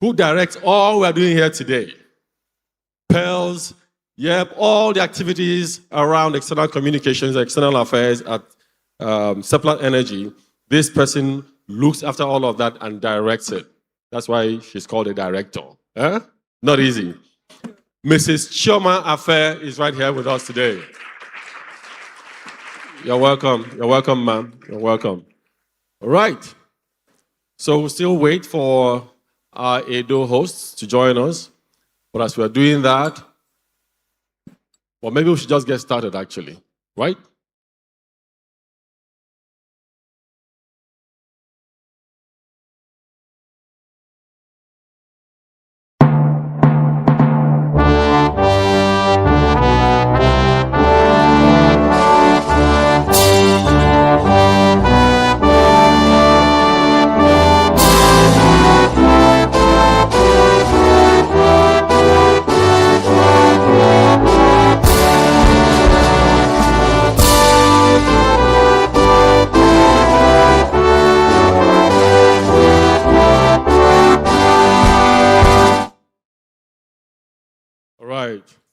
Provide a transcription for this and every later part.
who directs all we're doing here today. Pearls, all the activities around external communications, external affairs at Seplat Energy. This person looks after all of that and directs it. That's why she's called a director. Not easy. Mrs. Chioma Afe is right here with us today. You're welcome. You're welcome, ma'am. You're welcome. All right. So we'll still wait for our Edo hosts to join us. But as we're doing that, well, maybe we should just get started, actually. Right?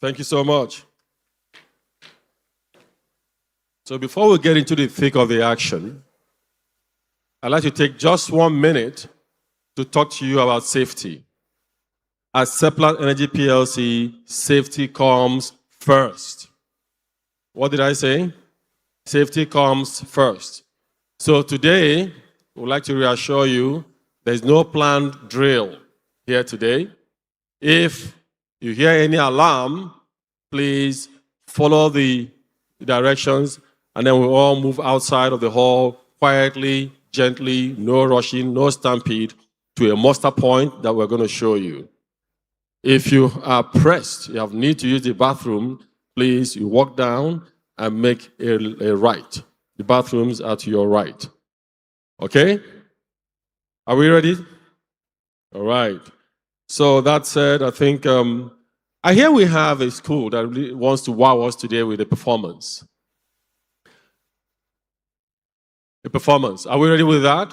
Thank you so much. So before we get into the thick of the action, I'd like to take just 1 minute to talk to you about safety. At Seplat Energy PLC, safety comes first. What did I say? Safety comes first. So today, we'd like to reassure you, there's no planned drill here today. If you hear any alarm, please follow the directions, and then we'll all move outside of the hall quietly, gently, no rushing, no stampede, to a muster point that we're going to show you. If you are pressed, you have need to use the bathroom, please, you walk down and make a right. The bathrooms are to your right. Okay? Are we ready? All right. So that said, I think, I hear we have a school that really wants to wow us today with a performance. A performance. Are we ready with that?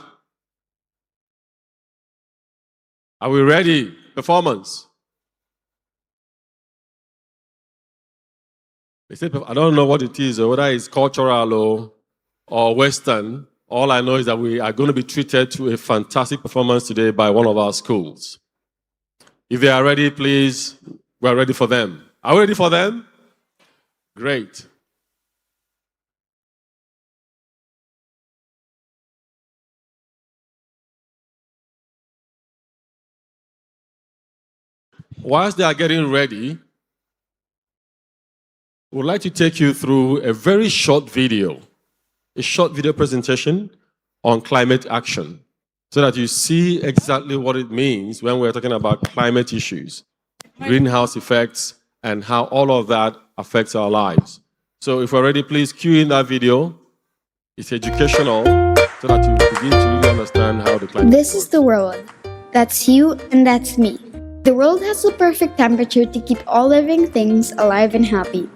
Are we ready? Performance. They say, I don't know what it is, or whether it's cultural or Western. All I know is that we are going to be treated to a fantastic performance today by one of our schools. If they are ready, please, we're ready for them. Are we ready for them? Great. Whilst they are getting ready, we'd like to take you through a very short video presentation on climate action, so that you see exactly what it means when we're talking about climate issues, greenhouse effects, and how all of that affects our lives. So if we're ready, please cue in that video. It's educational, so that you begin to really understand how the climate This is the world. That's you and that's me. The world has the perfect temperature to keep all living things alive and happy.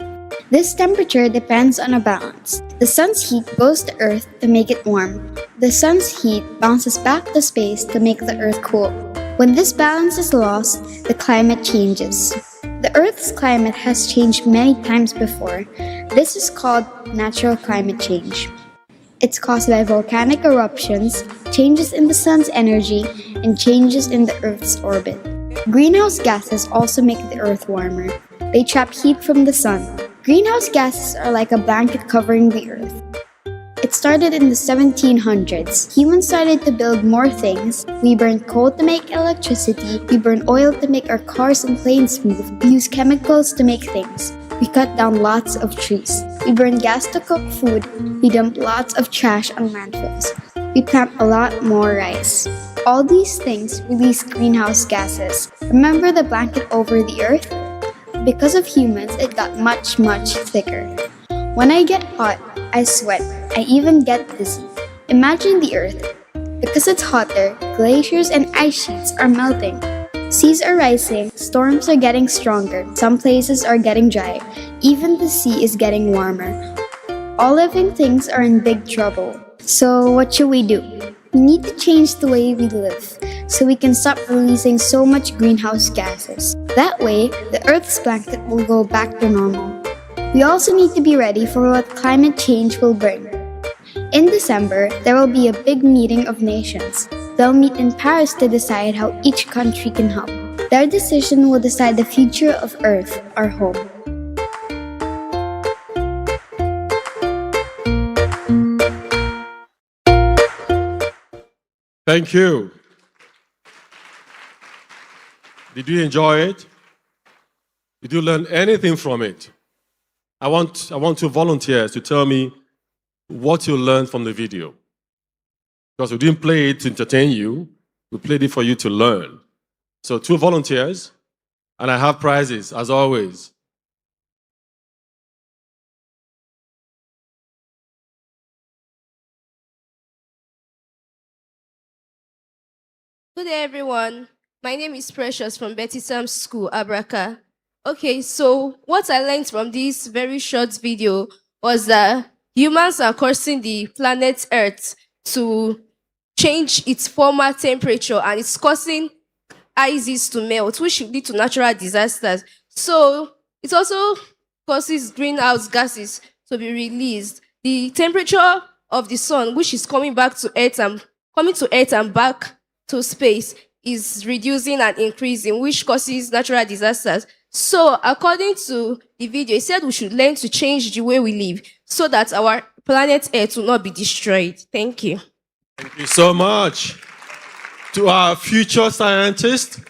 This temperature depends on a balance. The sun's heat goes to Earth to make it warm. The sun's heat bounces back to space to make the Earth cool. When this balance is lost, the climate changes. The Earth's climate has changed many times before. This is called natural climate change. It's caused by volcanic eruptions, changes in the sun's energy, and changes in the Earth's orbit. Greenhouse gases also make the Earth warmer. They trap heat from the sun. Greenhouse gases are like a blanket covering the Earth. It started in the 1700s. Humans started to build more things. We burned coal to make electricity. We burn oil to make our cars and planes move. We use chemicals to make things. We cut down lots of trees. We burn gas to cook food. We dump lots of trash on landfills. We plant a lot more rice. All these things release greenhouse gases. Remember the blanket over the Earth? Because of humans, it got much, much thicker. When I get hot, I sweat. I even get dizzy. Imagine the Earth. Because it's hotter, glaciers and ice sheets are melting. Seas are rising, storms are getting stronger, some places are getting dry, even the sea is getting warmer. All living things are in big trouble. So what should we do? We need to change the way we live. so we can stop releasing so much greenhouse gases. That way, the Earth's blanket will go back to normal. We also need to be ready for what climate change will bring. In December, there will be a big meeting of nations. They'll meet in Paris to decide how each country can help. Their decision will decide the future of Earth, our home. Thank you. Did you enjoy it? Did you learn anything from it? I want two volunteers to tell me what you learned from the video. Because we didn't play it to entertain you, we played it for you to learn. So 2 volunteers, and I have prizes, as always. Good day, everyone. My name is Precious from Betty Sam's School, Abraka. Okay, so what I learned from this very short video was that humans are causing the planet Earth to change its former temperature, and it's causing ices to melt, which should lead to natural disasters. So it also causes greenhouse gases to be released. The temperature of the sun, which is coming to Earth and back to space, is reducing and increasing, which causes natural disasters. So, according to the video, it said we should learn to change the way we live so that our planet Earth will not be destroyed. Thank you. Thank you so much. To our future scientists,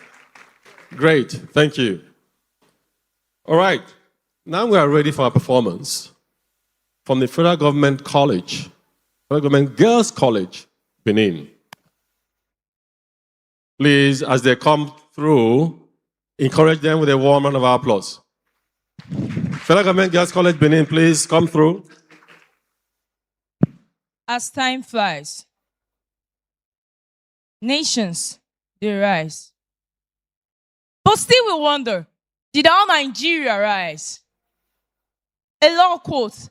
great, thank you. All right, now we are ready for our performance from the Federal Government College, Federal Government Girls College, Benin. Please, as they come through, encourage them with a warm round of applause. Federal Government Girls College, Benin, please come through. As time flies, nations, they rise. But still we wonder, did our Nigeria rise? A law quote,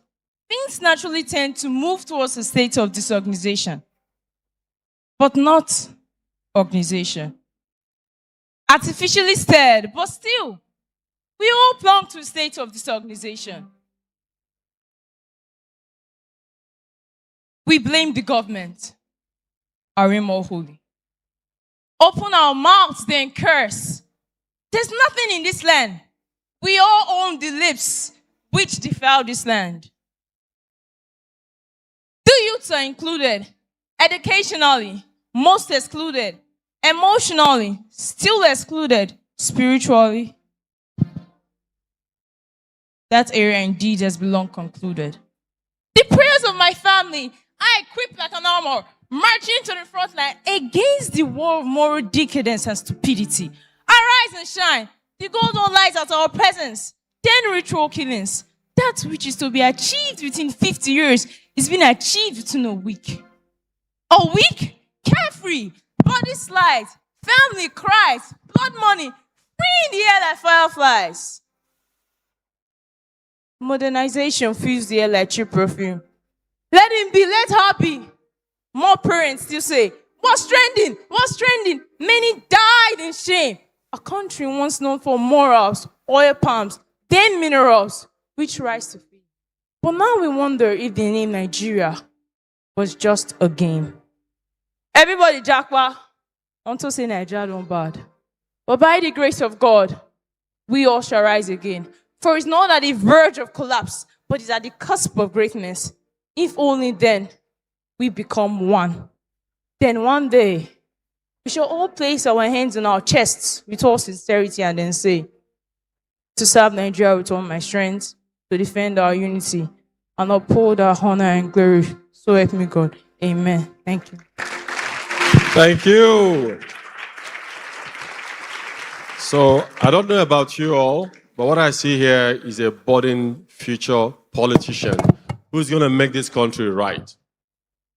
things naturally tend to move towards a state of disorganization, but not organization. Artificially stirred, but still, we all belong to a state of disorganization. We blame the government. Are we more holy? Open our mouths, then curse. There's nothing in this land. We all own the lips which defile this land. The youths are included, educationally, most excluded, emotionally, still excluded, spiritually. That area indeed has been long concluded. The prayers of my family are equipped like an armor, marching to the front line against the war of moral decadence and stupidity. Arise and shine. The golden light at our presence. 10 ritual killings. That which is to be achieved within 50 years is being achieved within a week. A week? Carefree. Body slides. Family cries. Blood money. Free in the air like fireflies. Modernization fills the air like cheap perfume. Let him be, let her be. More parents still say, what's trending? What's trending? Many died in shame. A country once known for morals, oil palms, then minerals, which rise to fame. But now we wonder if the name Nigeria was just a game. Everybody, Jackwa, unto say Nigeria don't bad. But by the grace of God, we all shall rise again. For it's not at the verge of collapse, but it's at the cusp of greatness. If only then we become one. Then one day, we shall all place our hands on our chests with all sincerity and then say, to serve Nigeria with all my strength, to defend our unity, and uphold our honor and glory. So help me God. Amen. Thank you. Thank you. So, I don't know about you all, but what I see here is a budding future politician who's going to make this country right.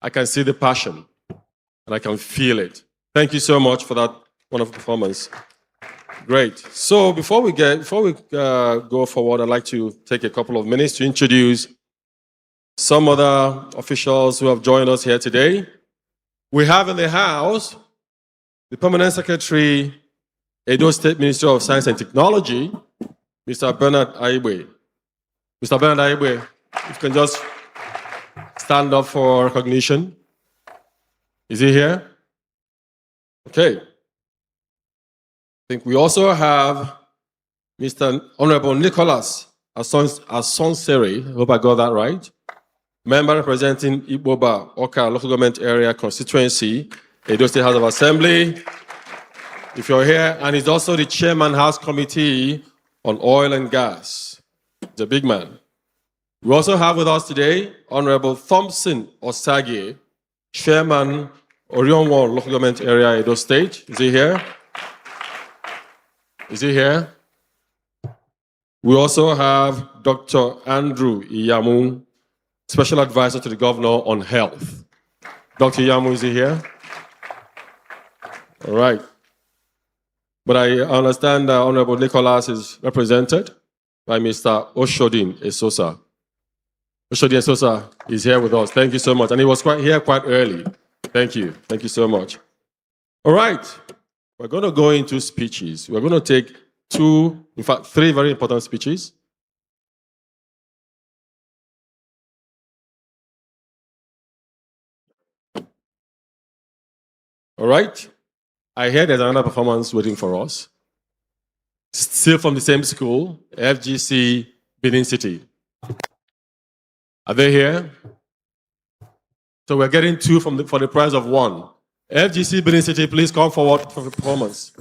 I can see the passion, and I can feel it. Thank you so much for that wonderful performance. Great. So before we go forward, I'd like to take a couple of minutes to introduce some other officials who have joined us here today. We have in the house the Permanent Secretary, Edo State Ministry of Science and Technology, Mr. Bernard Aibe. Mr. Bernard Aibe, if you can just stand up for recognition. Is he here? Okay. I think we also have Mr. Honorable Nicholas Asonseri, I hope I got that right, member representing Iboba Oka Local Government Area Constituency, Edo State House of Assembly. If you're here, and he's also the Chairman House Committee on Oil and Gas. He's a big man. We also have with us today Honorable Thompson Osage, Chairman Orion 1 Local Government Area, Edo State. Is he here? Is he here? We also have Dr. Andrew Iyamu, Special Advisor to the Governor on Health. Dr. Iyamu, is he here? All right. But I understand that Honorable Nicholas is represented by Mr. Oshodin Esosa. Oshodin Esosa is here with us. Thank you so much. And he was here quite early. Thank you. Thank you so much. All right. We're going to go into speeches. We're going to take three very important speeches. All right. I hear there's another performance waiting for us. Still from the same school, FGC Benin City. Are they here? So we're getting two for the price of one. FGC Benin City, please come forward for the performance.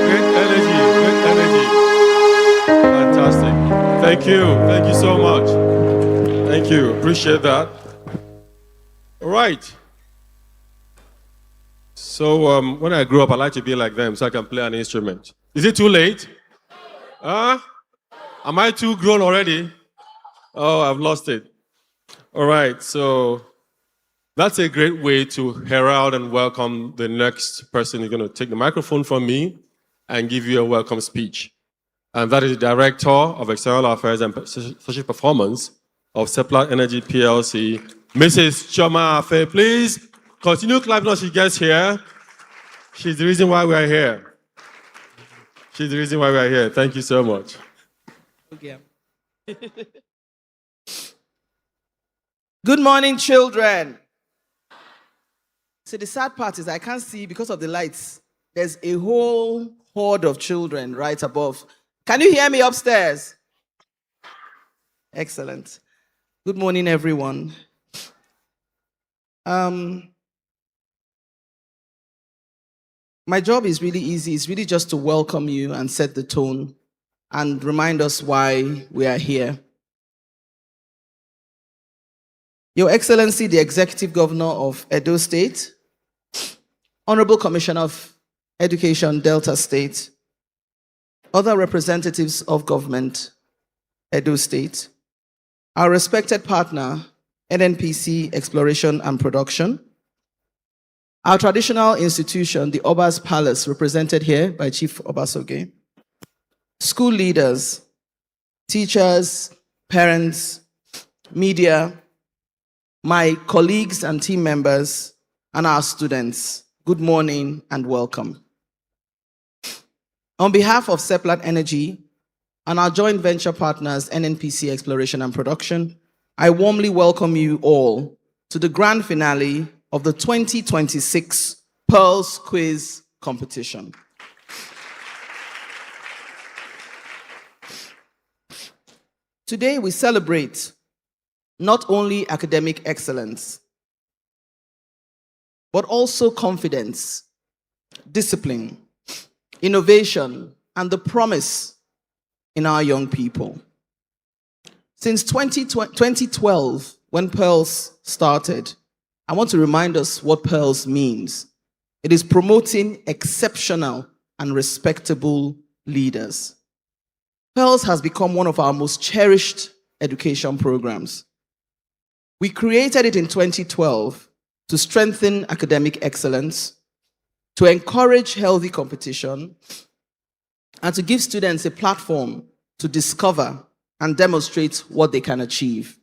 Great energy, great energy. Fantastic. Thank you. Thank you so much. Thank you. Appreciate that. All right. So when I grew up, I like to be like them so I can play an instrument. Is it too late? Huh? Am I too grown already? Oh, I've lost it. All right. So that's a great way to herald and welcome the next person who's going to take the microphone from me and give you a welcome speech. And that is the Director of External Affairs and Social Performance of Seplat Energy PLC, Mrs. Choma Afe. Please continue clapping as she gets here. She's the reason why we are here. She's the reason why we are here. Thank you so much. Okay. Good morning, children. So the sad part is I can't see because of the lights. There's a whole horde of children right above. Can you hear me upstairs? Excellent. Good morning, everyone. My job is really easy. It's really just to welcome you and set the tone and remind us why we are here. Your Excellency, the Executive Governor of Edo State, Honorable Commissioner of Education, Delta State, other representatives of government, Edo State, our respected partner, NNPC Exploration and Production, our traditional institution, the Oba's Palace, represented here by Chief Obasoge, school leaders, teachers, parents, media, my colleagues and team members, and our students, good morning and welcome. On behalf of Seplat Energy and our joint venture partners, NNPC Exploration and Production, I warmly welcome you all to the grand finale of the 2026 Pearls Quiz Competition. Today we celebrate not only academic excellence, but also confidence, discipline, innovation, and the promise in our young people. Since 2012, when Pearls started, I want to remind us what Pearls means. It is promoting exceptional and respectable leaders. Pearls has become one of our most cherished education programs. We created it in 2012 to strengthen academic excellence, to encourage healthy competition, and to give students a platform to discover and demonstrate what they can achieve.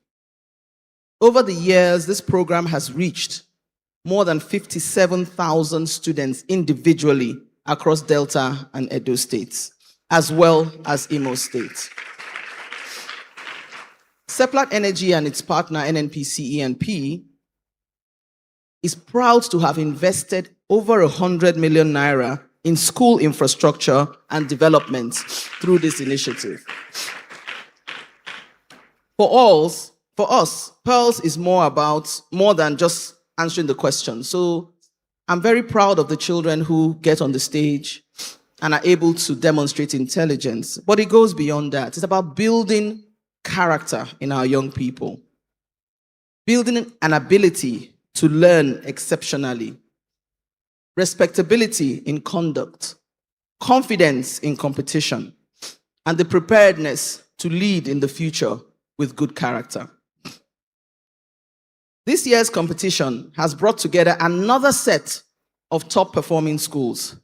Over the years, this program has reached more than 57,000 students individually across Delta and Edo states, as well as Imo State. Seplat Energy and its partner NNPC ENP is proud to have invested over 100 million naira in school infrastructure and development through this initiative. For us, Pearls is more than just answering the question. So I'm very proud of the children who get on the stage and are able to demonstrate intelligence. But it goes beyond that. It's about building character in our young people, building an ability to learn exceptionally, respectability in conduct, confidence in competition, and the preparedness to lead in the future with good character. This year's competition has brought together another set of top-performing schools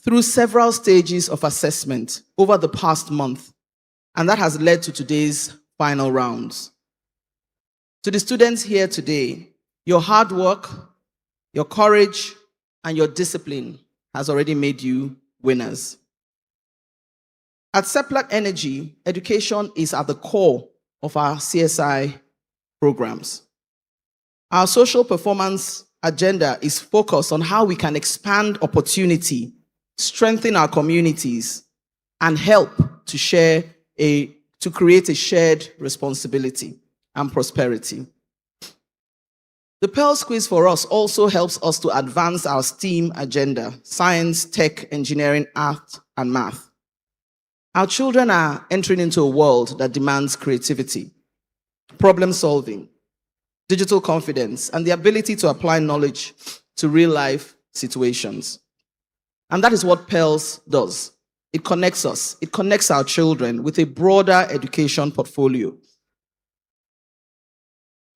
through several stages of assessment over the past month, and that has led to today's final rounds. To the students here today, your hard work, your courage, and your discipline has already made you winners. At Seplat Energy, education is at the core of our CSI programs. Our social performance agenda is focused on how we can expand opportunity, strengthen our communities, and help to create a shared responsibility and prosperity. The Pearls Quiz for us also helps us to advance our STEAM agenda: science, tech, engineering, art, and math. Our children are entering into a world that demands creativity, problem solving, digital confidence, and the ability to apply knowledge to real-life situations. And that is what Pearls does. It connects us. It connects our children with a broader education portfolio.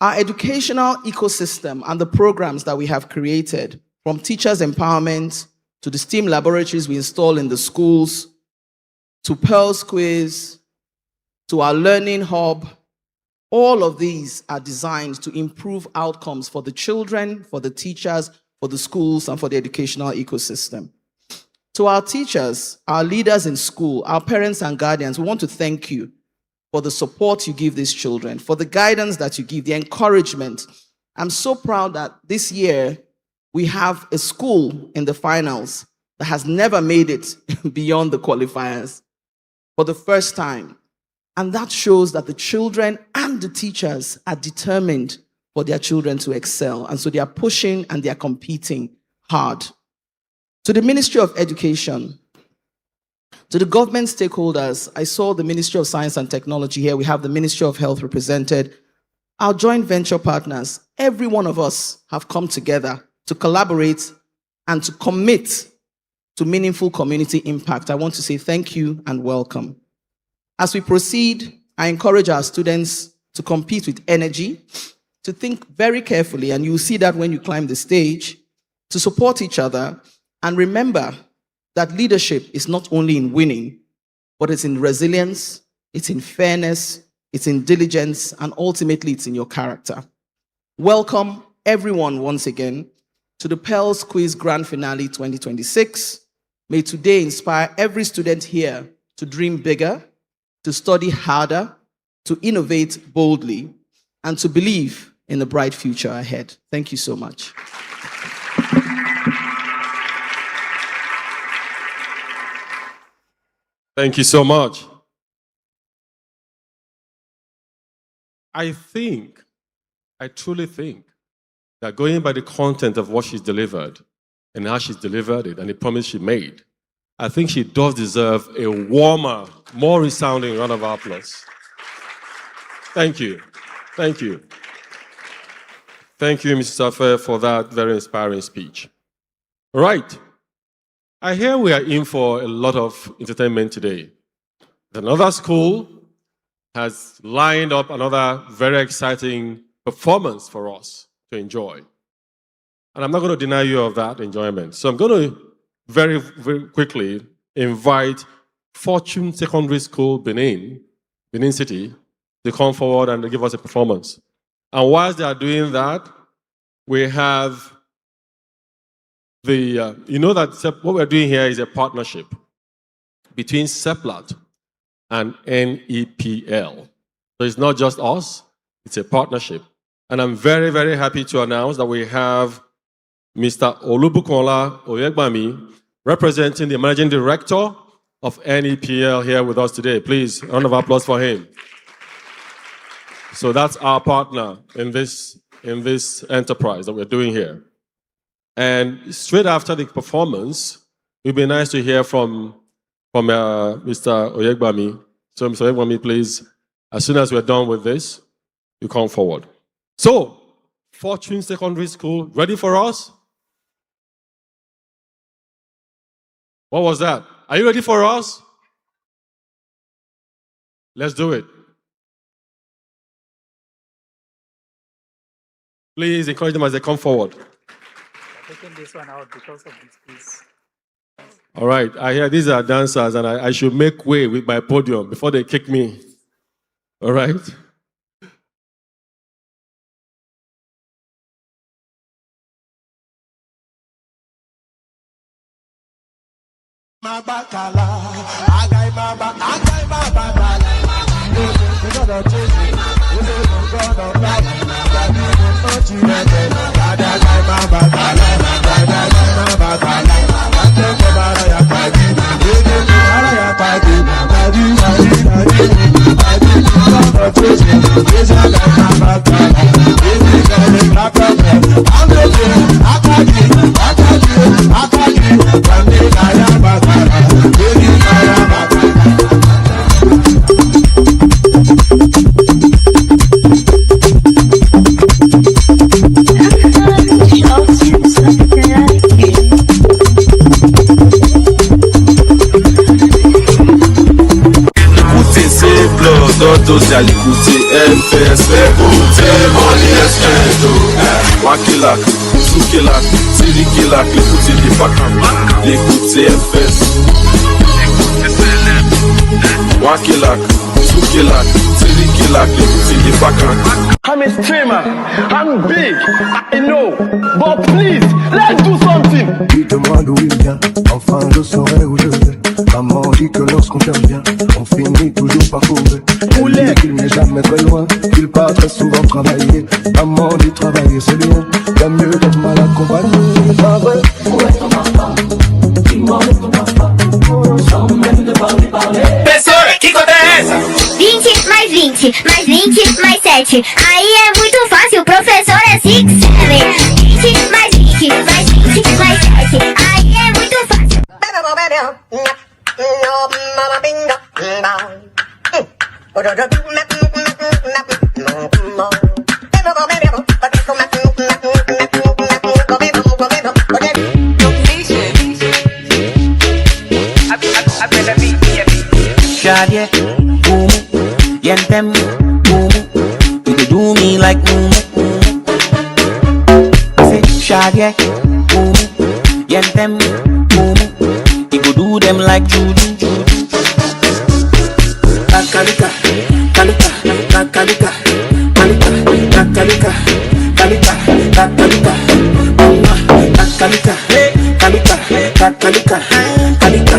Our educational ecosystem and the programs that we have created, from teachers' empowerment to the STEAM laboratories we install in the schools, to Pearls Quiz, to our learning hub, all of these are designed to improve outcomes for the children, for the teachers, for the schools, and for the educational ecosystem. To our teachers, our leaders in school, our parents and guardians, we want to thank you for the support you give these children, for the guidance that you give, the encouragement. I'm so proud that this year we have a school in the finals that has never made it beyond the qualifiers for the first time. And that shows that the children and the teachers are determined for their children to excel. And so they are pushing and they are competing hard. To the Ministry of Education, to the government stakeholders, I saw the Ministry of Science and Technology here. We have the Ministry of Health represented. Our joint venture partners, every one of us have come together to collaborate and to commit to meaningful community impact. I want to say thank you and welcome. As we proceed, I encourage our students to compete with energy, to think very carefully, and you'll see that when you climb the stage, to support each other, and remember that leadership is not only in winning, but it's in resilience, it's in fairness, it's in diligence, and ultimately it's in your character. Welcome everyone once again to the Pearls Quiz Grand Finale 2026. May today inspire every student here to dream bigger, to study harder, to innovate boldly, and to believe in the bright future ahead. Thank you so much. Thank you so much. I truly think that going by the content of what she's delivered and how she's delivered it and the promise she made, I think she does deserve a warmer, more resounding round of applause. Thank you. Thank you. Thank you, Mrs. Safer, for that very inspiring speech. All right. I hear we are in for a lot of entertainment today. Another school has lined up another very exciting performance for us to enjoy. And I'm not going to deny you of that enjoyment. So I'm going to very, very quickly invite Fortune Secondary School, Benin City, to come forward and give us a performance. And whilst they are doing that, we have you know that what we're doing here is a partnership between Seplat and NEPL. So it's not just us, it's a partnership. And I'm very, very happy to announce that we have Mr. Olubukola Oyegbami, representing the Managing Director of NEPL here with us today. Please, a round of applause for him. So that's our partner in this enterprise that we're doing here. And straight after the performance, it would be nice to hear from Mr. Oyegbami. So, Mr. Oyegbami, please, as soon as we're done with this, you come forward. So, Fortune Secondary School, ready for us? What was that? Are you ready for us? Let's do it. Please encourage them as they come forward. I'm taking this one out because of this piece. All right, I hear these are dancers, and I should make way with my podium before they kick me. All right? Todos à l'écouter NPC, écoutez mon esquendo. Wakilak, Soukilak, Tirikilak, l'écouter les bacans, l'écouter NPC. Wakilak, Soukilak, Tirikilak, l'écouter les bacans. I'm a streamer, I'm big, I know, but please, let's do something. Dites-moi d'où il vient, enfin je saurai où je vais. Maman dit que lorsqu'on cherche bien, on finit toujours par trouver. Elle dit qu'il n'est jamais très loin, qu'il part très souvent travailler. Maman dit travailler c'est bien, bien mieux d'être mal accompagné. Pas vrai? Où est ton papa? Dis-moi où est ton papa? Sans même de parler. Professora, que conta é essa? 20 mais 20, mais 20 mais 7. Aí é muito fácil, professor é 6, 7. 20 mais 20, mais 20 mais 7. Aí é muito fácil. Shadie, boom, yentem, boom. You could do me like boom. I say Shadie, boom, yentem, boom. You could do them like juju. Kakalika, kalika, kakalika, kalika, kakalika, kalika, kakalika, mama, kakalika, kalika, kakalika, kalika.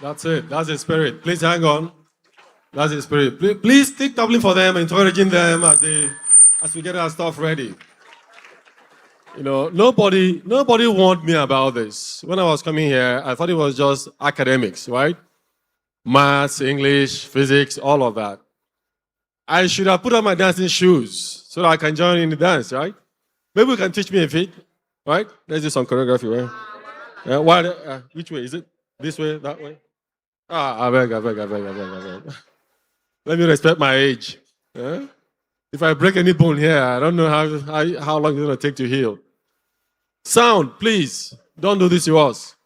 That's it. That's the spirit. Please hang on. That's the spirit. Please take doubling for them, encouraging them as we get our stuff ready. You know, nobody warned me about this. When I was coming here, I thought it was just academics, right? Maths, English, physics, all of that. I should have put on my dancing shoes so that I can join in the dance, right? Maybe you can teach me a feat, right? Let's do some choreography, right? Which way? Is it this way, that way? I beg. Let me respect my age. Yeah? If I break any bone here, I don't know how long it's going to take to heal. Sound, please. Don't do this to us.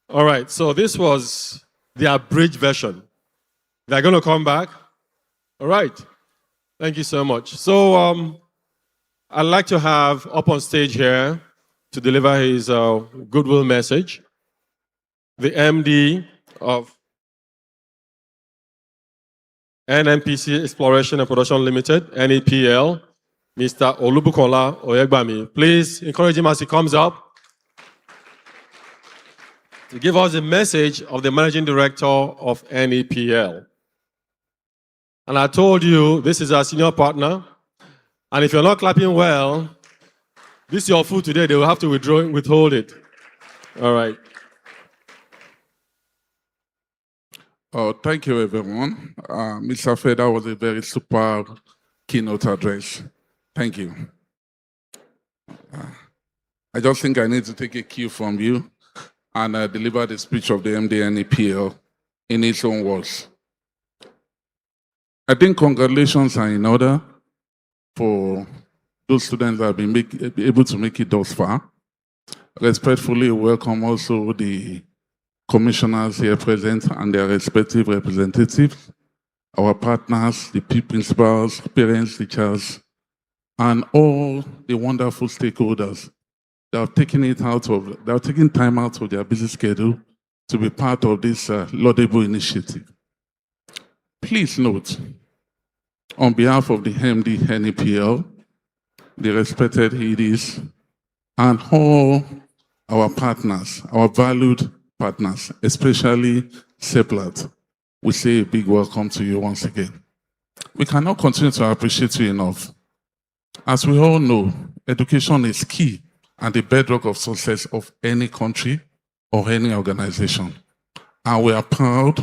All right, so this was the abridged version. They're going to come back. All right. Thank you so much. So I'd like to have up on stage here to deliver his goodwill message the MD of NNPC Exploration and Production Limited, NEPL, Mr. Olubukola Oyegbami. Please encourage him as he comes up to give us the message of the Managing Director of NEPL. And I told you, this is our senior partner. And if you're not clapping well, this is your food today. They will have to withhold it. All right. Oh, thank you, everyone. Mr. Faye, that was a very superb keynote address. Thank you. I just think I need to take a cue from you and deliver the speech of the MD-NEPL in its own words. I think congratulations are in order for those students that have been able to make it thus far. Respectfully welcome also the commissioners here present and their respective representatives, our partners, the principals, parents, teachers, and all the wonderful stakeholders that have taken time out of their busy schedule to be part of this laudable initiative. Please note, on behalf of the MD-NEPL, the respected EDs, and all our partners, our valued partners, especially Seplat, we say a big welcome to you once again. We cannot continue to appreciate you enough. As we all know, education is key and the bedrock of success of any country or any organization. And we are proud,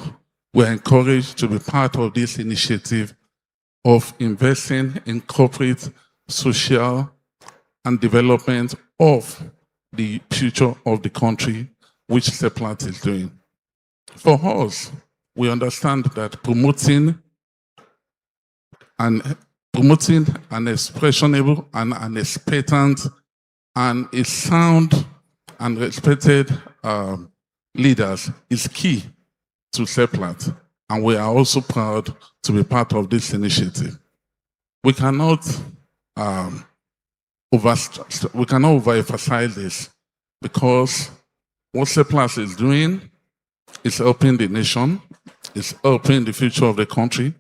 we are encouraged to be part of this initiative of investing in corporate, social, and development of the future of the country, which Seplat is doing. For us, we understand that promoting an expressionable and an expectant and a sound and respected leaders is key to Seplat, and we are also proud to be part of this initiative. We cannot overemphasize this, because what Seplat is doing is helping the nation, it's helping the future of the country,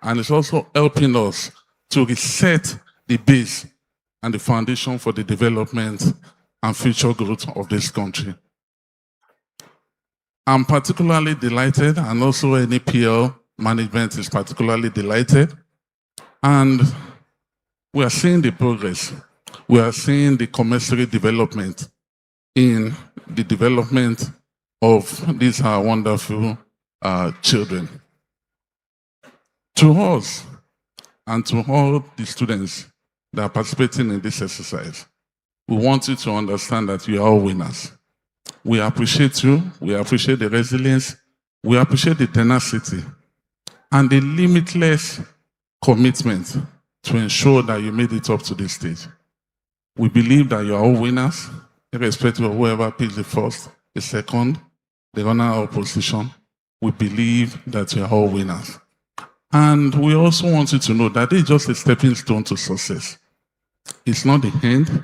and it's also helping us to reset the base and the foundation for the development and future growth of this country. I'm particularly delighted, and also NEPL management is particularly delighted, and we are seeing the progress. We are seeing the commensurate development in the development of these wonderful children. To us and to all the students that are participating in this exercise, we want you to understand that you are all winners. We appreciate you, we appreciate the resilience, we appreciate the tenacity, and the limitless commitment to ensure that you made it up to this stage. We believe that you are all winners, irrespective of whoever picks the first, the second, the honor or position. We believe that you are all winners. And we also want you to know that it's just a stepping stone to success. It's not the end.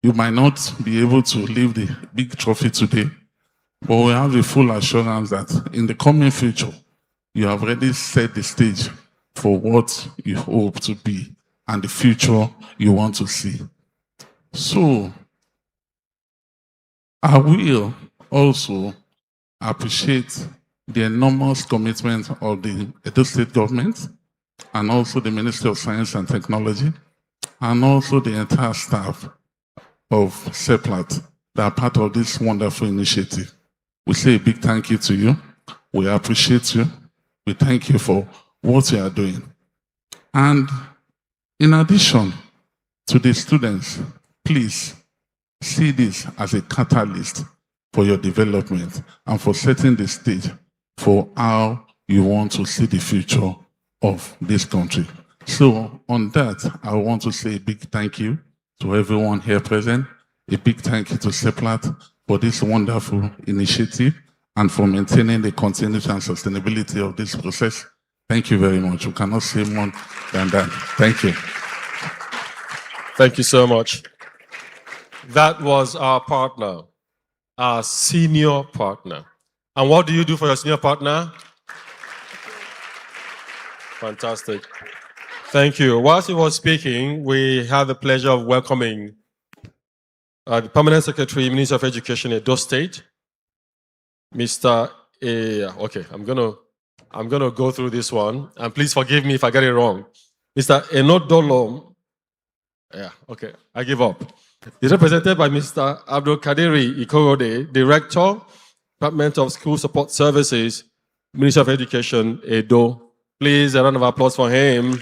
You might not be able to leave the big trophy today, but we have the full assurance that in the coming future, you have already set the stage for what you hope to be and the future you want to see. So, I will also appreciate the enormous commitment of the Edo State government and also the Ministry of Science and Technology and also the entire staff of Seplat that are part of this wonderful initiative. We say a big thank you to you. We appreciate you. We thank you for what you are doing. And in addition to the students, please see this as a catalyst for your development and for setting the stage for how you want to see the future of this country. So on that, I want to say a big thank you to everyone here present, a big thank you to Seplat for this wonderful initiative and for maintaining the continuity and sustainability of this process. Thank you very much. We cannot say more than that. Thank you. Thank you so much. That was our partner, our senior partner, And what do you do for your senior partner? Fantastic. Thank you. Whilst he was speaking, we had the pleasure of welcoming the Permanent Secretary, Minister of Education, Edo State, Mr. Okay, I'm gonna go through this one, and please forgive me if I get it wrong. Mr. Enodolo. Yeah, okay, I give up. He's represented by Mr. Abdul Kadiri Ikorode, Director, Department of School Support Services, Minister of Education, Edo. Please, a round of applause for him.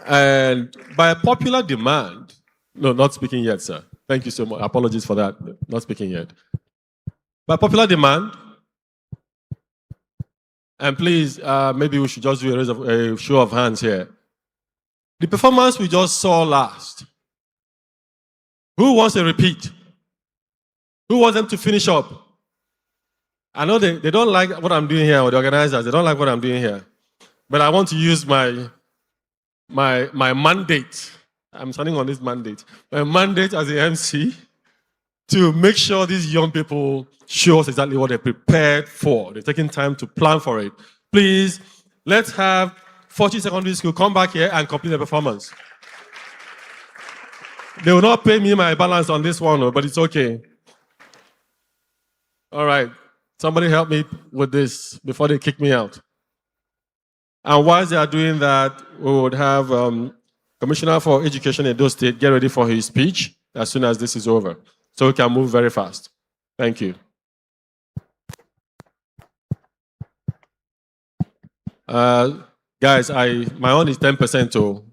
And by popular demand, no, not speaking yet, sir. Thank you so much. Apologies for that. Not speaking yet. By popular demand, and please, maybe we should just do a show of hands here. The performance we just saw last. Who wants a repeat? Who wants them to finish up? I know they don't like what I'm doing here, or the organizers, they don't like what I'm doing here. But I want to use my mandate. I'm standing on this mandate. My mandate as the MC to make sure these young people show us exactly what they're prepared for. They're taking time to plan for it. Please, let's have 40 Secondary School come back here and complete the performance. They will not pay me my balance on this one, but it's okay. All right. Somebody help me with this before they kick me out. And whilst they are doing that, we would have Commissioner for Education in Edo State get ready for his speech as soon as this is over, so we can move very fast. Thank you. Guys, my own is 10% too.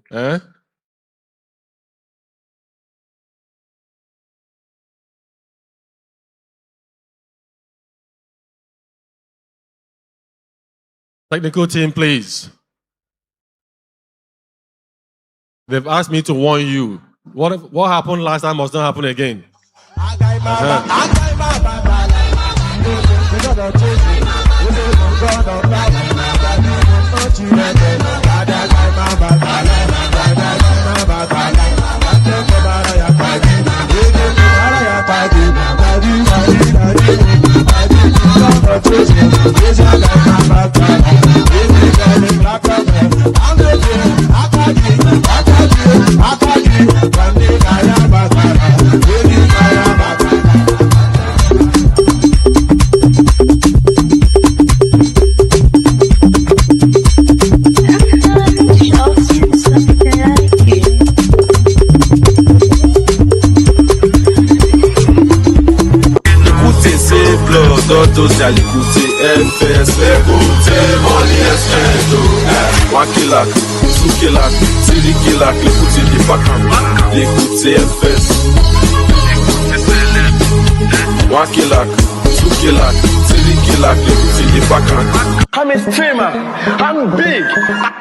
Technical team, please. They've asked me to warn you. What happened last time must not happen again. Todos à l'écouter, MPS, écoutez, money exchange, Wakilak, Soukilak, Tirikilak, l'écoutez les Bakam, l'écoutez MPS, Wakilak, Soukilak, Tirikilak, l'écoutez les Bakam. I'm a streamer. I'm big.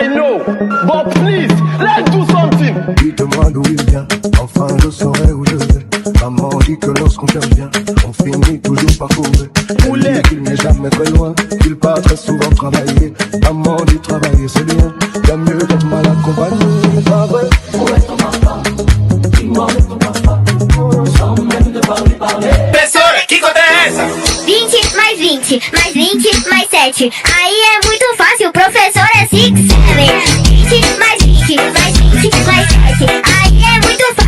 I know. But please, let's do something. Dites-moi d'où il vient. Enfin, je saurai où je vais. Maman dit que lorsqu'on cherche bien, on finit toujours par trouver. Elle dit qu'il n'est jamais très loin, qu'il part très souvent travailler. Maman dit travailler c'est bien, bien mieux d'être mal accompagné. Pas vrai? Où est ton enfant? Dis-moi où est ton papa? Sans même devoir lui parler. Professora, que conta é essa? 20 mais 20, mais 20, mais 7. Aí é muito fácil, professor é 6, 7. 20 mais 20, mais 20, mais 7. Aí é muito fácil.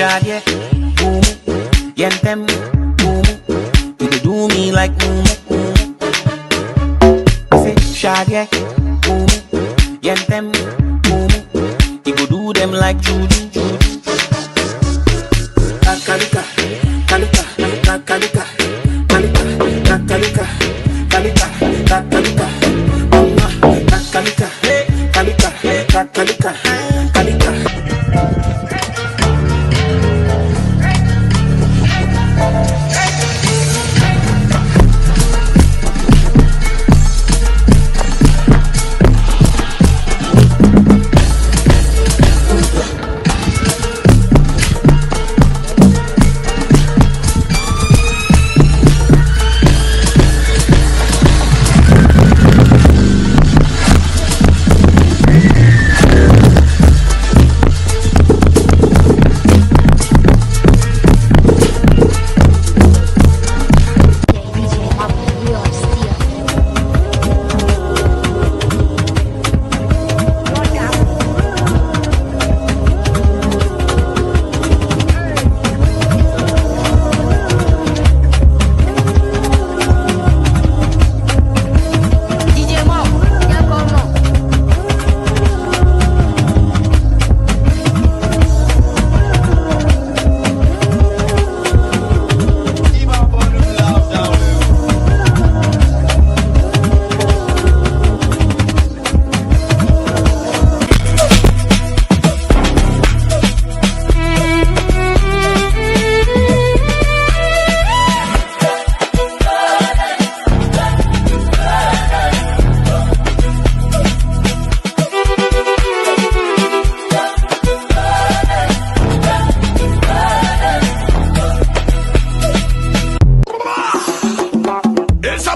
Shadie, boom, yentem, boom. You dey do me like boom, boom. Say Shadie, boom, yentem, boom. You go do them like juju, juju. Kakalika, kalika, kakalika, kalika, kakalika, kalika, kakalika. Mama, kakalika, kalika, kakalika, kalika.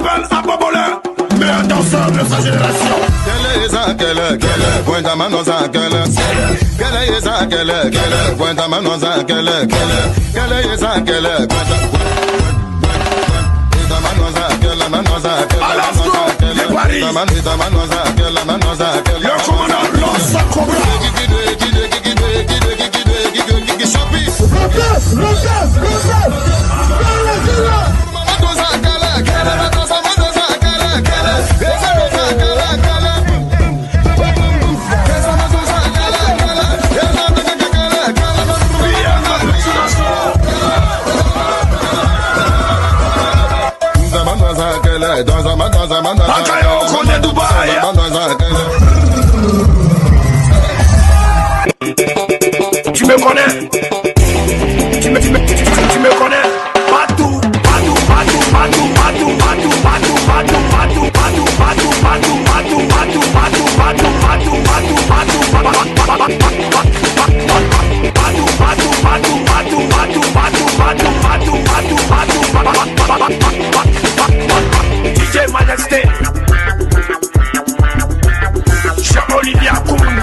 m'appelle un bobolin, mais un danseur de sa génération. Quelle est ça, quelle, point à manos à quelle est ça, quelle, point à manos à quelle est ça, quelle, Le commandant lance sa cobra. Bakayo, on est Dubaï. Tu me connais? Tu me connais? Partout, partout, partout, partout, partout, partout, partout, partout, partout, partout, partout, partout, partout, partout, partout, partout, DJ Majesté, Jean-Olivier Akoun,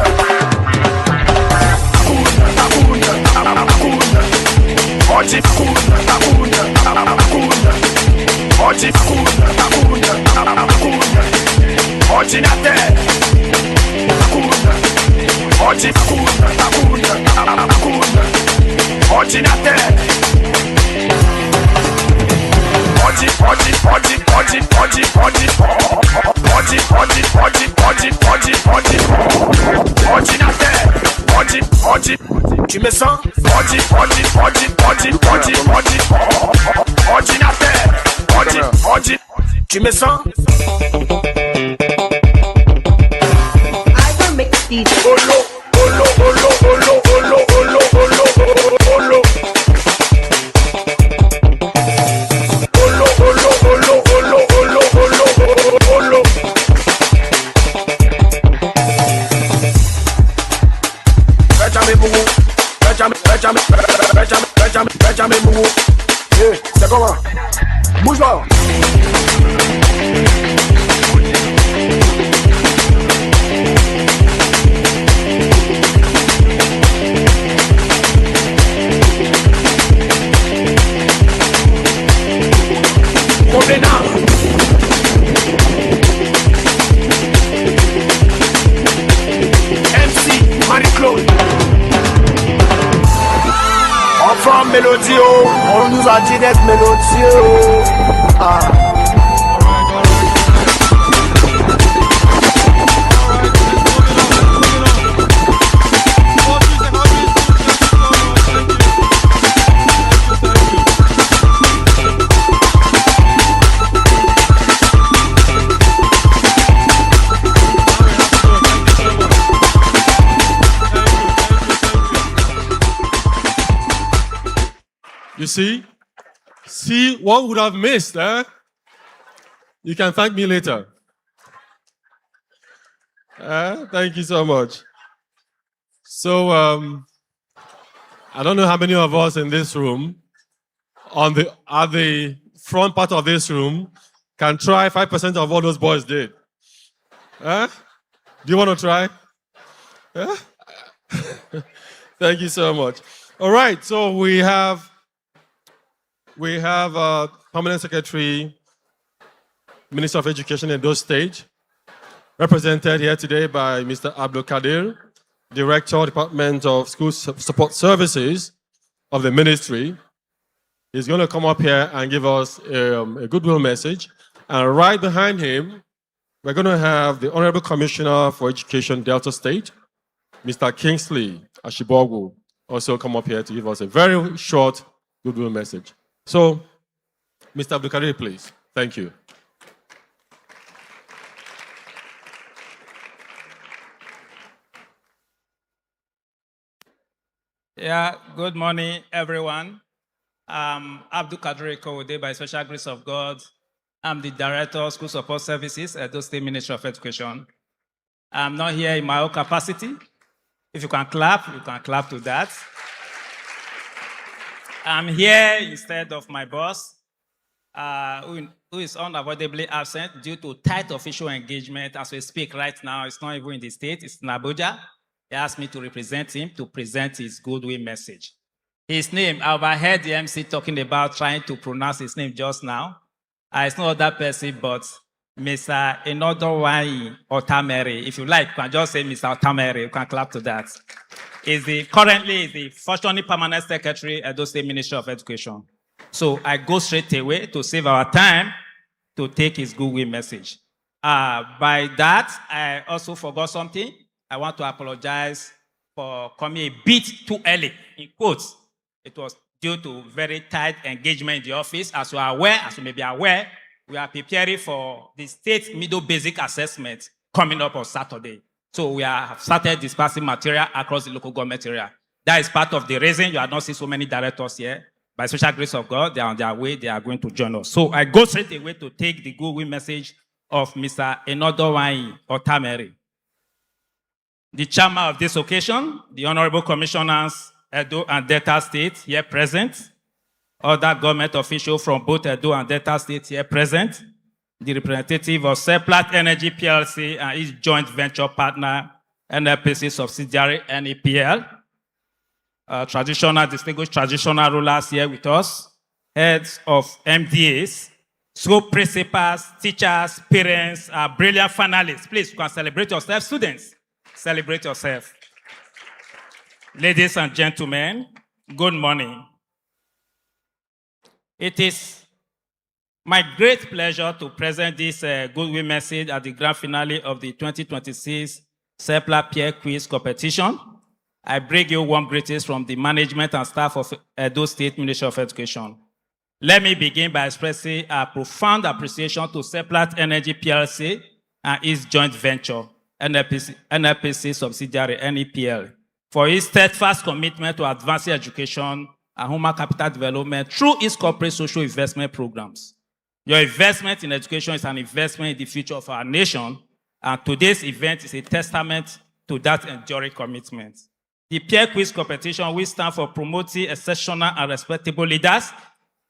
tu me sens? Tu me sens? I will mix these. Olo, olo, olo, olo, olo, olo, olo, olo. Olo, olo, olo, olo, olo, olo, olo. Benjamin Mougou. C'est comment? Bouge là. MC Marie-Claude. Enfant mélodieux, on nous a dit d'être mélodieux. Ah. You see what would have missed, eh? You can thank me later. Thank you so much. So, I don't know how many of us in this room, at the front part of this room, can try 5% of what those boys did. Do you want to try? Thank you so much. All right, so we have Permanent Secretary, Minister of Education in those State, represented here today by Mr. Abdul Kadir, Director, Department of School Support Services of the Ministry. He's going to come up here and give us a goodwill message. And right behind him, we're going to have the Honorable Commissioner for Education, Delta State, Mr. Kingsley Ashibogu, also come up here to give us a very short goodwill message. So, Mr. Abdul Kadir, please. Thank you. Yeah, good morning, everyone. I'm Abdul Kadir Kowode, by special grace of God. I'm the Director of School Support Services at the State Ministry of Education. I'm not here in my own capacity. If you can clap to that. I'm here instead of my boss, who is unavoidably absent due to tight official engagement as we speak right now. It's not even in the state, it's in Abuja. He asked me to represent him to present his goodwill message. His name, I overheard the MC talking about trying to pronounce his name just now. It's not that person, but Mr. Enodowai Otamere. If you like, you can just say Mr. Otamere. You can clap to that. Currently the functioning permanent secretary at the State Ministry of Education. So I go straight away to save our time to take his goodwill message. By that, I also forgot something. I want to apologize for coming a bit too early, in quotes. It was due to very tight engagement in the office. As you may be aware, we are preparing for the state middle basic assessment coming up on Saturday. So we have started dispersing material across the local government area. That is part of the reason you are not seeing so many directors here. By special grace of God, they are on their way, they are going to join us. So I go straight away to take the goodwill message of Mr. Enodowai Otamere. The chairman of this occasion, the Honorable Commissioners, Edo and Delta State here present, other government officials from both Edo and Delta State here present, the representative of Seplat Energy PLC and its joint venture partner, NNPC subsidiary NEPL, distinguished traditional rulers here with us, heads of MDAs, school principals, teachers, parents, brilliant finalists. Please, you can celebrate yourself, students. Celebrate yourself. Ladies and gentlemen, good morning. It is my great pleasure to present this goodwill message at the grand finale of the 2026 Seplat Peer Quiz competition. I bring you warm greetings from the management and staff of Edo State Ministry of Education. Let me begin by expressing a profound appreciation to Seplat Energy PLC and its joint venture, NNPC subsidiary NEPL, for its steadfast commitment to advancing education and human capital development through its corporate social investment programs. Your investment in education is an investment in the future of our nation, and today's event is a testament to that enduring commitment. The peer quiz competition, which stands for promoting exceptional and respectable leaders,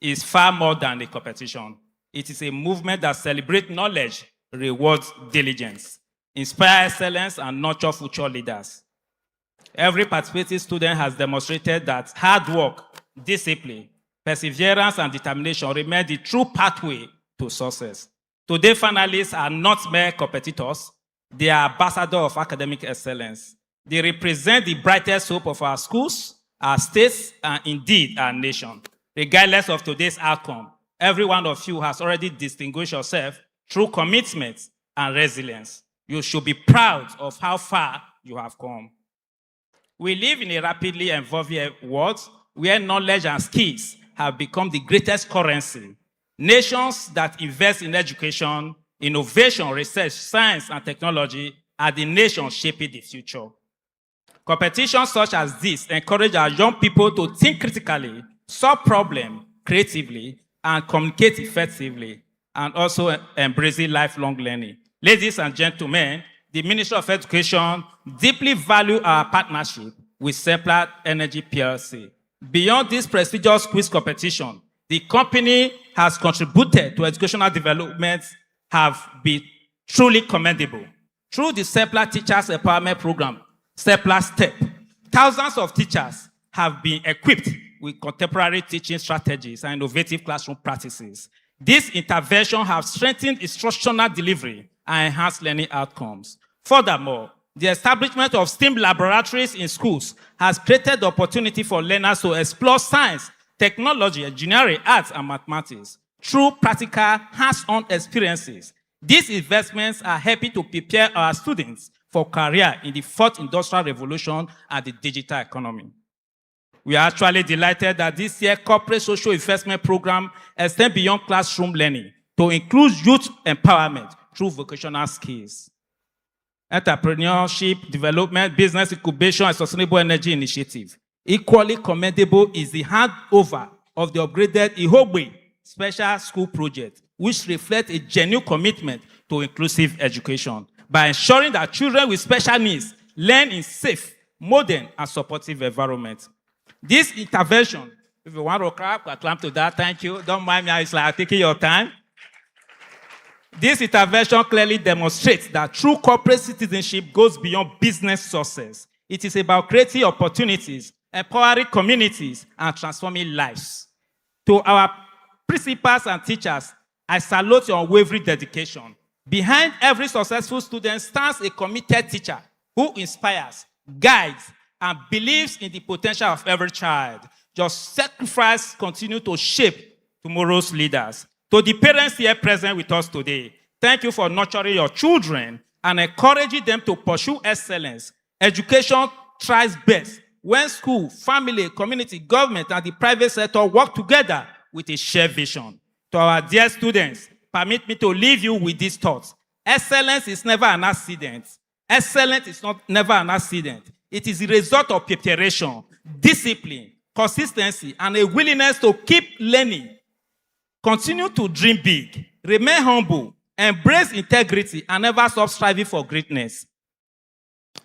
is far more than a competition. It is a movement that celebrates knowledge, rewards diligence, inspires excellence, and nurtures future leaders. Every participating student has demonstrated that hard work, discipline, perseverance, and determination remain the true pathway to success. Today, finalists are not mere competitors. They are ambassadors of academic excellence. They represent the brightest hope of our schools, our states, and indeed our nation. Regardless of today's outcome, every one of you has already distinguished yourself through commitment and resilience. You should be proud of how far you have come. We live in a rapidly evolving world where knowledge and skills have become the greatest currency. Nations that invest in education, innovation, research, science, and technology are the nations shaping the future. Competitions such as this encourage our young people to think critically, solve problems creatively, and communicate effectively, and also embracing lifelong learning. Ladies and gentlemen, the Ministry of Education deeply value our partnership with Seplat Energy PLC. Beyond this prestigious quiz competition, the company has contributed to educational development have been truly commendable. Through the Seplat Teachers Empowerment Program, Seplat STEP, thousands of teachers have been equipped with contemporary teaching strategies and innovative classroom practices. This intervention has strengthened instructional delivery and enhanced learning outcomes. Furthermore, the establishment of STEAM laboratories in schools has created the opportunity for learners to explore science, technology, engineering, arts, and mathematics through practical, hands-on experiences. These investments are helping to prepare our students for career in the fourth industrial revolution and the digital economy. We are actually delighted that this year's corporate social investment program extends beyond classroom learning to include youth empowerment through vocational skills, entrepreneurship, development, business incubation, and sustainable energy initiative. Equally commendable is the handover of the upgraded Ihogbe Special School Project, which reflects a genuine commitment to inclusive education by ensuring that children with special needs learn in safe, modern, and supportive environments. This intervention If you want to clap to that. Thank you. Don't mind me. It's like taking your time. This intervention clearly demonstrates that true corporate citizenship goes beyond business success. It is about creating opportunities, empowering communities, and transforming lives. To our principals and teachers, I salute your unwavering dedication. Behind every successful student stands a committed teacher who inspires, guides, and believes in the potential of every child. Your sacrifice continues to shape tomorrow's leaders. To the parents here present with us today, thank you for nurturing your children and encouraging them to pursue excellence. Education thrives best when school, family, community, government, and the private sector work together with a shared vision. To our dear students, permit me to leave you with these thoughts. Excellence is never an accident. Excellence is never an accident. It is the result of preparation, discipline, consistency, and a willingness to keep learning. Continue to dream big, remain humble, embrace integrity, and never stop striving for greatness.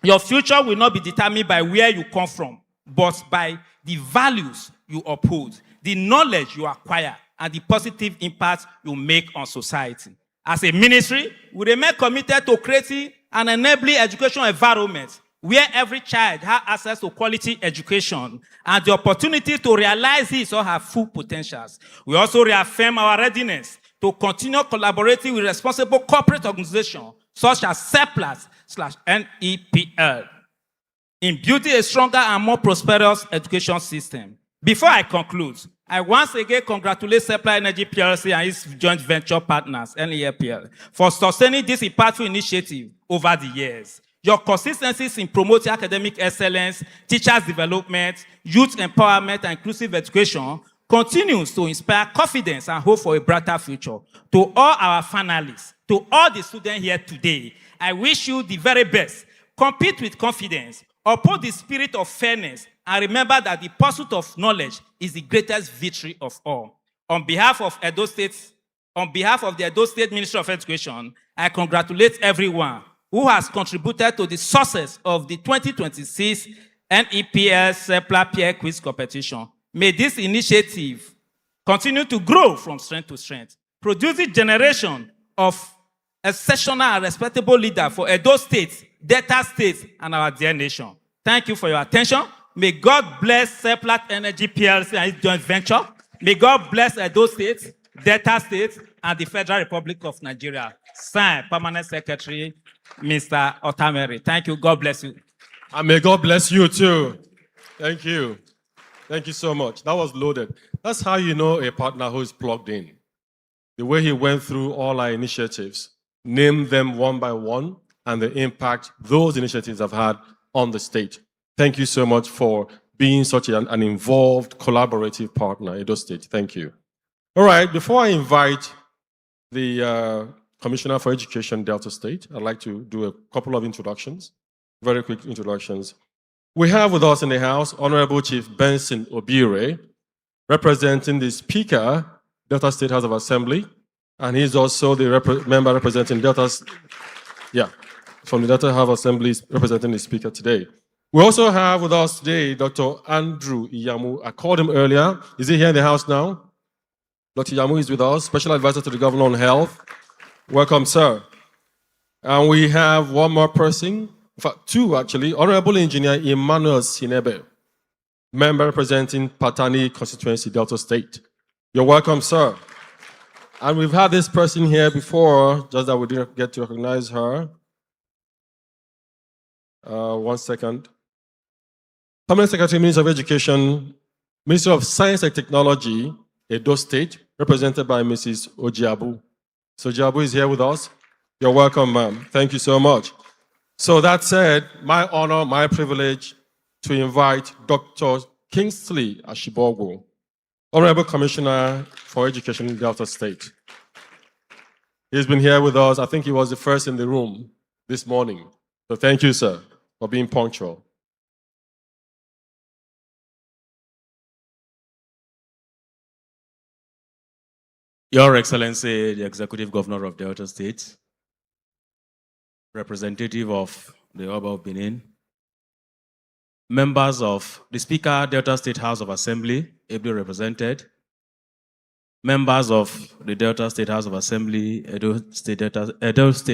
Your future will not be determined by where you come from, but by the values you uphold, the knowledge you acquire, and the positive impact you make on society. As a ministry, we remain committed to creating an enabling educational environment where every child has access to quality education and the opportunity to realize his or her full potentials. We also reaffirm our readiness to continue collaborating with responsible corporate organizations such as Seplat/NEPL in building a stronger and more prosperous education system. Before I conclude, I once again congratulate Seplat Energy PLC and its joint venture partners, NEPL, for sustaining this impactful initiative over the years. Your consistencies in promoting academic excellence, teachers' development, youth empowerment, and inclusive education continues to inspire confidence and hope for a brighter future. To all our finalists, to all the students here today, I wish you the very best. Compete with confidence, uphold the spirit of fairness, and remember that the pursuit of knowledge is the greatest victory of all. On behalf of the Edo State Ministry of Education, I congratulate everyone who has contributed to the success of the 2026 NEPL Seplat Peer Quiz Competition. May this initiative continue to grow from strength to strength, producing generation of exceptional and respectable leaders for Edo State, Delta State, and our dear nation. Thank you for your attention. May God bless Seplat Energy PLC and its joint venture. May God bless Edo State, Delta State, and the Federal Republic of Nigeria. Signed, Permanent Secretary, Mr. Otameri. Thank you. God bless you. And may God bless you too. Thank you. Thank you so much. That was loaded. That's how you know a partner who is plugged in. The way he went through all our initiatives, named them one by one, and the impact those initiatives have had on the state. Thank you so much for being such an involved, collaborative partner, Edo State. Thank you. All right, before I invite the Commissioner for Education, Delta State, I'd like to do a couple of introductions, very quick introductions. We have with us in the House Honorable Chief Benson Obire, representing the Speaker, Delta State House of Assembly, and he's also the member representing from the Delta House of Assembly, representing the Speaker today. We also have with us today Dr. Andrew Iyamu. I called him earlier. Is he here in the House now? Dr. Iyamu is with us, Special Advisor to the Governor on Health. Welcome, sir. And we have one more person, in fact, two actually, Honorable Engineer Emmanuel Sinebe, member representing Patani Constituency, Delta State. You're welcome, sir. And we've had this person here before, just that we didn't get to recognize her. 1 second. Permanent Secretary, Minister of Education, Minister of Science and Technology, Edo State, represented by Mrs. Ojiabu. So Ojiabu is here with us. You're welcome, ma'am. Thank you so much. So that said, my honor, my privilege to invite Dr. Kingsley Ashibogu, Honorable Commissioner for Education in Delta State. He's been here with us. I think he was the first in the room this morning. So thank you, sir, for being punctual. Your Excellency, the Executive Governor of Delta State, representative of the Oba of Benin, members of the Speaker, Delta State House of Assembly, ably represented, members of the Delta State House of Assembly, Edo State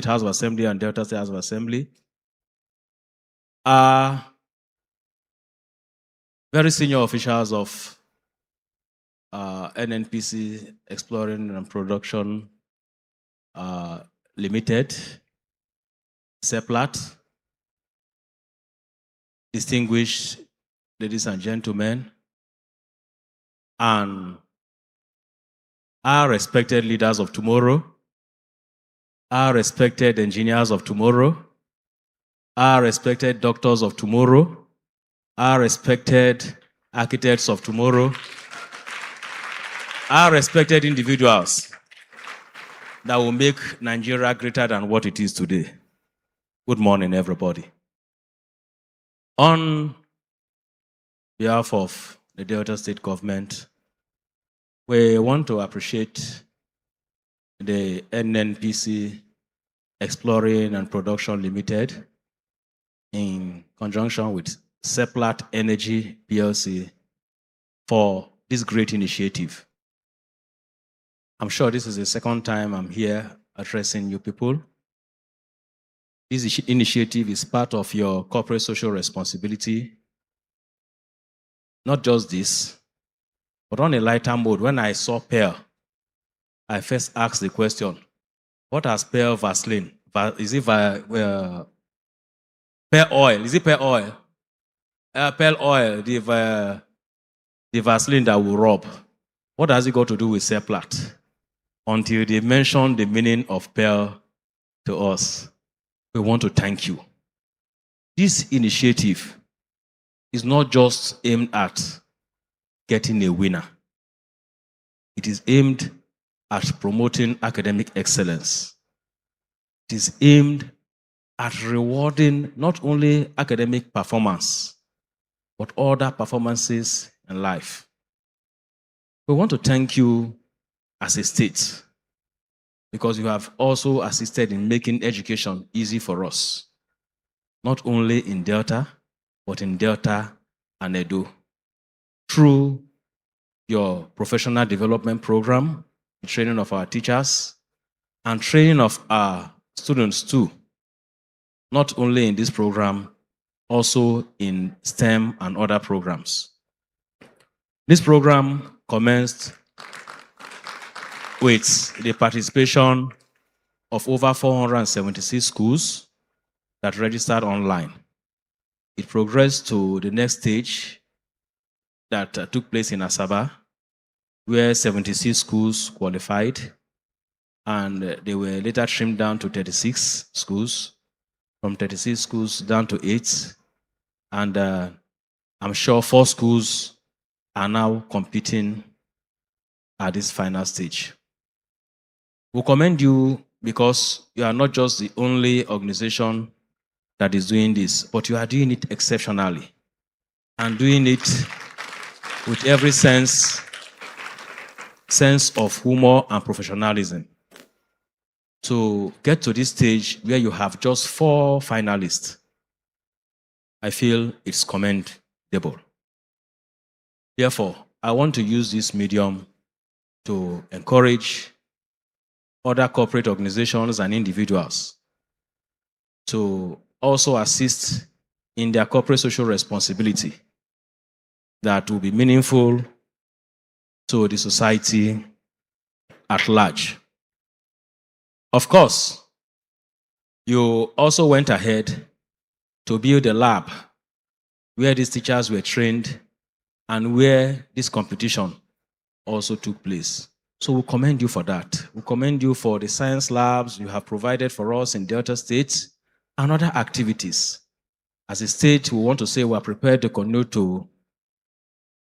House of Assembly, and Delta State House of Assembly, are very senior officials of NNPC Exploring and Production Limited, Seplat, distinguished ladies and gentlemen, and our respected leaders of tomorrow, our respected engineers of tomorrow, our respected doctors of tomorrow, our respected architects of tomorrow, our respected individuals that will make Nigeria greater than what it is today. Good morning, everybody. On behalf of the Delta State government, we want to appreciate the NNPC Exploring and Production Limited in conjunction with Seplat Energy PLC for this great initiative. I'm sure this is the second time I'm here addressing you people. This initiative is part of your corporate social responsibility. Not just this, but on a lighter mode, when I saw pearl, I first asked the question, what has pearl Vaseline? Is it pearl oil? Is it pearl oil? Pearl oil, the Vaseline that will rub. What has it got to do with Seplat? Until they mentioned the meaning of pearl to us, we want to thank you. This initiative is not just aimed at getting a winner. It is aimed at promoting academic excellence. It is aimed at rewarding not only academic performance, but other performances in life. We want to thank you as a state, because you have also assisted in making education easy for us, not only in Delta, but in Delta and Edo, through your professional development program, the training of our teachers, and training of our students too, not only in this program, also in STEM and other programs. This program commenced with the participation of over 476 schools that registered online. It progressed to the next stage that took place in Asaba, where 76 schools qualified, and they were later trimmed down to 36 schools, from 36 schools down to 8, and I'm sure 4 schools are now competing at this final stage. We commend you because you are not just the only organization that is doing this, but you are doing it exceptionally and doing it with every sense of humor and professionalism. To get to this stage where you have just 4 finalists, I feel it's commendable. Therefore, I want to use this medium to encourage other corporate organizations and individuals to also assist in their corporate social responsibility that will be meaningful to the society at large. Of course, you also went ahead to build a lab where these teachers were trained and where this competition also took place. So we commend you for that. We commend you for the science labs you have provided for us in Delta State and other activities. As a state, we want to say we are prepared to continue to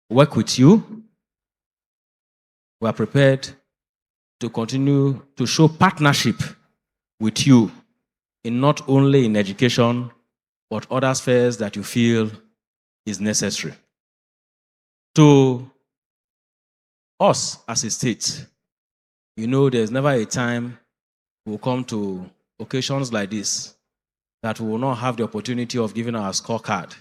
work with you. We are prepared to continue to show partnership with you in not only in education, but other spheres that you feel is necessary. To us as a state, you know, there's never a time we'll come to occasions like this that we will not have the opportunity of giving our scorecard,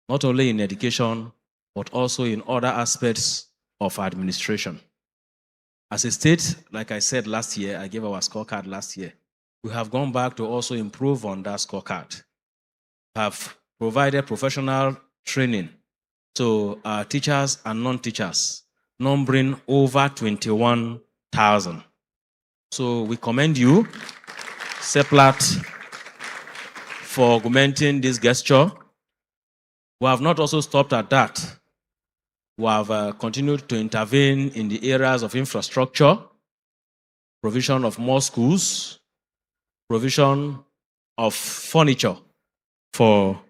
not only in education, but also in other aspects of administration. As a state, like I said last year, I gave our scorecard last year. We have gone back to also improve on that scorecard. Have provided professional training to our teachers and non-teachers, numbering over 21,000. So we commend you, Seplat, for augmenting this gesture. We have not also stopped at that. We have continued to intervene in the areas of infrastructure, provision of more schools, provision of furniture for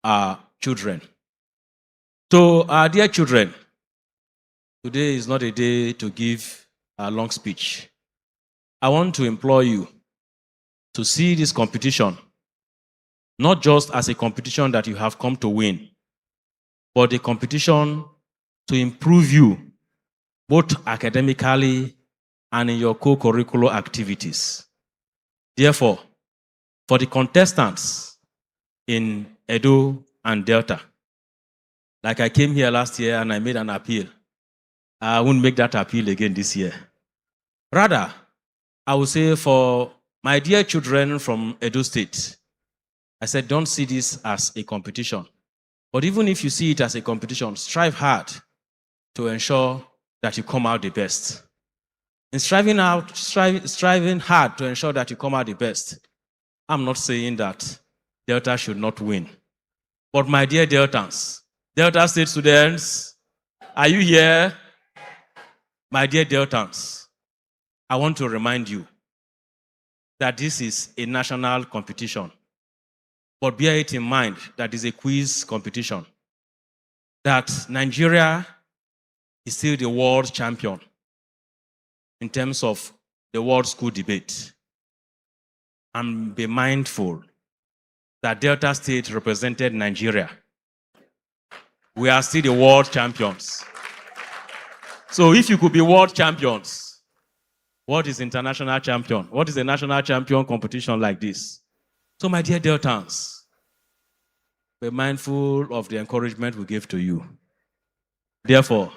our children. So, our dear children, today is not a day to give a long speech. I want to implore you to see this competition not just as a competition that you have come to win, but a competition to improve you, both academically and in your co-curricular activities. Therefore, for the contestants in Edo and Delta, like I came here last year and I made an appeal, I won't make that appeal again this year. Rather, I would say for my dear children from Edo State, I said, don't see this as a competition. But even if you see it as a competition, strive hard to ensure that you come out the best. In striving hard to ensure that you come out the best, I'm not saying that Delta should not win. But my dear Deltans, Delta State students, are you here? My dear Deltans, I want to remind you that this is a national competition. But bear it in mind that it's a quiz competition. That Nigeria is still the world champion in terms of the world school debate. And be mindful that Delta State represented Nigeria. We are still the world champions. So if you could be world champions, what is international champion? What is a national champion competition like this? So my dear Deltans, be mindful of the encouragement we give to you. Therefore,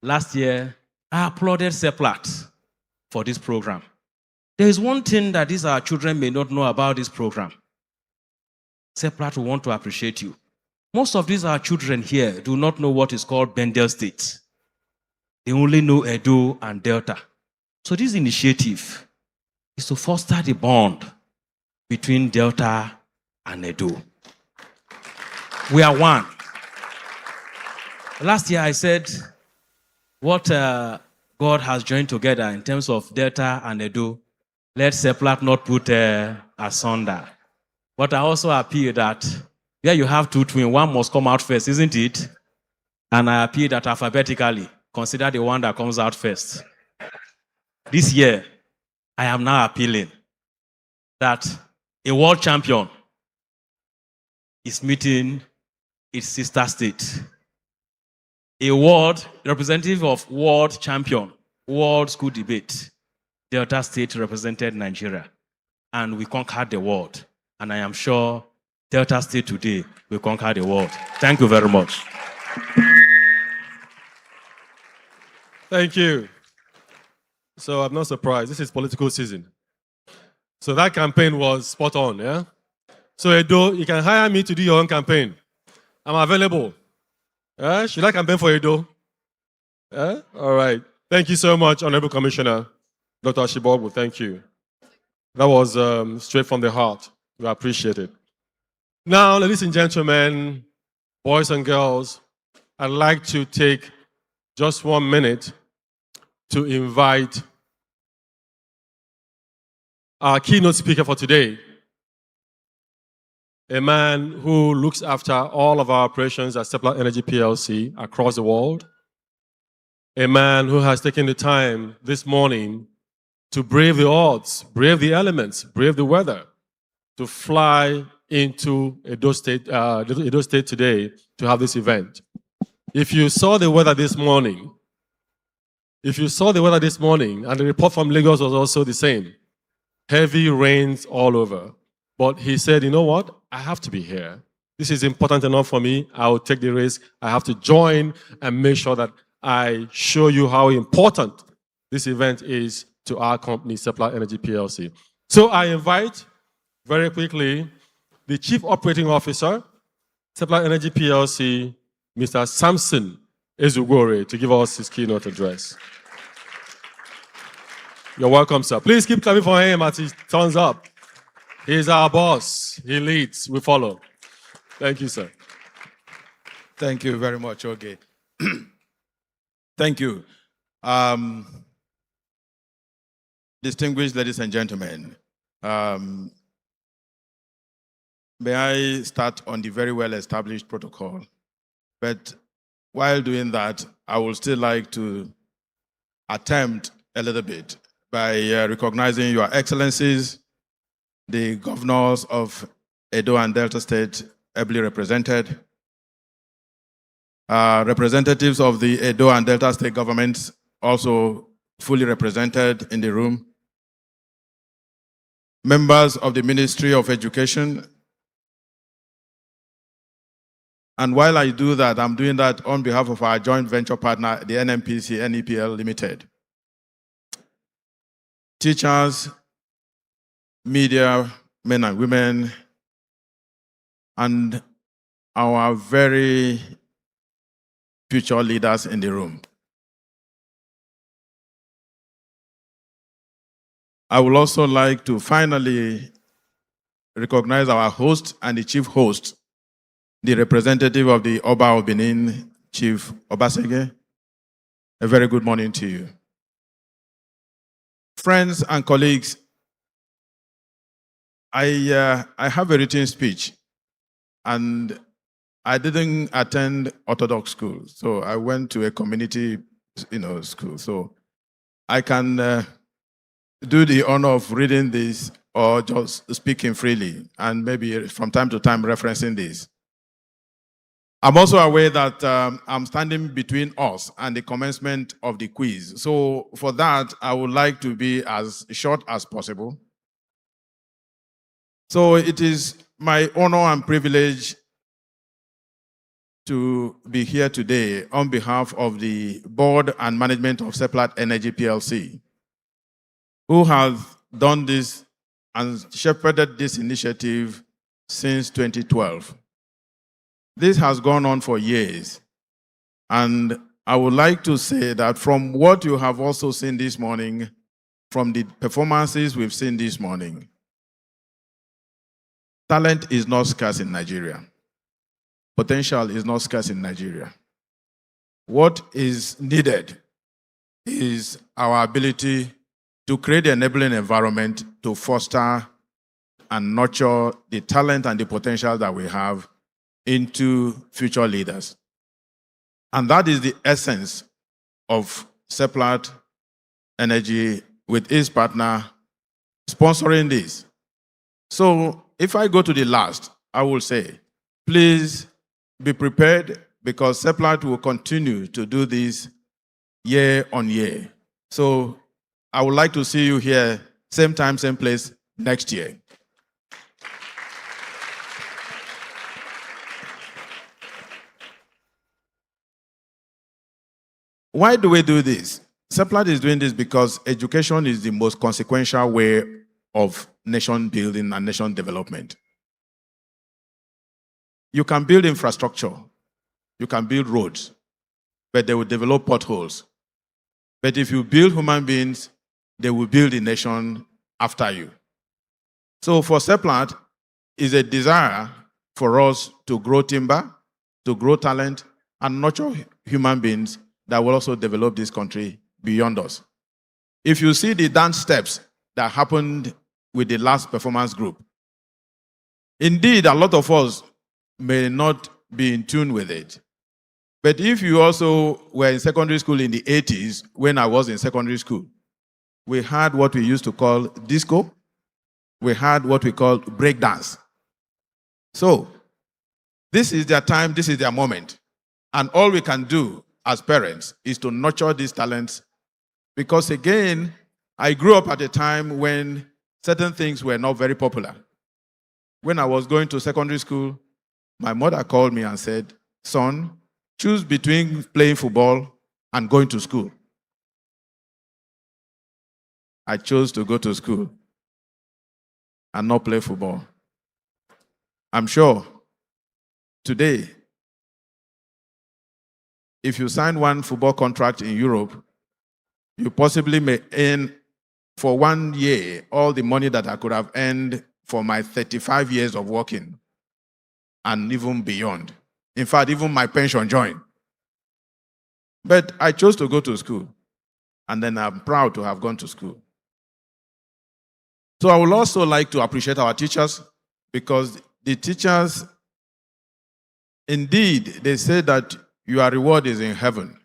last year, I applauded Seplat for this program. There is one thing that these our children may not know about this program. Seplat will want to appreciate you. Most of these our children here do not know what is called Bendel State. They only know Edo and Delta. So this initiative is to foster the bond between Delta and Edo. We are one. Last year I said what God has joined together in terms of Delta and Edo, let Seplat not put asunder. But I also appeal that where you have two twins, one must come out first, isn't it? And I appeal that alphabetically, consider the one that comes out first. This year, I am now appealing that a world champion is meeting its sister state. A world representative of world champion, world school debate. Delta State represented Nigeria, and we conquered the world. And I am sure Delta State today will conquer the world. Thank you very much. Thank you. So I'm not surprised. This is political season. So that campaign was spot on, yeah? So Edo, you can hire me to do your own campaign. I'm available. Should I campaign for Edo? All right. Thank you so much, Honorable Commissioner. Dr. Ashibobu, thank you. That was straight from the heart. We appreciate it. Now, ladies and gentlemen, boys and girls, I'd like to take just 1 minute to invite our keynote speaker for today, a man who looks after all of our operations at Seplat Energy PLC across the world, a man who has taken the time this morning to brave the odds, brave the elements, brave the weather, to fly into Edo State today to have this event. If you saw the weather this morning, and the report from Lagos was also the same, heavy rains all over. But he said, you know what? I have to be here. This is important enough for me. I will take the risk. I have to join and make sure that I show you how important this event is to our company, Seplat Energy PLC. So I invite, very quickly, the Chief Operating Officer, Seplat Energy PLC, Mr. Samson Ezugore, to give us his keynote address. You're welcome, sir. Please keep clapping for him as he turns up. He's our boss. He leads. We follow. Thank you, sir. Thank you very much, Oge. Thank you. Distinguished ladies and gentlemen, may I start on the very well-established protocol. But while doing that, I would still like to attempt a little bit by recognizing your excellencies, the governors of Edo and Delta State ably represented, representatives of the Edo and Delta State governments also fully represented in the room, members of the Ministry of Education. And while I do that, I'm doing that on behalf of our joint venture partner, the NNPC NEPL Limited. Teachers, media, men and women, and our very future leaders in the room. I would also like to finally recognize our host and the chief host, the representative of the Oba of Benin, Chief Obasege. A very good morning to you. Friends and colleagues, I have a written speech, and I didn't attend Orthodox school, so I went to a community, school. So I can do the honor of reading this or just speaking freely, and maybe from time to time referencing this. I'm also aware that I'm standing between us and the commencement of the quiz. So for that, I would like to be as short as possible. So it is my honor and privilege to be here today on behalf of the board and management of Seplat Energy PLC, who have done this and shepherded this initiative since 2012. This has gone on for years, and I would like to say that from what you have also seen this morning, from the performances we've seen this morning, talent is not scarce in Nigeria. Potential is not scarce in Nigeria. What is needed is our ability to create an enabling environment to foster and nurture the talent and the potential that we have into future leaders. And that is the essence of Seplat Energy with its partner sponsoring this. So if I go to the last, I will say, please be prepared, because Seplat will continue to do this year on year. So I would like to see you here, same time, same place, next year. Why do we do this? Seplat is doing this because education is the most consequential way of nation building and nation development. You can build infrastructure, you can build roads, but they will develop potholes. But if you build human beings, they will build a nation after you. So for Seplat, is a desire for us to grow timber, to grow talent, and nurture human beings that will also develop this country beyond us. If you see the dance steps that happened with the last performance group, indeed, a lot of us may not be in tune with it. But if you also were in secondary school in the 80s, when I was in secondary school, we had what we used to call disco. We had what we call breakdance. So this is their time, this is their moment. And all we can do as parents is to nurture these talents, because again, I grew up at a time when certain things were not very popular. When I was going to secondary school, my mother called me and said, "Son, choose between playing football and going to school. I chose to go to school and not play football. I'm sure today, if you sign one football contract in Europe, you possibly may earn for 1 year all the money that I could have earned for my 35 years of working and even beyond. In fact, even my pension joined. But I chose to go to school, and then I'm proud to have gone to school. So I would also like to appreciate our teachers, because the teachers, indeed, they say that your reward is in heaven.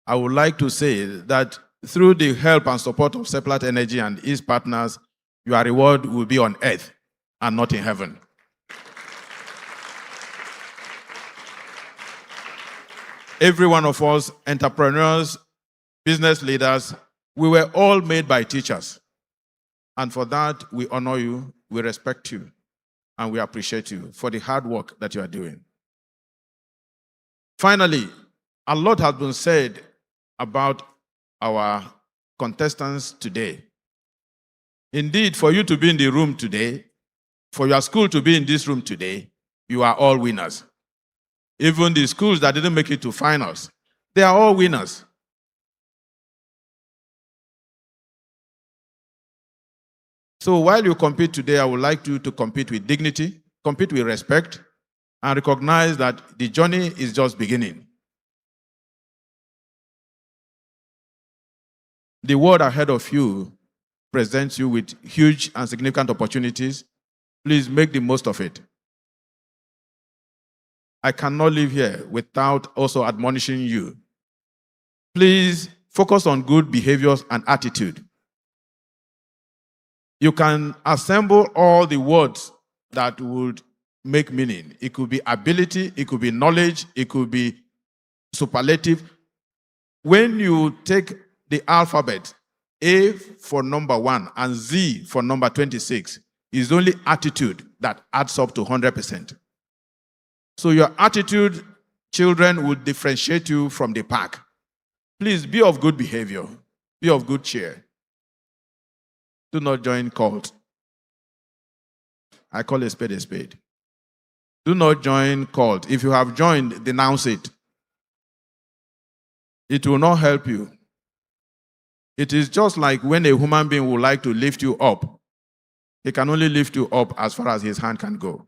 I would like to say that through the help and support of Seplat Energy and its partners, your reward will be on earth and not in heaven. Every one of us, entrepreneurs, business leaders, we were all made by teachers. And for that, we honor you, we respect you, and we appreciate you for the hard work that you are doing. Finally, a lot has been said about our contestants today. Indeed, for you to be in the room today, for your school to be in this room today, you are all winners. Even the schools that didn't make it to finals, they are all winners. So while you compete today, I would like you to compete with dignity, compete with respect, and recognize that the journey is just beginning. The world ahead of you presents you with huge and significant opportunities. Please make the most of it. I cannot live here without also admonishing you. Please focus on good behaviors and attitude. You can assemble all the words that would make meaning. It could be ability, it could be knowledge, it could be superlative. When you take the alphabet, A for number 1 and Z for number 26, is only attitude that adds up to 100%. So your attitude, children, will differentiate you from the pack. Please be of good behavior, be of good cheer. Do not join cult. I call a spade a spade. Do not join cult. If you have joined, denounce it. It will not help you. It is just like when a human being would like to lift you up. He can only lift you up as far as his hand can go.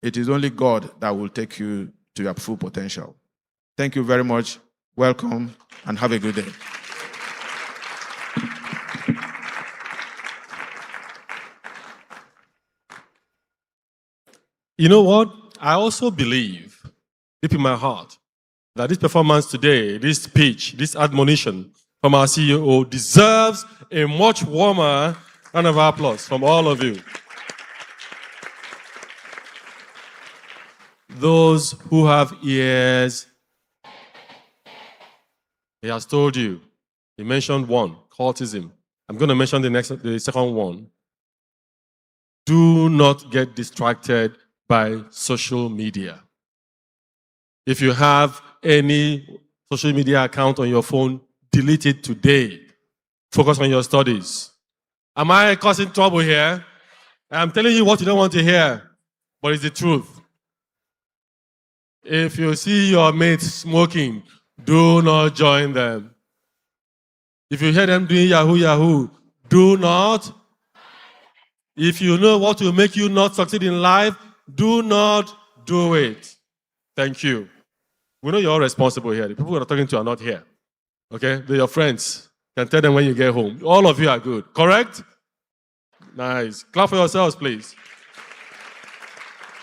It is only God that will take you to your full potential. Thank you very much. Welcome and have a good day. You know what? I also believe, deep in my heart, that this performance today, this speech, this admonition from our CEO deserves a much warmer round of applause from all of you. Those who have ears, he has told you. He mentioned one, cultism. I'm going to mention the second one. Do not get distracted by social media. If you have any social media account on your phone, delete it today. Focus on your studies. Am I causing trouble here? I'm telling you what you don't want to hear, but it's the truth. If you see your mates smoking, do not join them. If you hear them doing Yahoo Yahoo, do not. If you know what will make you not succeed in life, do not do it. Thank you. We know you're all responsible here. The people we're talking to are not here. Okay? They're your friends. You can tell them when you get home. All of you are good. Correct? Nice. Clap for yourselves, please.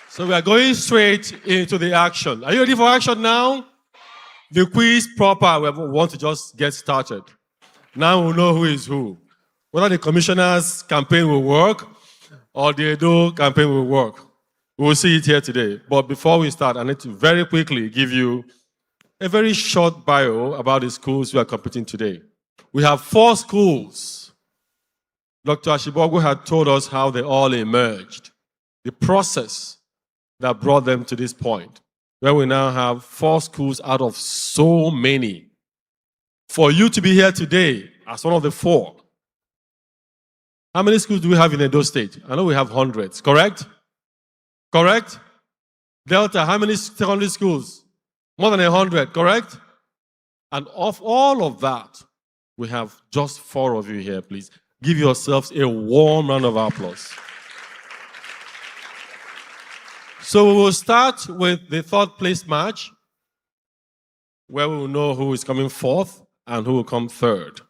So we are going straight into the action. Are you ready for action now? The quiz proper. We want to just get started. Now we know who is who. Whether the commissioner's campaign will work or the Edo campaign will work. We will see it here today. But before we start, I need to very quickly give you a very short bio about the schools we are competing today. We have 4 schools. Dr. Ashibogu had told us how they all emerged, the process that brought them to this point. where we now have 4 schools out of so many. For you to be here today as one of the 4, how many schools do we have in Edo State? I know we have hundreds, correct? Correct? Delta, how many secondary schools? More than 100, correct? And of all of that, we have just 4 of you here, please. Give yourselves a warm round of applause. So we will start with the 3rd place match, where we will know who is coming 4th and who will come 3rd.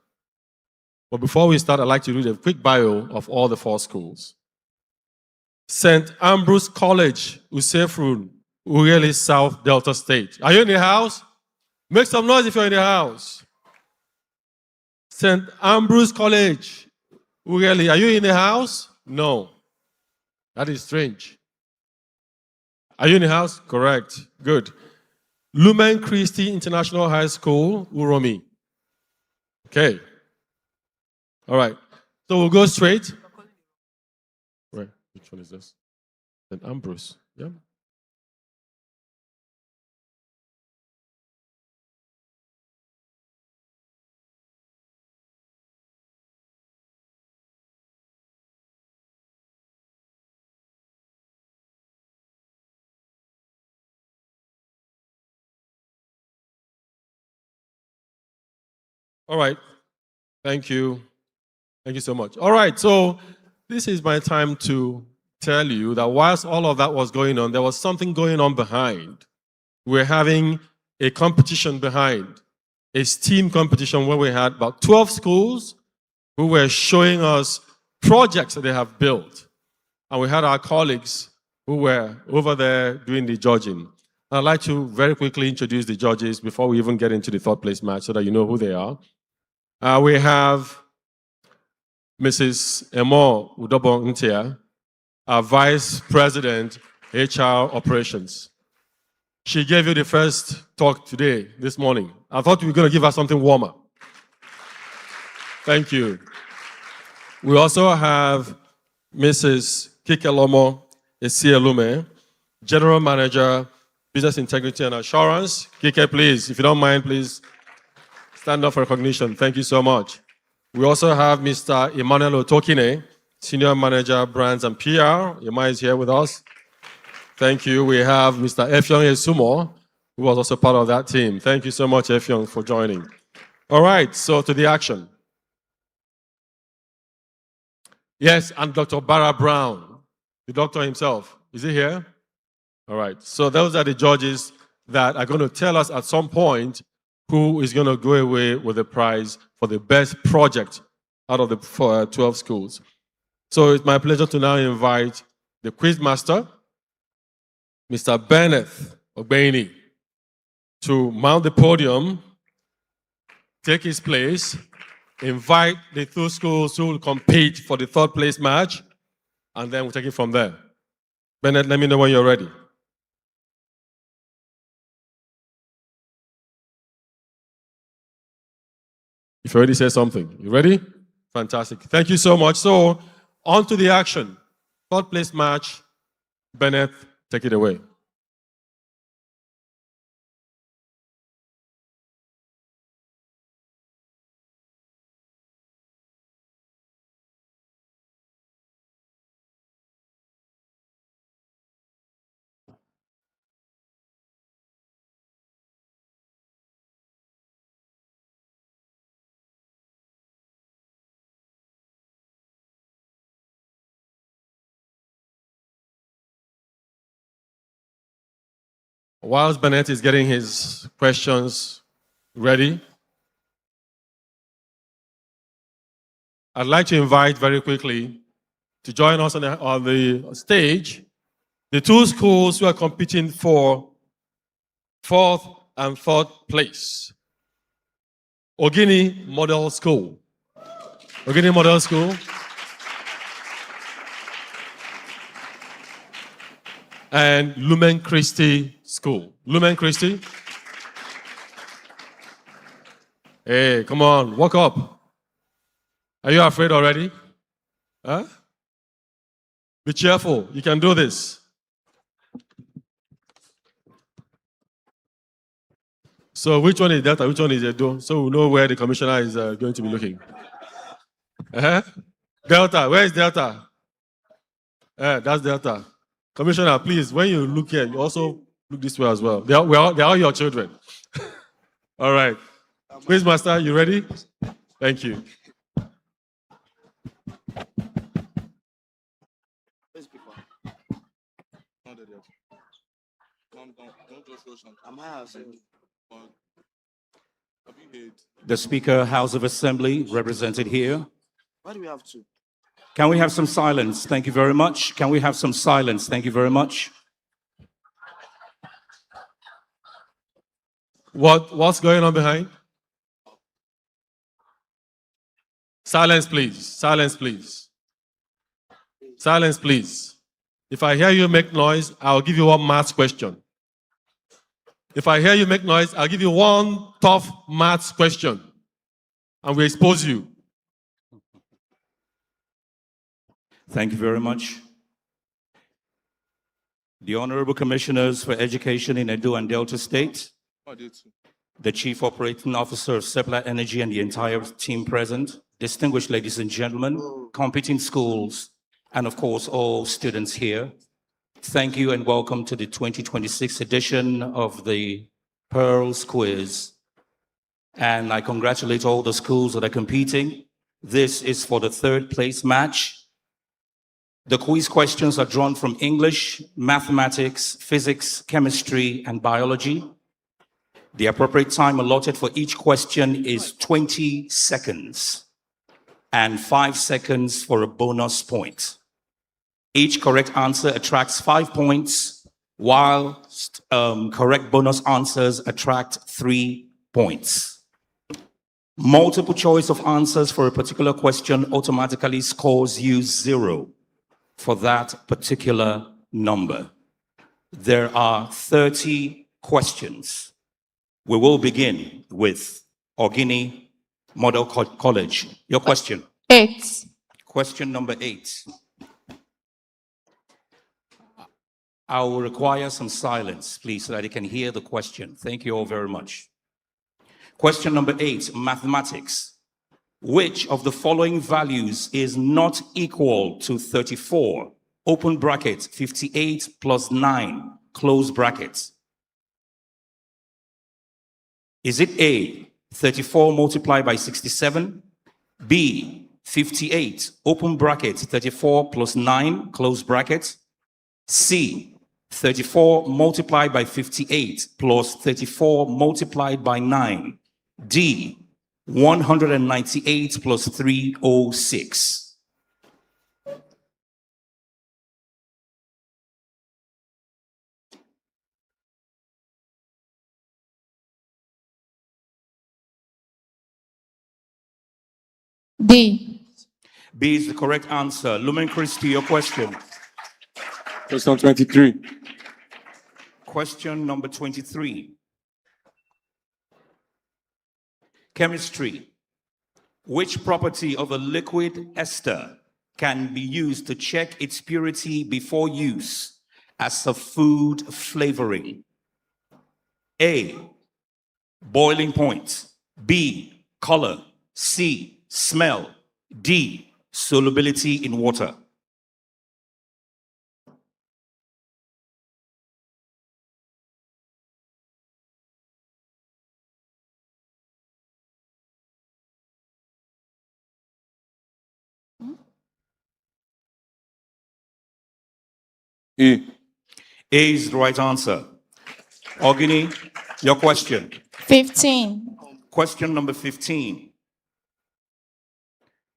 But before we start, I'd like to read a quick bio of all the 4 schools. St. Ambrose College, Usefrun, Urieli South Delta State. Are you in the house? Make some noise if you're in the house. St. Ambrose College, Urieli, are you in the house? No. That is strange. Are you in the house? Correct. Good. Lumen Christi International High School, Uromi. Okay. All right. So we'll go straight. Right. Which one is this? St. Ambrose. Yeah. All right. Thank you. Thank you so much. All right. So this is my time to tell you that whilst all of that was going on, there was something going on behind. We're having a competition behind, a STEAM competition where we had about 12 schools who were showing us projects that they have built. And we had our colleagues who were over there doing the judging. I'd like to very quickly introduce the judges before we even get into the 3rd place match so that you know who they are. We have Mrs. Emo Udobo Ntia, our Vice President, HR Operations. She gave you the first talk today, this morning. I thought we were going to give her something warmer. Thank you. We also have Mrs. Kikelomo Esielume, General Manager, Business Integrity and Assurance. Kike, please, if you don't mind, please stand up for recognition. Thank you so much. We also have Mr. Emmanuel Otokine, Senior Manager, Brands and PR. Emma is here with us. Thank you. We have Mr. Efyong Esumo, who was also part of that team. Thank you so much, Efyong, for joining. All right, so to the action. Yes, and Dr. Barra Brown, the doctor himself. Is he here? All right, so those are the judges that are going to tell us at some point who is going to go away with the prize for the best project out of the 12 schools. So it's my pleasure to now invite the quiz master, Mr. Bennett Ogbeni, to mount the podium, take his place, invite the 2 schools who will compete for the 3rd place match, and then we'll take it from there. Bennett, let me know when you're ready. If you already said something. You ready? Fantastic. Thank you so much. So, on to the action. 3rd place match. Bennett, take it away. Whilst Bennett is getting his questions ready, I'd like to invite very quickly to join us on the stage the 2 schools who are competing for 4th and 3rd place. Ogini Model School. Ogini Model School. And Lumen Christi School. Lumen Christi. Hey, come on, walk up. Are you afraid already? Huh? Be cheerful. You can do this. So which one is Delta? Which one is Edo? So we know where the commissioner is going to be looking. Delta, where is Delta? That's Delta. Commissioner, please, when you look here, you also look this way as well. They're all your children. All right. Quizmaster, you ready? Thank you. The Speaker, House of Assembly, represented here. Why do we have to? Can we have some silence? Thank you very much. Can we have some silence? Thank you very much. What's going on behind? Silence, please. Silence, please. Silence, please. If I hear you make noise, I'll give you one maths question. If I hear you make noise, I'll give you one tough maths question. And we expose you. Thank you very much. The Honorable Commissioners for Education in Edo and Delta State, the Chief Operating Officer of Seplat Energy and the entire team present, distinguished ladies and gentlemen, competing schools, and of course, all students here. Thank you and welcome to the 2026 edition of the Pearls Quiz. And I congratulate all the schools that are competing. This is for the third place match. The quiz questions are drawn from English, mathematics, physics, chemistry, and biology. The appropriate time allotted for each question is 20 seconds and 5 seconds for a bonus point. Each correct answer attracts 5 points, while correct bonus answers attract 3 points. Multiple choice of answers for a particular question automatically scores you 0 for that particular number. There are 30 questions. We will begin with Ogini Model College. Your question? 8. Question number 8. I will require some silence, please, so that you can hear the question. Thank you all very much. Question number 8, mathematics. Which of the following values is not equal to 34, open bracket, 58 plus 9, close bracket? Is it A, 34 multiplied by 67, B, 58, open bracket, 34 plus 9, close bracket, C, 34 multiplied by 58 plus 34 multiplied by 9, D, 198 plus 306. D. B is the correct answer. Lumen Christi, your question. Question 23. Question number 23. Chemistry. Which property of a liquid ester can be used to check its purity before use as a food flavoring? A, boiling point. B, color. C, smell. D, solubility in water. E. A is the right answer. Ogini, your question. 15. Question number 15.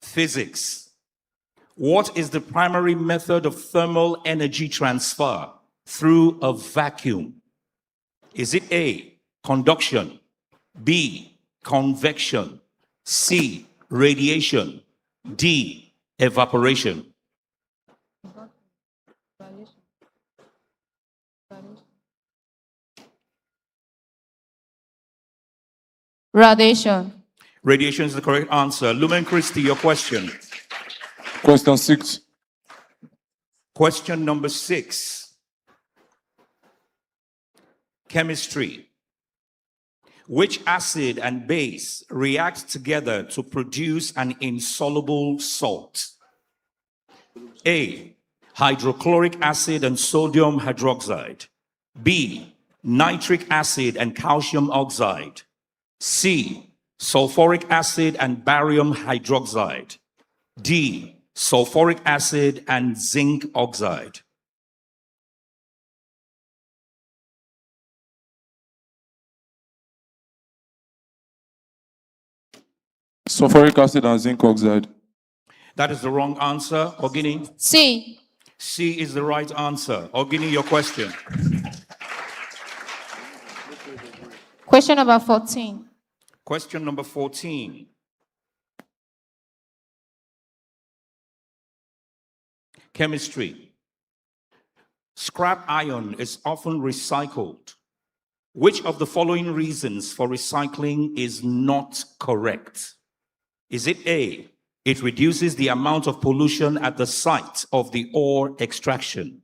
Physics. What is the primary method of thermal energy transfer through a vacuum? Is it A, conduction, B, convection, C, radiation, D, evaporation? Radiation. Radiation is the correct answer. Lumen Christi, your question. Question 6. Question number 6. Chemistry. Which acid and base react together to produce an insoluble salt? A. Hydrochloric acid and sodium hydroxide. B. Nitric acid and calcium oxide. C. Sulfuric acid and barium hydroxide. D. Sulfuric acid and zinc oxide. Sulfuric acid and zinc oxide. That is the wrong answer. Ogini? C. C is the right answer. Ogini, your question. Question number 14. Question number 14. Chemistry. Scrap iron is often recycled. Which of the following reasons for recycling is not correct? Is it A, it reduces the amount of pollution at the site of the ore extraction?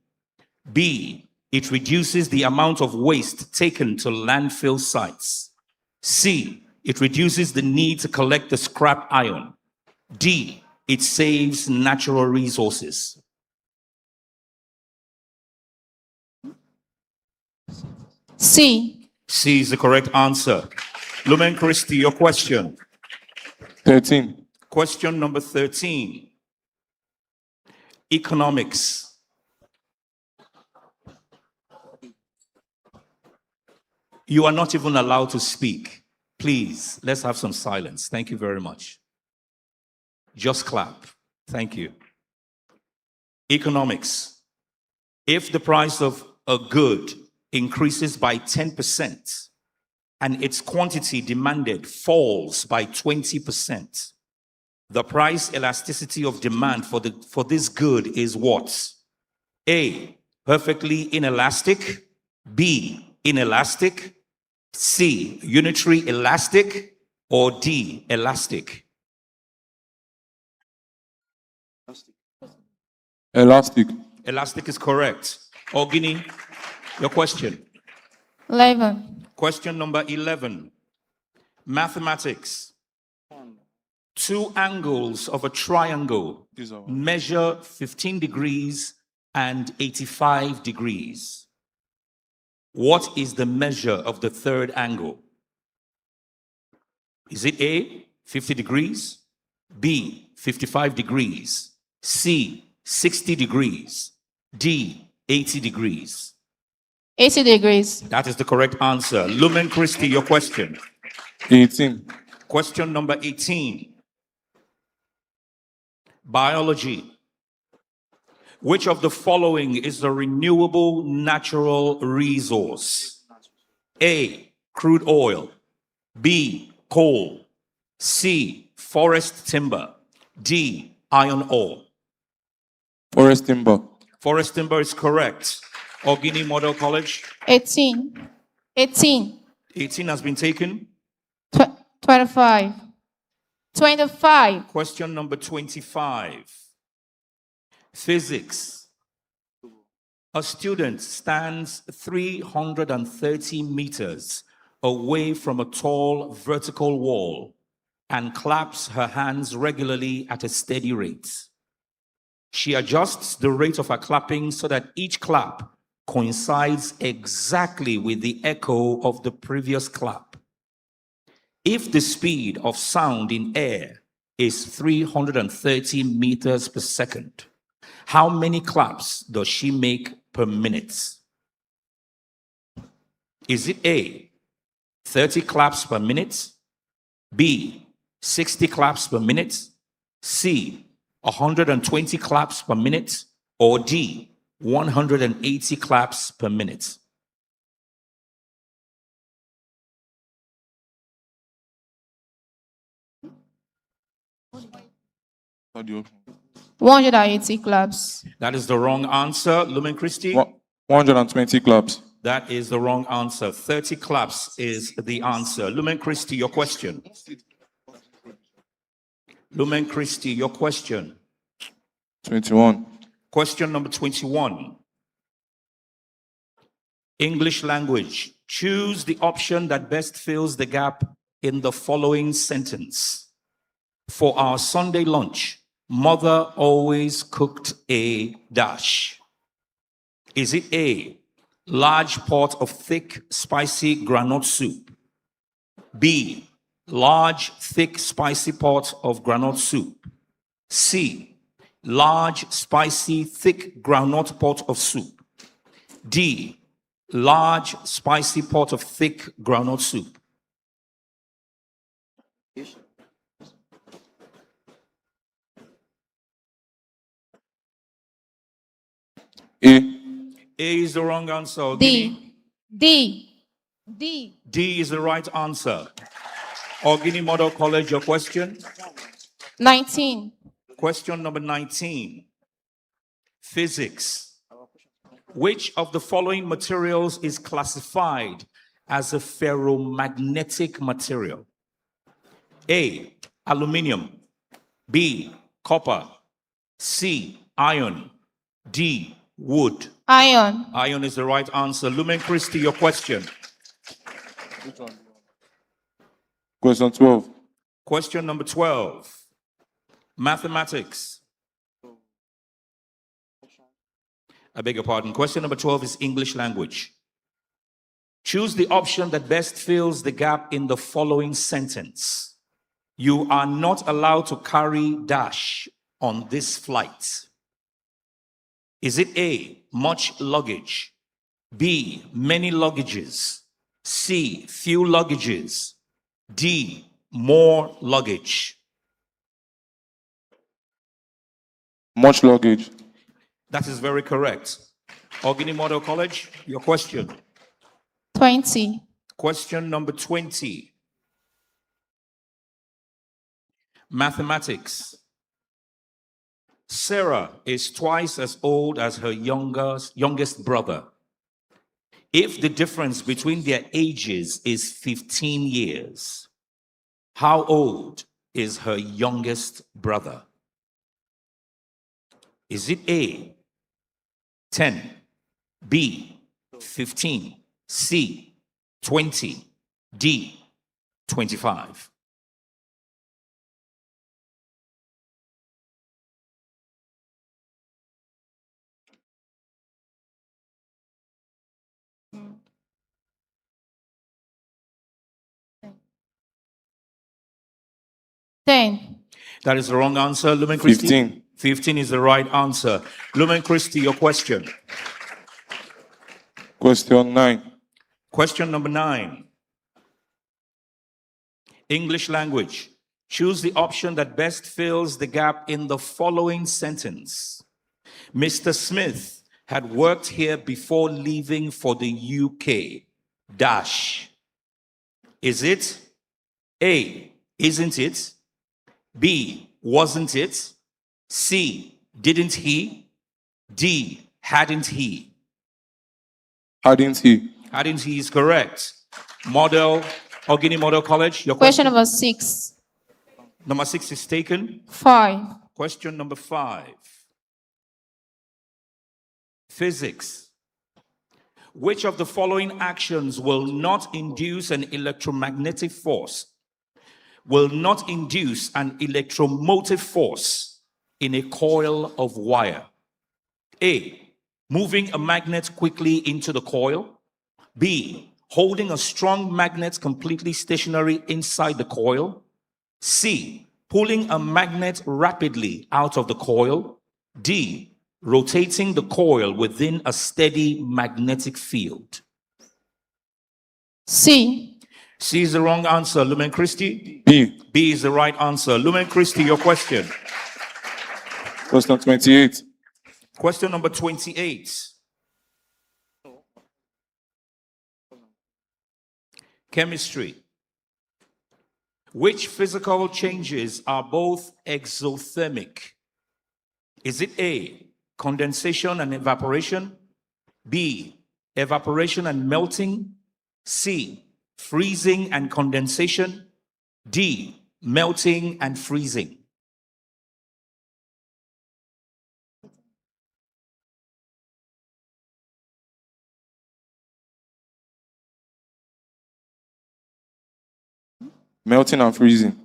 B, it reduces the amount of waste taken to landfill sites? C, it reduces the need to collect the scrap iron? D, it saves natural resources? C. C is the correct answer. Lumen Christi, your question. 13. Question number 13. Economics. You are not even allowed to speak. Please, let's have some silence. Thank you very much. Just clap. Thank you. Economics. If the price of a good increases by 10% and its quantity demanded falls by 20%, the price elasticity of demand for this good is what? A, perfectly inelastic. B, inelastic. C, unitary elastic. Or D, elastic. Elastic. Elastic is correct. Ogini, your question. 11. Question number 11. Mathematics. Two angles of a triangle measure 15 degrees and 85 degrees. What is the measure of the third angle? Is it A, 50 degrees? B, 55 degrees? C, 60 degrees? D, 80 degrees? 80 degrees. That is the correct answer. Lumen Christi, your question. 18. Question number 18. Biology. Which of the following is a renewable natural resource? A, crude oil. B, coal. C, forest timber. D, iron ore. Forest timber. Forest timber is correct. Ogini Model College. 18. 18. 18 has been taken. 25. 25. Question number 25. Physics. A student stands 330 meters away from a tall vertical wall and claps her hands regularly at a steady rate. She adjusts the rate of her clapping so that each clap coincides exactly with the echo of the previous clap. If the speed of sound in air is 330 meters per second, how many claps does she make per minute? Is it A, 30 claps per minute? B, 60 claps per minute? C, 120 claps per minute? Or D, 180 claps per minute? What do you 180 claps. That is the wrong answer. Lumen Christi? 120 claps. That is the wrong answer. 30 claps is the answer. Lumen Christi, your question. Lumen Christi, your question. 21. Question number 21. English language. Choose the option that best fills the gap in the following sentence. For our Sunday lunch, mother always cooked a dash. Is it A, large pot of thick, spicy granite soup? B, large, thick, spicy pot of granite soup? C, large, spicy, thick groundnut pot of soup? D, large, spicy pot of thick groundnut soup? A. A is the wrong answer. D. D. D. D is the right answer. Ogini Model College, your question? 19. Question number 19. Physics. Which of the following materials is classified as a ferromagnetic material? A, aluminium. B, copper. C, iron. D, wood. Iron. Iron is the right answer. Lumen Christi, your question. Question 12. Question number 12. Mathematics. I beg your pardon. Question number 12 is English language. Choose the option that best fills the gap in the following sentence. You are not allowed to carry dash on this flight. Is it A, much luggage? B, many luggages? C, few luggages? D, more luggage? Much luggage. That is very correct. Ogini Model College, your question. 20. Question number 20. Mathematics. Sarah is twice as old as her youngest brother. If the difference between their ages is 15 years, how old is her youngest brother? Is it A, 10, B, 15, C, 20, D, 25? Ten. That is the wrong answer. Lumen Christi? 15. 15 is the right answer. Lumen Christi, your question. Question 9. Question number 9. English language. Choose the option that best fills the gap in the following sentence. Mr. Smith had worked here before leaving for the UK. Dash. Is it A, isn't it? B, wasn't it? C, didn't he? D, hadn't he? Hadn't he? Hadn't he is correct. Ogini Model College, your Question question. number 6. Number 6 is taken. 5. Question number 5. Physics. Which of the following actions will not induce an electromagnetic force? Will not induce an electromotive force in a coil of wire? A, moving a magnet quickly into the coil. B, holding a strong magnet completely stationary inside the coil. C, pulling a magnet rapidly out of the coil. D, rotating the coil within a steady magnetic field. C. C is the wrong answer. Lumen Christi? B. B is the right answer. Lumen Christi, your question. Question 28. Question number 28. Chemistry. Which physical changes are both exothermic? Is it A, condensation and evaporation? B, evaporation and melting? C, freezing and condensation? D, melting and freezing? Melting and freezing.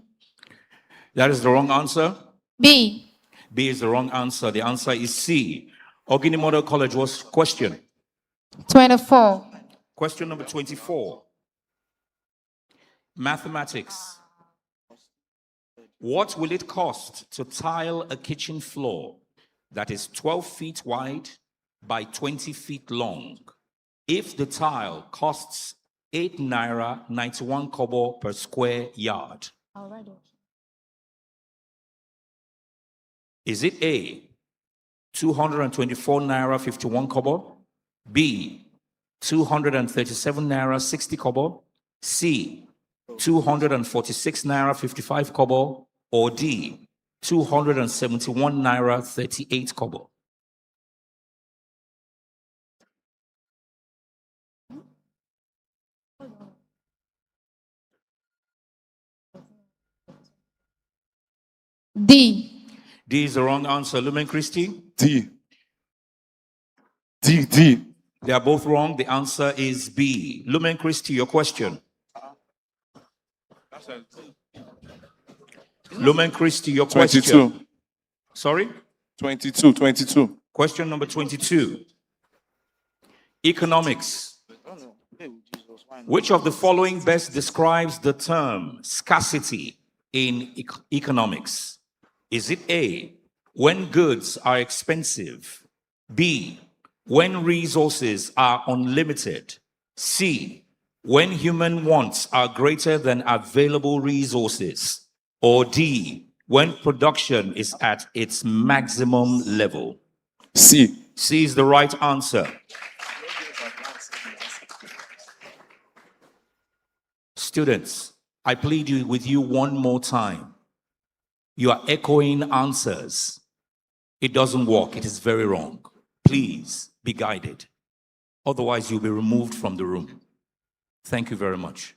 That is the wrong answer. B. B is the wrong answer. The answer is C. Ogini Model College, was question. 24. Question number 24. Mathematics. What will it cost to tile a kitchen floor that is 12 feet wide by 20 feet long if the tile costs 8 naira 91 kobo per square yard? Is it A, 224 naira 51 kobo, B, 237 naira 60 kobo, C, 246 naira 55 kobo, or D, 271 naira 38 kobo? D. D is the wrong answer. Lumen Christi? D. D. They are both wrong. The answer is B. Lumen Christi, your question. Lumen Christi, your question. 22. Sorry? 22. Question number 22. Economics. Which of the following best describes the term scarcity in economics? Is it A, when goods are expensive? B, when resources are unlimited? C, when human wants are greater than available resources? Or D, when production is at its maximum level? C. C is the right answer. Students, I plead with you one more time. You are echoing answers. It doesn't work. It is very wrong. Please be guided. Otherwise, you'll be removed from the room. Thank you very much.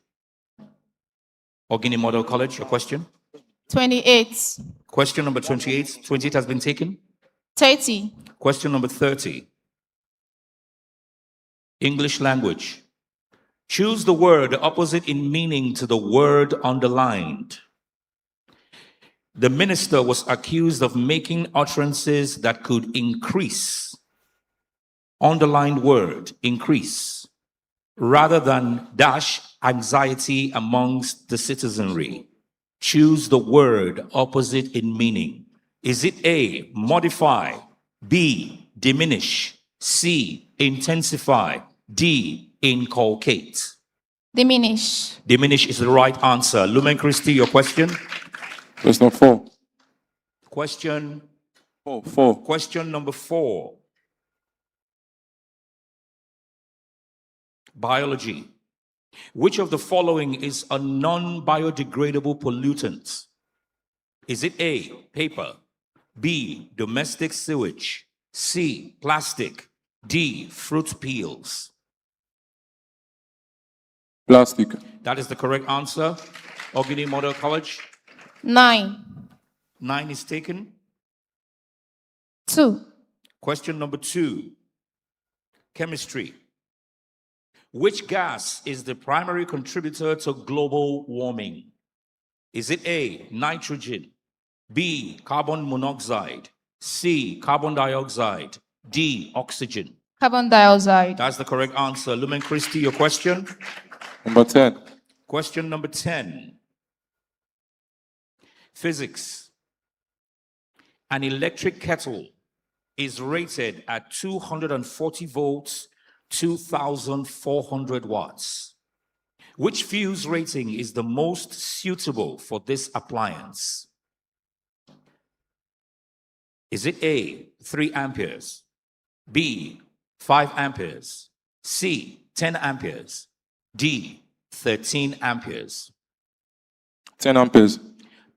Ogini Model College, your question? 28. Question number 28. 28 has been taken. 30. Question number 30. English language. Choose the word opposite in meaning to the word underlined. The minister was accused of making utterances that could increase. Underlined word, increase, rather than dash anxiety amongst the citizenry. Choose the word opposite in meaning. Is it A, modify, B, diminish, C, intensify, D, inculcate? Diminish. Diminish is the right answer. Lumen Christi, your question? Question 4. Question 4. Question number 4. Biology. Which of the following is a non-biodegradable pollutant? Is it A, paper, B, domestic sewage, C, plastic, D, fruit peels? Plastic. That is the correct answer. Ogini Model College? 9. 9 is taken. 2. Question number 2. Chemistry. Which gas is the primary contributor to global warming? Is it A, nitrogen, B, carbon monoxide, C, carbon dioxide, D, oxygen? Carbon dioxide. That's the correct answer. Lumen Christi, your question? Number 10. Question number 10. Physics. An electric kettle is rated at 240 volts, 2,400 watts. Which fuse rating is the most suitable for this appliance? Is it A, 3 amperes, B, 5 amperes, C, 10 amperes, D, 13 amperes? 10 amperes.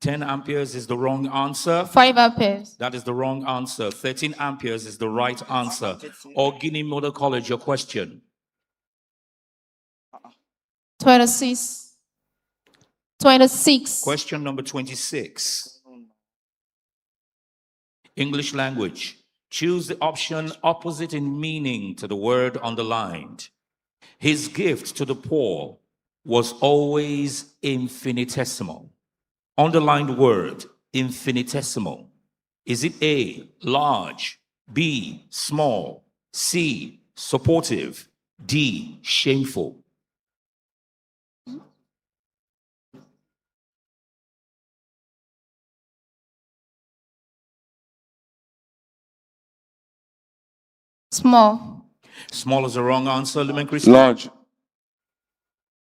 10 amperes is the wrong answer. 5 amperes. That is the wrong answer. 13 amperes is the right answer. Ogini Model College, your question? 26. 26. Question number 26. English language. Choose the option opposite in meaning to the word underlined. His gift to the poor was always infinitesimal? Underlined word, infinitesimal. Is it A, large, B, small, C, supportive, D, shameful? Small. Small is the wrong answer. Lumen Christi? Large.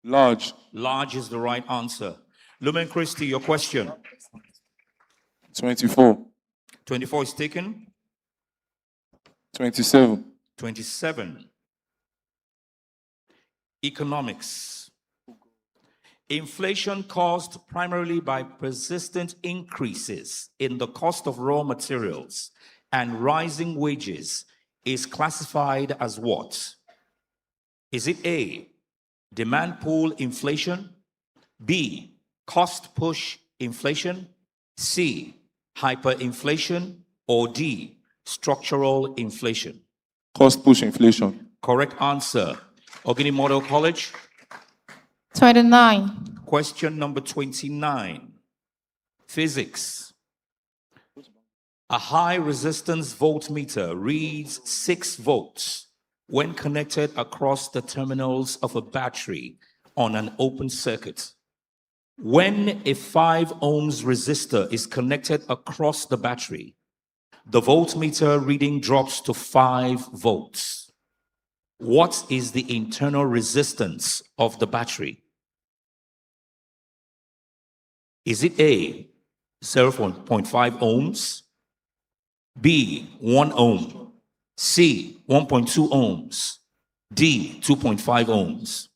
Large. Large is the right answer. Lumen Christi, your question. 24. 24 is taken. 27. 27. Economics. Inflation caused primarily by persistent increases in the cost of raw materials and rising wages is classified as what? Is it A, demand pull inflation, B, cost push inflation, C, hyperinflation, or D, structural inflation? Cost push inflation. Correct answer. Ogini Model College. 29. Question number 29. Physics. A high resistance voltmeter reads 6 volts when connected across the terminals of a battery on an open circuit. When a 5 ohms resistor is connected across the battery, the voltmeter reading drops to 5 volts. What is the internal resistance of the battery? Is it A, 0.5 ohms, B, 1 ohm, C, 1.2 ohms, D, 2.5 ohms?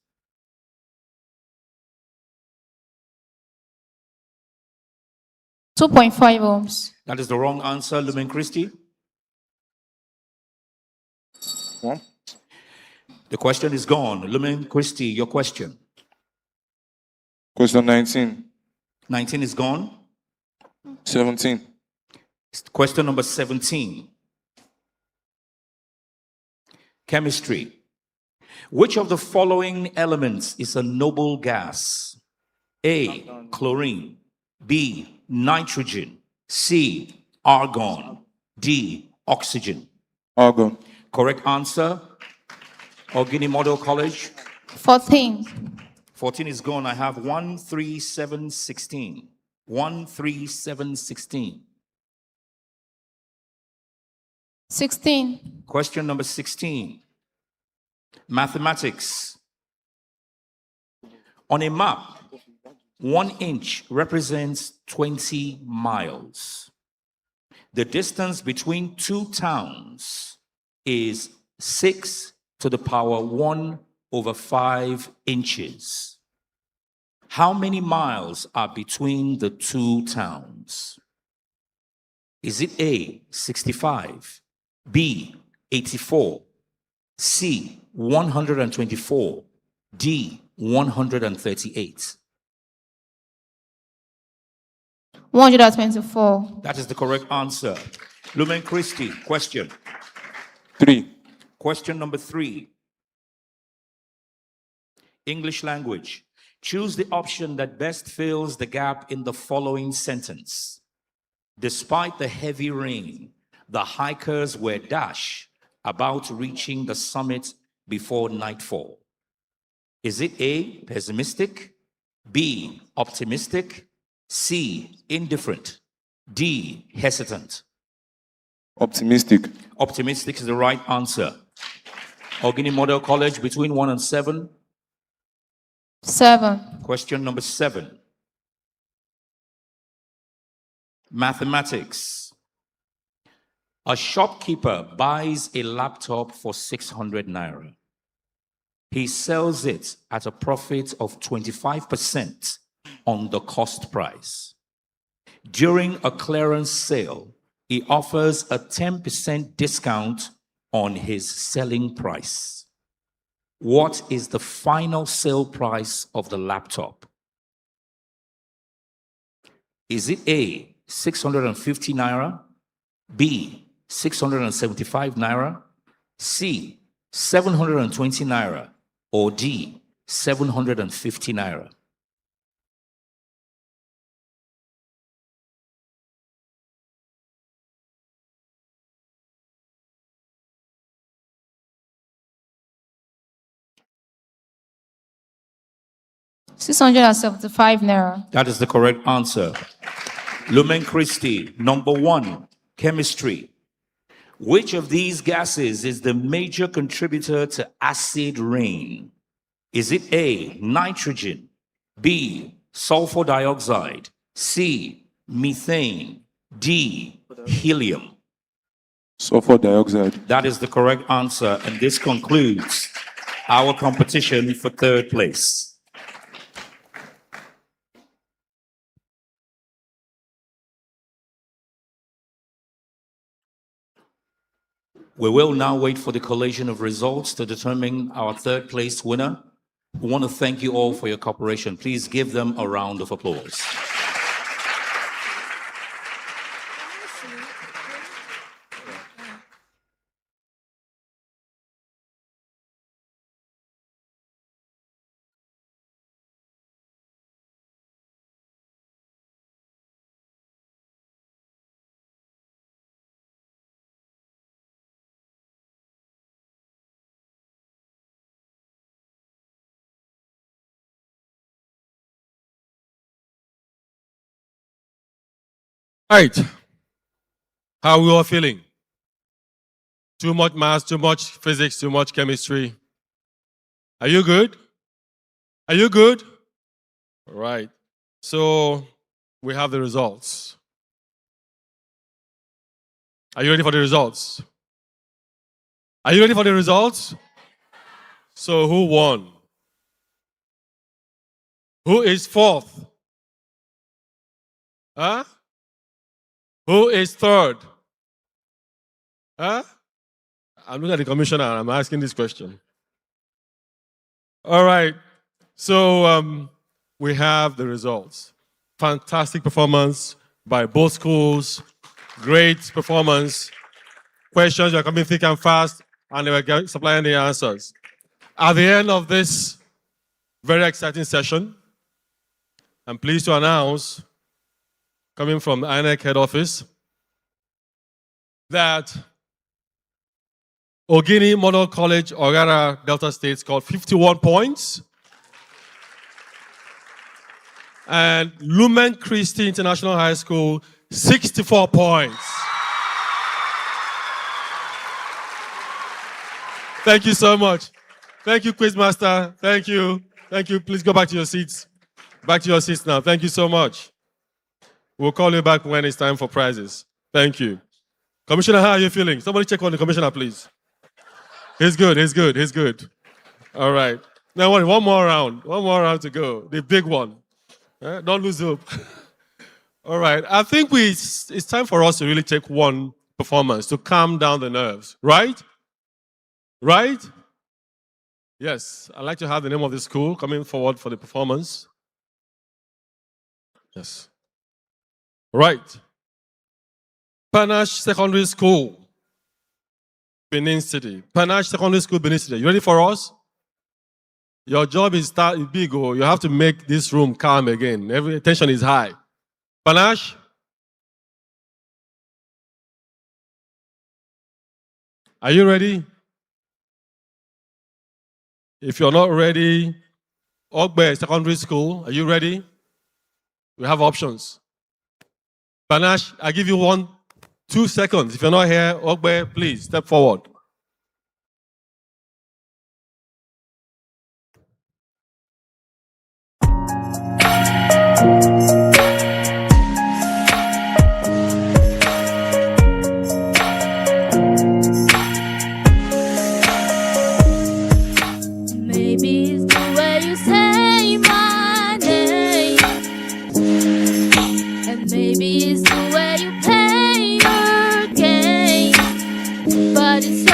$2.5 ohms. That is the wrong answer, Lumen Christi. What? The question is gone. Lumen Christi, your question. Question 19. 19 is gone. 17. Question number 17. Chemistry. Which of the following elements is a noble gas? A, chlorine, B, nitrogen, C, argon, D, oxygen. Argon. Correct answer. Ogini Model College. 14. 14 is gone. I have 13716. 13716. 16. Question number 16. Mathematics. On a map, 1 inch represents 20 miles. The distance between 2 towns is 6 to the power 1 over 5 inches. How many miles are between the 2 towns? Is it A, 65, B, 84, C, 124, D, 138? 124. That is the correct answer. Lumen Christi, question. 3. Question number 3. English language. Choose the option that best fills the gap in the following sentence. Despite the heavy rain, the hikers were dash about reaching the summit before nightfall. Is it A, pessimistic, B, optimistic, C, indifferent, D, hesitant? Optimistic. Optimistic is the right answer. Ogini Model College, between 1 and 7. 7. Question number 7. Mathematics. A shopkeeper buys a laptop for 600 naira. He sells it at a profit of 25% on the cost price. During a clearance sale, he offers a 10% discount on his selling price. What is the final sale price of the laptop? Is it A, 650 naira, B, 675 naira, C, 720 naira, or D, 750 naira. ₦675. That is the correct answer. Lumen Christi, number 1, chemistry. Which of these gases is the major contributor to acid rain? Is it A, nitrogen, B, sulfur dioxide, C, methane, D, helium? Sulfur dioxide. That is the correct answer, and this concludes our competition for third place. We will now wait for the collation of results to determine our third place winner. We want to thank you all for your cooperation. Please give them a round of applause. All right. How are we all feeling? Too much math, too much physics, too much chemistry. Are you good? Are you good? All right. So we have the results. Are you ready for the results? Are you ready for the results? So who won? Who is fourth? Huh? Who is third? Huh? I'm looking at the commissioner and I'm asking this question. All right. So we have the results. Fantastic performance by both schools. Great performance. Questions are coming thick and fast, and they were supplying the answers. At the end of this very exciting session, I'm pleased to announce, coming from the INEC head office, that Ogini Model College, Ogara, Delta State scored 51 points. And Lumen Christi International High School, 64 points. Thank you so much. Thank you, Quizmaster. Thank you. Thank you. Please go back to your seats. Back to your seats now. Thank you so much. We'll call you back when it's time for prizes. Thank you. Commissioner, how are you feeling? Somebody check on the commissioner, please. He's good. He's good. He's good. All right. Now, one more round. One more round to go. The big one. Don't lose hope. All right. I think it's time for us to really take one performance to calm down the nerves. Right? Right? Yes. I'd like to have the name of the school coming forward for the performance. Yes. Right. Panache Secondary School, Benin City. Panache Secondary School, Benin City. You ready for us? Your job is big. You have to make this room calm again. Every tension is high. Panache? Are you ready? If you're not ready, Ogbe Secondary School, are you ready? We have options. Panache, I give you 2 seconds. If you're not here, Ogbe, please step forward. Maybe it's the way you say my name, and maybe it's the way you play your game, but it's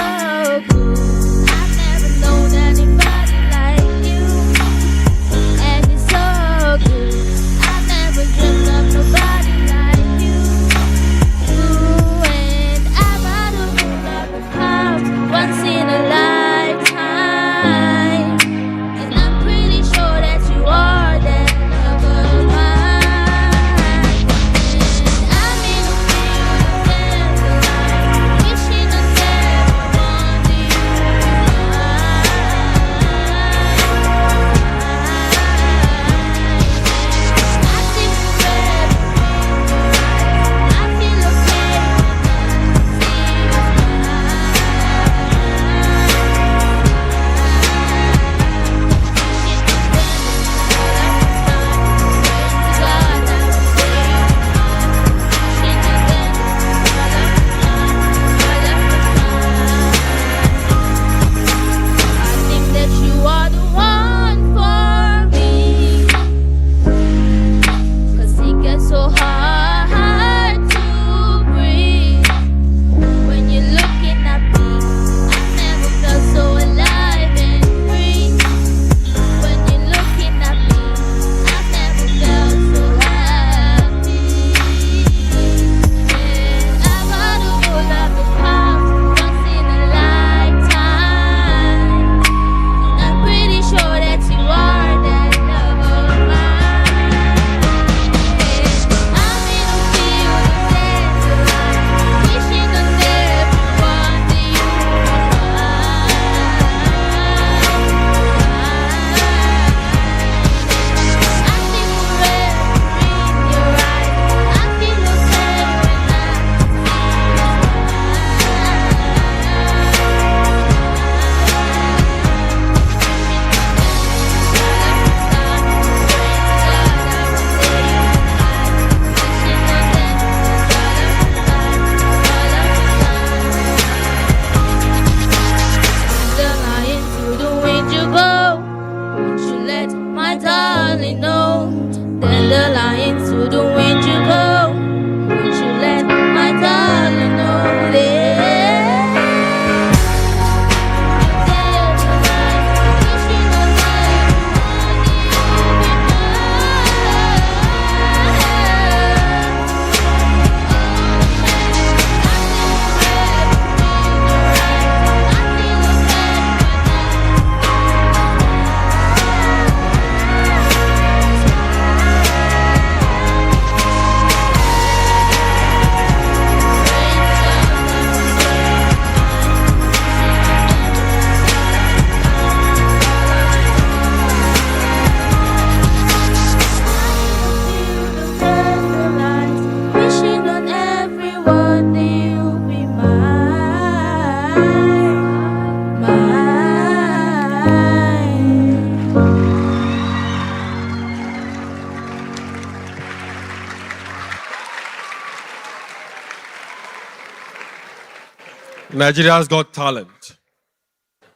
Nigeria's Got Talent?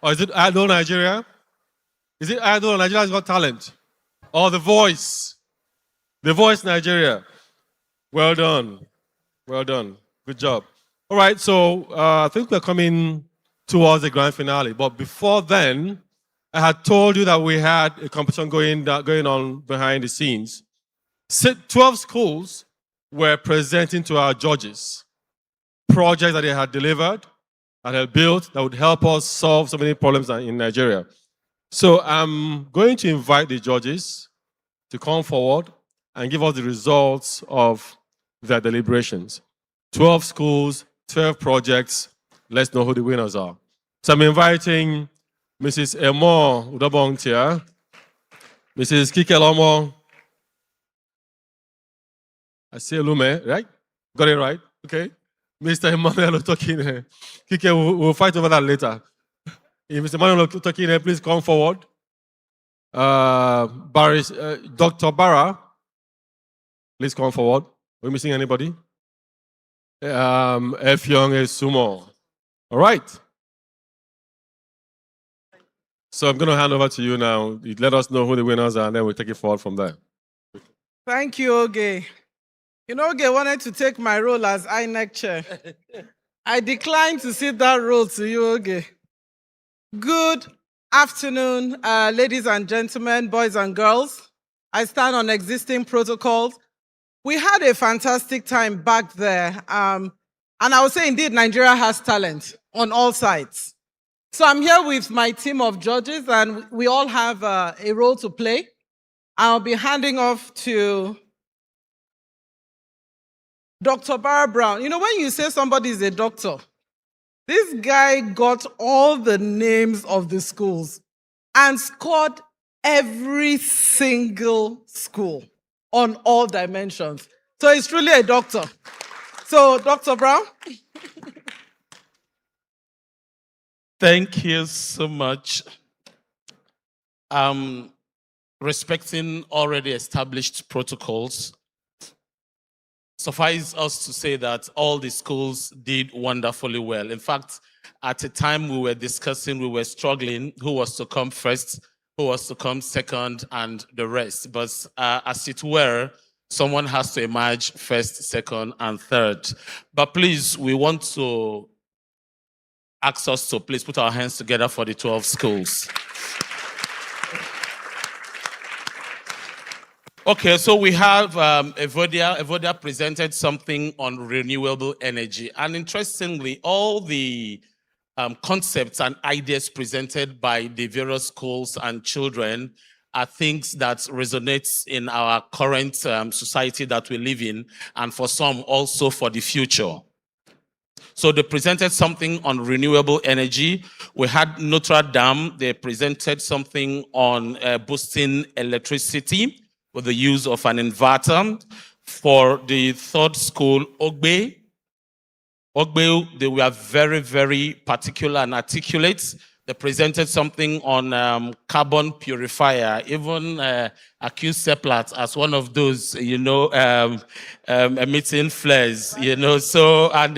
Or is it Idol Nigeria? Is it Idol Nigeria's Got Talent? Or The Voice? The Voice Nigeria. Well done. Well done. Good job. All right, so I think we're coming towards the grand finale. But before then, I had told you that we had a competition going on behind the scenes. 12 schools were presenting to our judges projects that they had delivered, that had built, that would help us solve so many problems in Nigeria. So I'm going to invite the judges to come forward and give us the results of their deliberations. 12 schools, 12 projects. Let's know who the winners are. So I'm inviting Mrs. Emo Udabongtia, Mrs. Kikelomo, I say Lume, right? Got it right? Okay. Mr. Emmanuel Otokine. Kike, we'll fight over that later. If Mr. Emmanuel Otokine, please come forward. Dr. Barra, please come forward. Are we missing anybody? Efyong Esumo. All right. So I'm going to hand over to you now. You let us know who the winners are, and then we'll take it forward from there. Thank you, Oge. You know, Oge wanted to take my role as INEC chair. I declined to cede that role to you, Oge. Good afternoon, ladies and gentlemen, boys and girls. I stand on existing protocols. We had a fantastic time back there. And I would say, indeed, Nigeria has talent on all sides. So I'm here with my team of judges, and we all have a role to play. I'll be handing off to Dr. Barra Brown. You know, when you say somebody is a doctor, this guy got all the names of the schools and scored every single school on all dimensions. So he's truly a doctor. So, Dr. Brown. Thank you so much. Respecting already established protocols, suffice us to say that all the schools did wonderfully well. In fact, at a time we were discussing, we were struggling who was to come first, who was to come second, and the rest. But as it were, someone has to emerge first, second, and third. But please, we want to ask us to please put our hands together for the 12 schools. Okay, so we have Evodia. Evodia presented something on renewable energy. And interestingly, all the concepts and ideas presented by the various schools and children are things that resonate in our current society that we live in, and for some also for the future. So they presented something on renewable energy. We had Notre Dame. They presented something on boosting electricity with the use of an inverter. For the third school, Ogbe, they were very, very particular and articulate. They presented something on carbon purifier, even accused Seplat as one of those, emitting flares, So, and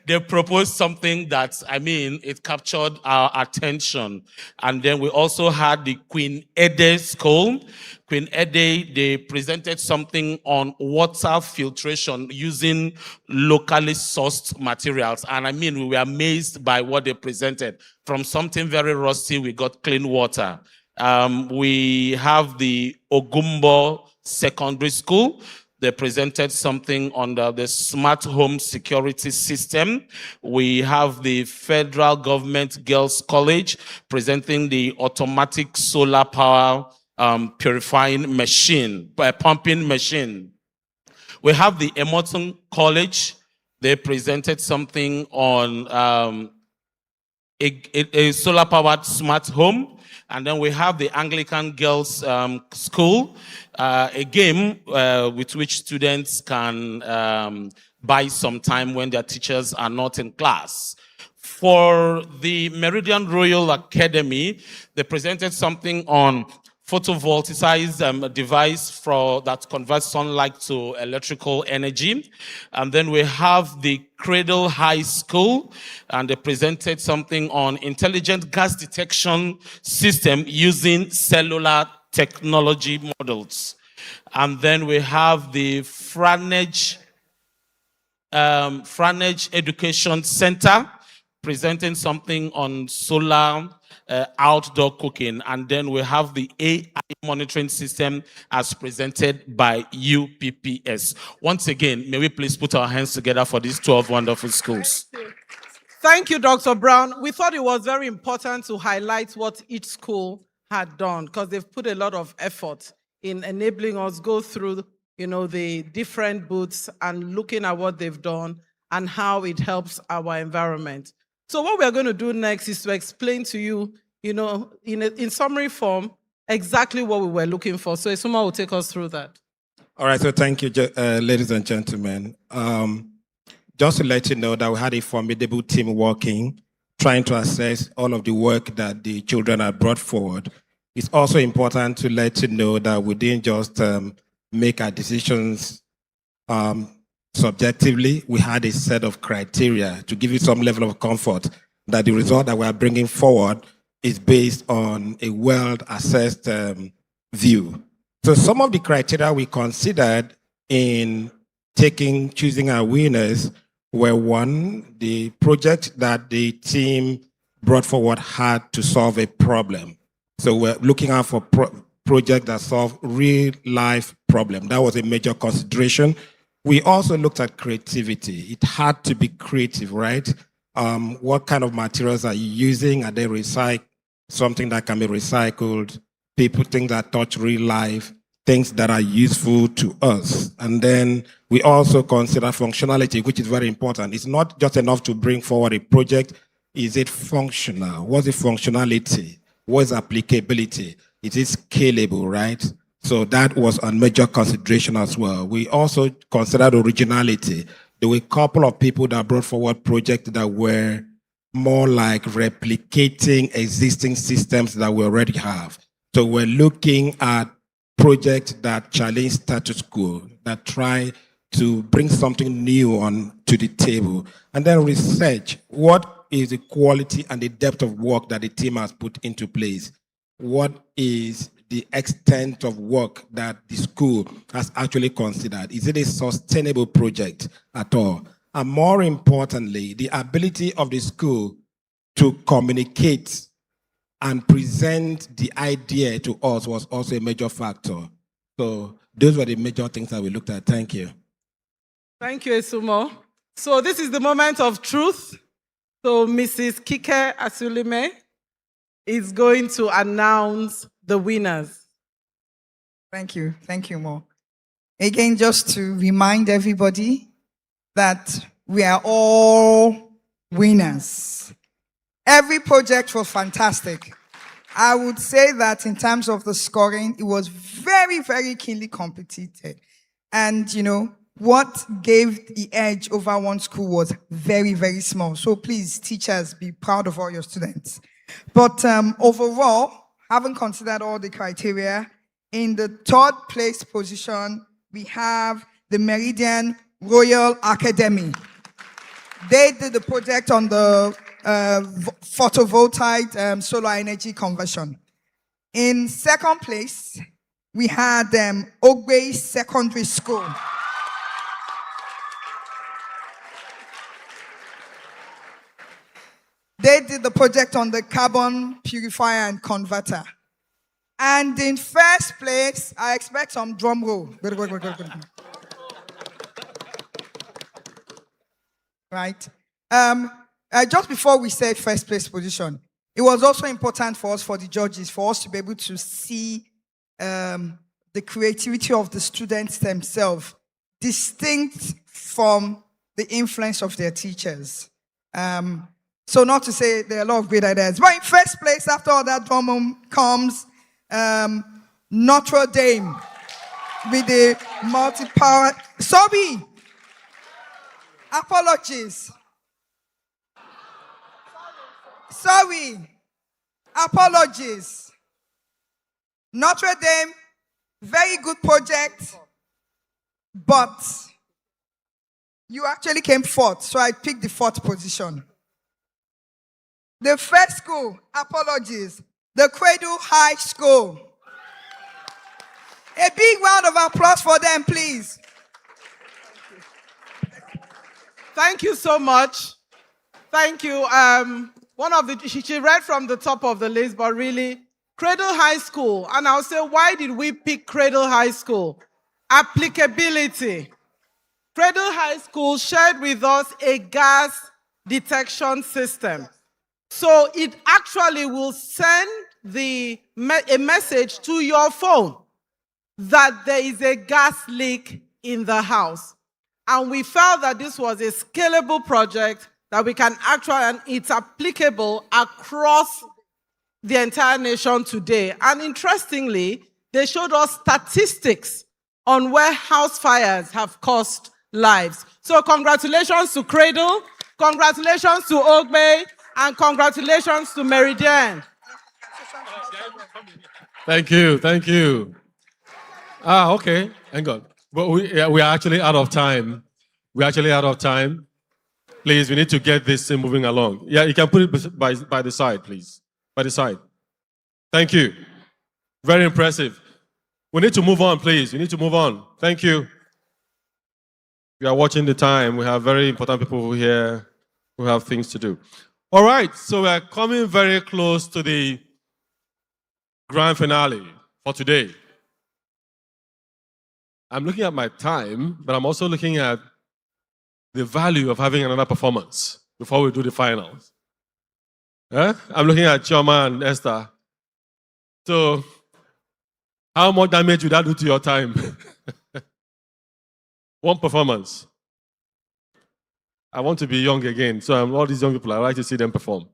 they proposed something that, it captured our attention. And then we also had the Queen Ede School. Queen Ede, they presented something on water filtration using locally sourced materials. And we were amazed by what they presented. From something very rusty, we got clean water. We have the Ogumbo Secondary School. They presented something on the smart home security system. We have the Federal Government Girls College presenting the automatic solar power purifying machine, pumping machine. We have the Emerton College. They presented something on a solar-powered smart home. And then we have the Anglican Girls School, a game with which students can buy some time when their teachers are not in class. For the Meridian Royal Academy, they presented something on photovoltaic device that converts sunlight to electrical energy. And then we have the Cradle High School, and they presented something on intelligent gas detection system using cellular technology models. And then we have the Franage Education Center presenting something on solar outdoor cooking. And then we have the AI monitoring system as presented by UPPS. Once again, may we please put our hands together for these 12 wonderful schools. Thank you, Dr. Brown. We thought it was very important to highlight what each school had done because they've put a lot of effort in enabling us go through, the different booths and looking at what they've done and how it helps our environment. So what we're going to do next is to explain to you, in summary form, exactly what we were looking for. So Esuma will take us through that. All right, so thank you, ladies and gentlemen. Just to let you know that we had a formidable team working, trying to assess all of the work that the children had brought forward. It's also important to let you know that we didn't just make our decisions subjectively. We had a set of criteria to give you some level of comfort that the result that we are bringing forward is based on a well-assessed view. So some of the criteria we considered in choosing our winners were: one, the project that the team brought forward had to solve a problem. So we're looking out for projects that solve real-life problem. That was a major consideration. We also looked at creativity. It had to be creative, right? What kind of materials are you using? Are they something that can be recycled? People, things that touch real life, things that are useful to us. And then we also consider functionality, which is very important. It's not just enough to bring forward a project. Is it functional? What's the functionality? What's applicability? Is it scalable, right? So that was a major consideration as well. We also considered originality. There were a couple of people that brought forward projects that were more like replicating existing systems that we already have. So we're looking at projects that challenge status quo, that try to bring something new to the table. And then research, what is the quality and the depth of work that the team has put into place? What is the extent of work that the school has actually considered? Is it a sustainable project at all? And more importantly, the ability of the school to communicate and present the idea to us was also a major factor. So those were the major things that we looked at. Thank you. Thank you, Esumo. So this is the moment of truth. So Mrs. Kike Asulime is going to announce the winners. Thank you. Thank you, Mo. Again, just to remind everybody that we are all winners. Every project was fantastic. I would say that in terms of the scoring, it was very, very keenly competed. And, what gave the edge over one school was very, very small. So please, teachers, be proud of all your students. But overall, having considered all the criteria, in the third place position, we have the Meridian Royal Academy. They did the project on the photovoltaic solar energy conversion. In second place, we had Ogbe Secondary School. They did the project on the carbon purifier and converter. And in first place, I expect some drum roll. Right? Just before we say first place position, it was also important for us, for the judges, for us to be able to see the creativity of the students themselves, distinct from the influence of their teachers. So not to say there are a lot of great ideas. But in first place, after all that drum comes Notre Dame with the multi-power. Sorry. Apologies. Sorry. Apologies. Notre Dame, very good project, but you actually came fourth, so I picked the fourth position. The first school, apologies, the Cradle High School. A big round of applause for them, please. Thank you so much. Thank you. She read from the top of the list, but really, Cradle High School. And I'll say, why did we pick Cradle High School? Applicability. Cradle High School shared with us a gas detection system. So it actually will send a message to your phone that there is a gas leak in the house. And we felt that this was a scalable project that we can actually, and it's applicable across the entire nation today. And interestingly, they showed us statistics on where house fires have cost lives. So congratulations to Cradle, congratulations to Ogbe, and congratulations to Meridian. Thank you, thank you. Okay, hang on. But we are actually out of time. We're actually out of time. Please, we need to get this thing moving along. Yeah, you can put it by the side, please. By the side. Thank you. Very impressive. We need to move on, please. We need to move on. Thank you. We are watching the time. We have very important people here who have things to do. All right, so we're coming very close to the grand finale for today. I'm looking at my time, but I'm also looking at the value of having another performance before we do the finals. I'm looking at Chioma and Esther. So, how much damage would that do to your time? One performance. I want to be young again, so all these young people, I like to see them perform.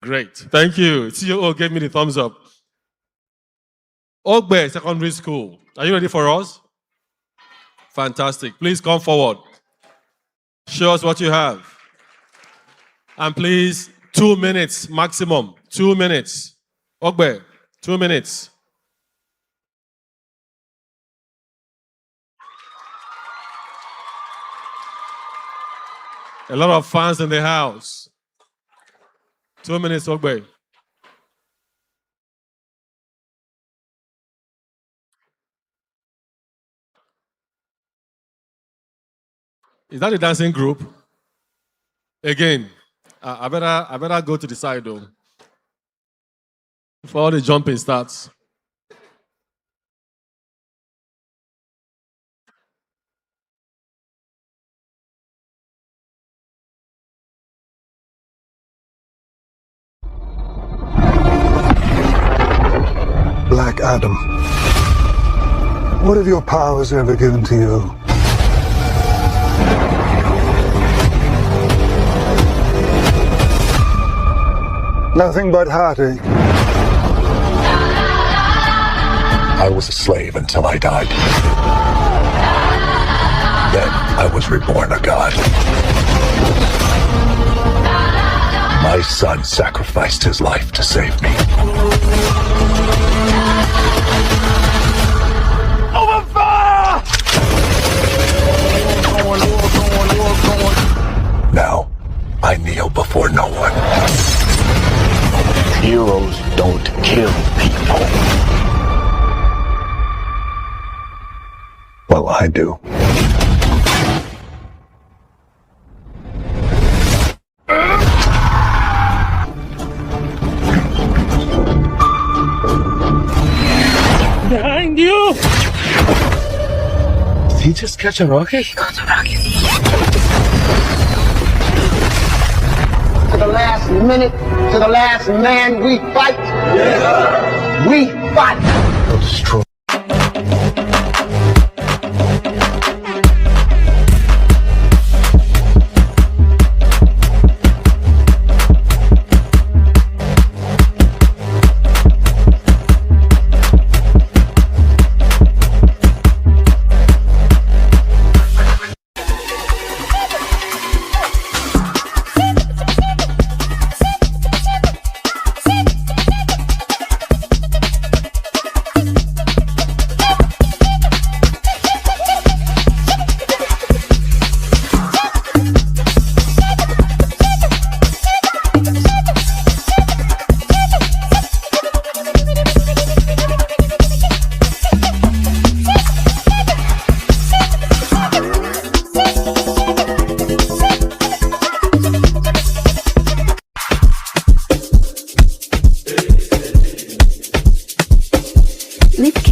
Great, thank you. CEO gave me the thumbs up. Ogbe Secondary School, are you ready for us? Fantastic, please come forward. Show us what you have. And please, 2 minutes maximum, 2 minutes. Ogbe, 2 minutes. A lot of fans in the house. 2 minutes, Ogbe. Is that a dancing group? Again, I better go to the side though. Before the jumping starts. Black Adam, what have your powers ever given to you? Nothing but heartache. I was a slave until I died. Then I was reborn a god. My son sacrificed his life to save me. Over fire! Now, I kneel before no one. Heroes don't kill people. Well, I do. Behind you! Did he just catch a rocket? He caught a rocket. To the last minute, to the last man, we fight. Yeah. We fight. They'll destroy.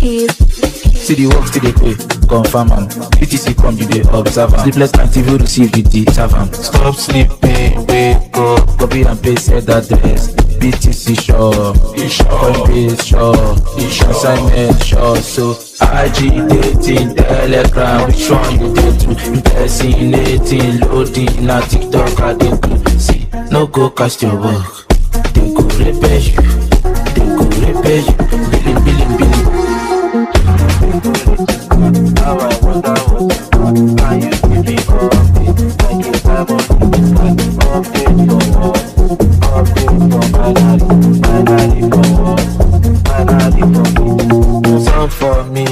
See the work, see the pay, confirm am. BTC come, you dey observe am. Sleepless night, if you receive, you deserve am. Stop sleeping, wake up, copy and paste said address. BTC sure, Coinbase sure, assignment sure. So agitating, Telegram, which one you dey do? Impersonating, loading, na TikTok I dey do. See, no go cast your work, they go repair you, they go repair you, billing. How I wonder what can you give me update? Like a diamond, update for what? Update for finally for what? Finally for me, some for me.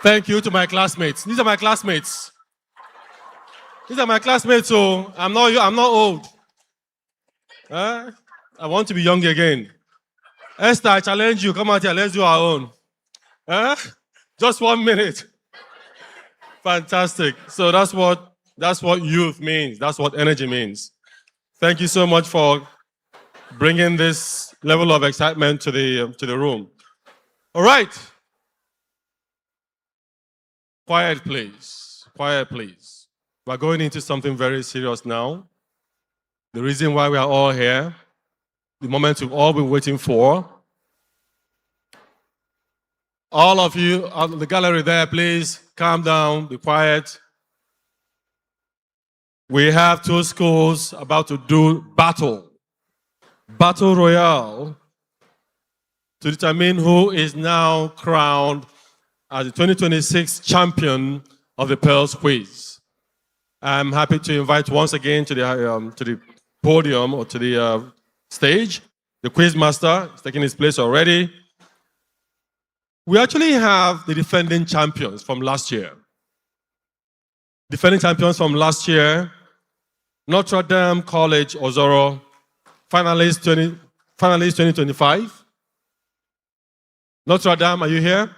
Thank you to my classmates. These are my classmates. These are my classmates, so I'm not old. I want to be young again. Esther, I challenge you. Come out here, let's do our own. Just 1 minute. Fantastic. So that's what youth means. That's what energy means. Thank you so much for bringing this level of excitement to the room. All right. Quiet, please. Quiet, please. We're going into something very serious now. The reason why we are all here, the moment we've all been waiting for. All of you out in the gallery there, please calm down, be quiet. We have two schools about to do battle royale, to determine who is now crowned as the 2026 champion of the Pearls Quiz. I'm happy to invite once again to the podium or to the stage, the quiz master is taking his place already. We actually have the defending champions from last year. Defending champions from last year, Notre Dame College Ozoro, finalists 2025. Notre Dame, are you here?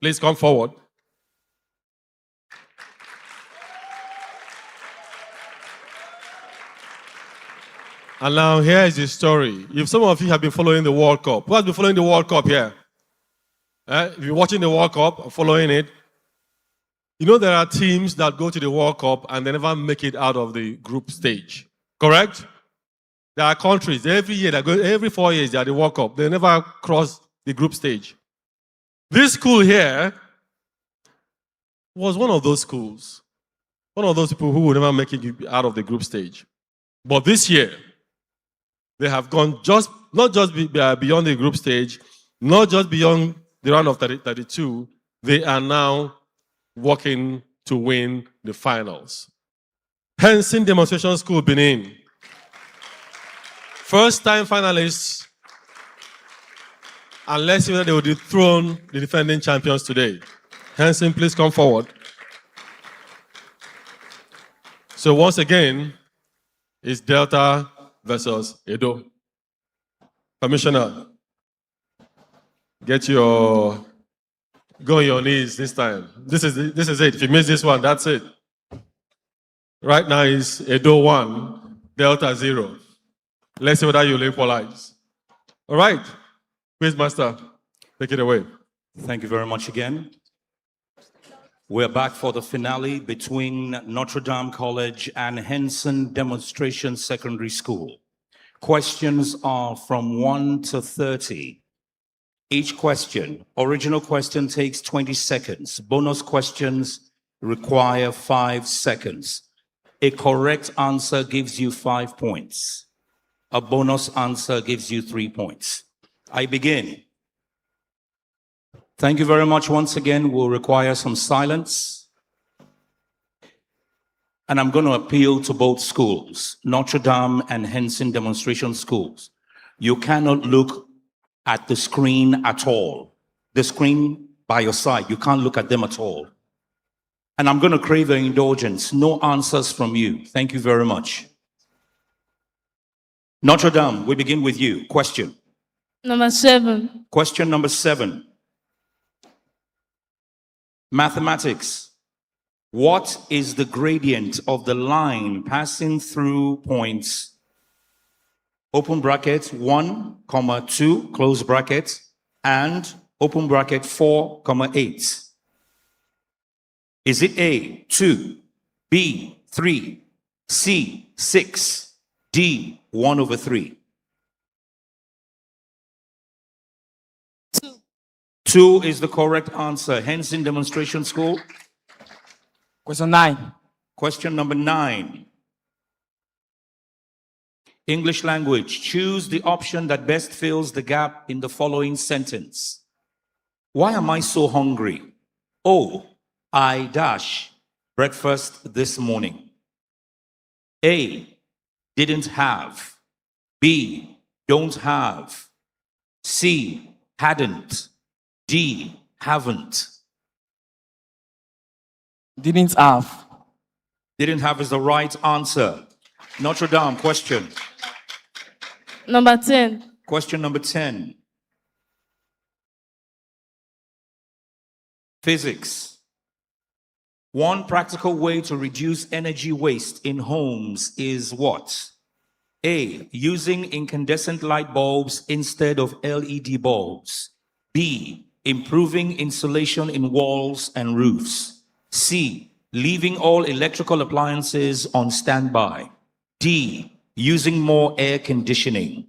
Please come forward. And now here is the story. If some of you have been following the World Cup, who has been following the World Cup here? If you're watching the World Cup or following it, You know there are teams that go to the World Cup and they never make it out of the group stage. Correct? There are countries every year that go, every 4 years they are at the World Cup. They never cross the group stage. This school here was one of those schools. One of those people who will never make it out of the group stage. But this year, they have gone not just beyond the group stage, not just beyond the round of 32, they are now working to win the finals. Henson Demonstration School, Benin. First time finalists, and let's see whether they will dethrone the defending champions today. Henson, please come forward. So once again, it's Delta versus Edo. Commissioner, go on your knees this time. This is it. If you miss this one, that's it. Right now is Edo 1, Delta 0. Let's see whether you'll equalize. All right. Please, Master, take it away. Thank you very much again. We're back for the finale between Notre Dame College and Henson Demonstration Secondary School. Questions are from 1 to 30. Each question, original question takes 20 seconds. Bonus questions require 5 seconds. A correct answer gives you 5 points. A bonus answer gives you 3 points. I begin. Thank you very much once again. We'll require some silence. And I'm going to appeal to both schools, Notre Dame and Henson Demonstration Schools. You cannot look at the screen at all. The screen by your side, you can't look at them at all. And I'm going to crave your indulgence. No answers from you. Thank you very much. Notre Dame, we begin with you. Question. Number 7. Question number 7. Mathematics. What is the gradient of the line passing through points, open bracket 1, 2, close bracket, and open bracket 4, 8? Is it A, 2, B, 3, C, 6, D, 1/3? 2 is the correct answer. Henson Demonstration School. Question 9. Question number 9. English language. Choose the option that best fills the gap in the following sentence. Why am I so hungry? Oh, I dash breakfast this morning. A, didn't have. B, don't have. C, hadn't. D, haven't. Didn't have. Didn't have is the right answer. Notre Dame, question. Number 10. Question number 10. Physics. One practical way to reduce energy waste in homes is what? A, using incandescent light bulbs instead of LED bulbs. B, improving insulation in walls and roofs. C, leaving all electrical appliances on standby. D, using more air conditioning.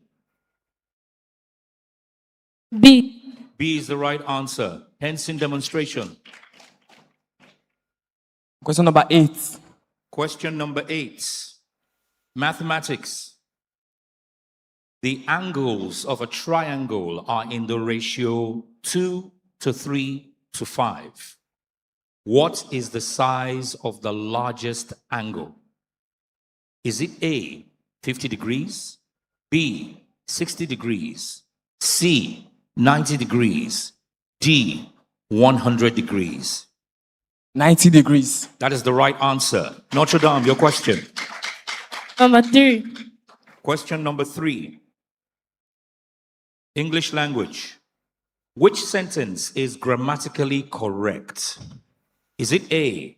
B. B is the right answer. Henson demonstration. Question number 8. Question number 8. Mathematics. The angles of a triangle are in the ratio 2 to 3 to 5. What is the size of the largest angle? Is it A, 50 degrees, B, 60 degrees, C, 90 degrees, D, 100 degrees? 90 degrees. That is the right answer. Notre Dame, your question. Number 3. Question number 3. English language. Which sentence is grammatically correct? Is it A,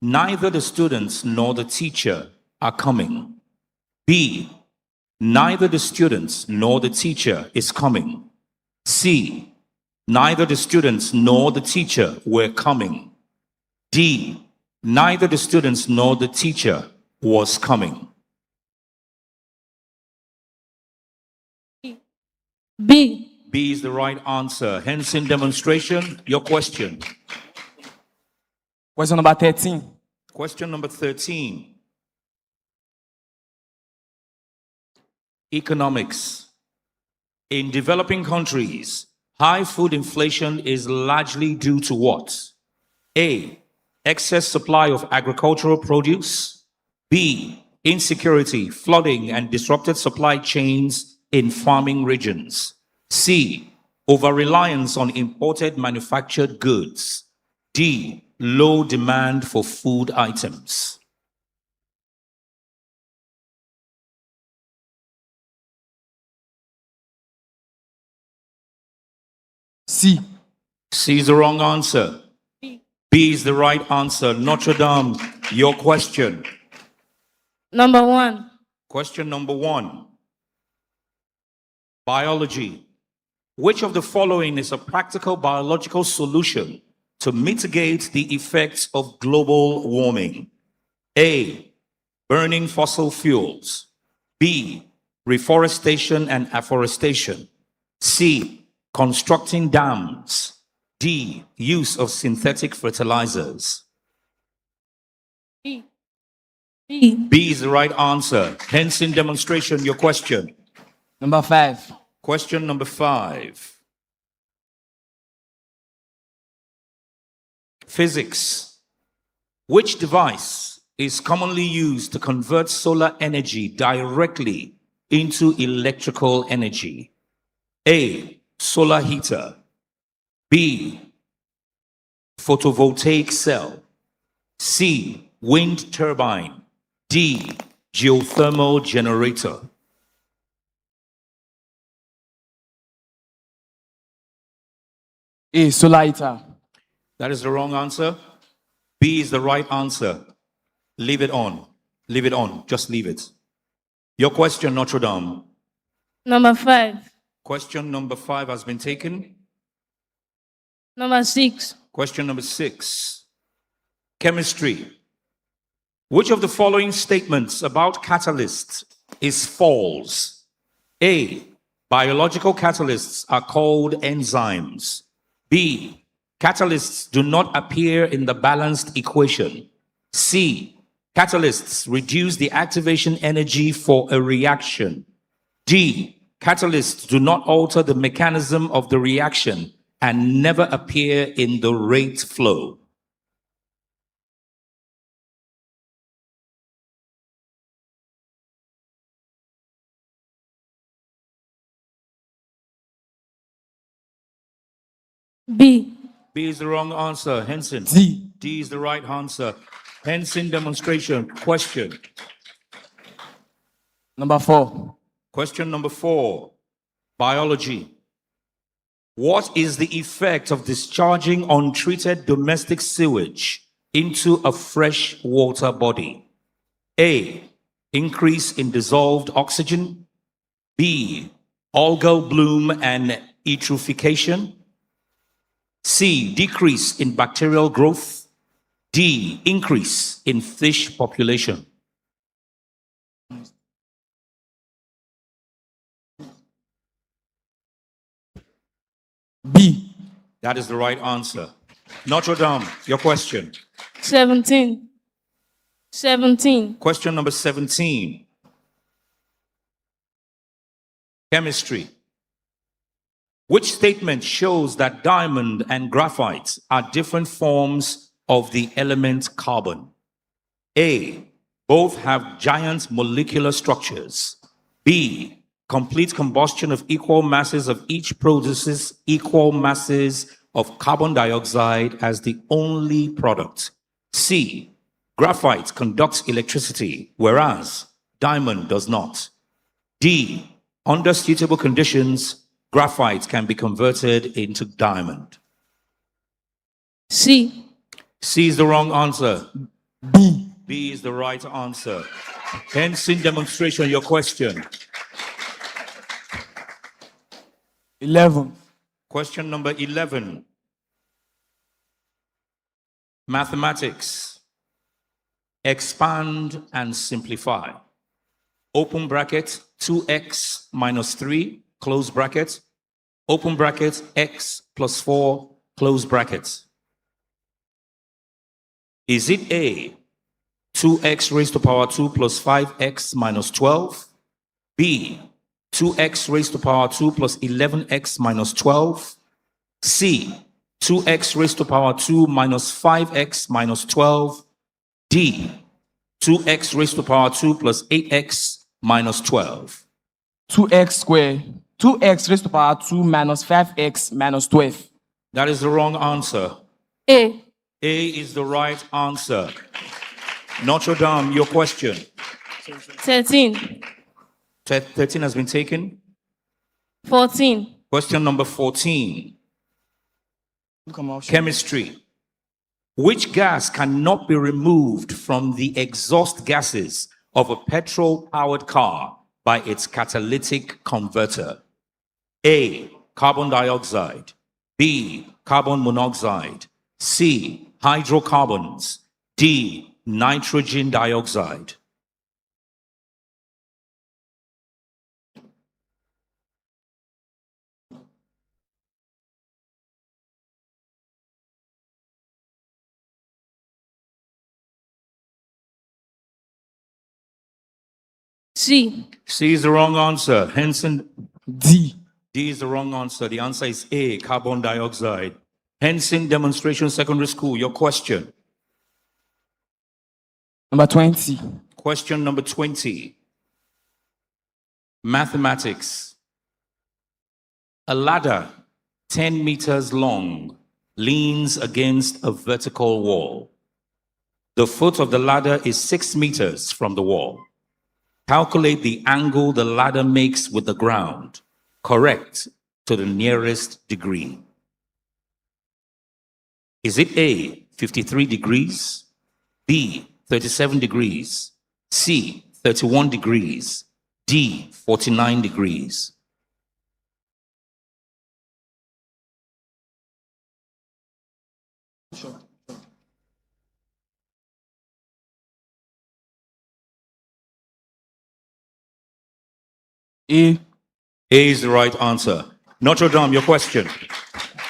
neither the students nor the teacher are coming? B, neither the students nor the teacher is coming? C, neither the students nor the teacher were coming? D, neither the students nor the teacher was coming. B. B is the right answer. Hence, in demonstration, your question. Question number 13. Question number 13. Economics. In developing countries, high food inflation is largely due to what? A, excess supply of agricultural produce. B, insecurity, flooding, and disrupted supply chains in farming regions. C, over-reliance on imported manufactured goods. D, low demand for food items. C. C is the wrong answer. B is the right answer. Notre Dame, your question. Number 1. Question number 1. Biology. Which of the following is a practical biological solution to mitigate the effects of global warming? A, burning fossil fuels. B, reforestation and afforestation. C, constructing dams. D, use of synthetic fertilizers. B. B. B is the right answer. Hence, in demonstration, your question. Number 5. Question number 5. Physics. Which device is commonly used to convert solar energy directly into electrical energy? A, solar heater. B, photovoltaic cell. C, wind turbine. D, geothermal generator. A, solar heater. That is the wrong answer. B is the right answer. Leave it on. Leave it on. Just leave it. Your question, Notre Dame. Number 5. Question number 5 has been taken. Number 6. Question number 6. Chemistry. Which of the following statements about catalysts is false? A, biological catalysts are called enzymes. B, catalysts do not appear in the balanced equation. C, catalysts reduce the activation energy for a reaction. D, catalysts do not alter the mechanism of the reaction and never appear in the rate flow. B. B is the wrong answer. Henson. D. D is the right answer. Henson demonstration. Question. Number 4. Question number 4. Biology. What is the effect of discharging untreated domestic sewage into a fresh water body? A, increase in dissolved oxygen. B, algal bloom and eutrophication. C, decrease in bacterial growth. D, increase in fish population. B. That is the right answer. Notre Dame, your question. 17. 17. Question number 17. Chemistry. Which statement shows that diamond and graphite are different forms of the element carbon? A, both have giant molecular structures. B, complete combustion of equal masses of each produces equal masses of carbon dioxide as the only product. C, graphite conducts electricity, whereas diamond does not. D, under suitable conditions, graphite can be converted into diamond. C. C is the wrong answer. B. B is the right answer. Hence, in demonstration, your question. 11. Question number 11. Mathematics. Expand and simplify. Open bracket 2x minus 3, close bracket. Open bracket x plus 4, close bracket. Is it A, 2x raised to power 2 plus 5x minus 12? B, 2x raised to power 2 plus 11x minus 12? C, 2x raised to power 2 minus 5x minus 12? D, 2x raised to power 2 plus 8x minus 12? 2x squared. 2x raised to power 2 minus 5x minus 12. That is the wrong answer. A. A is the right answer. Notre Dame, your question. 13. 13 has been taken. 14. Question number 14. Chemistry. Which gas cannot be removed from the exhaust gases of a petrol-powered car by its catalytic converter? A, carbon dioxide. B, carbon monoxide. C, hydrocarbons. D, nitrogen dioxide. C. C is the wrong answer. Henson. D. D is the wrong answer. The answer is A, carbon dioxide. Henson Demonstration Secondary School, your question. Number 20. Question number 20. Mathematics. A ladder 10 meters long leans against a vertical wall. The foot of the ladder is 6 meters from the wall. Calculate the angle the ladder makes with the ground. Correct to the nearest degree. Is it A, 53 degrees? B, 37 degrees? C, 31 degrees? D, 49 degrees? A. A is the right answer. Notre Dame, your question.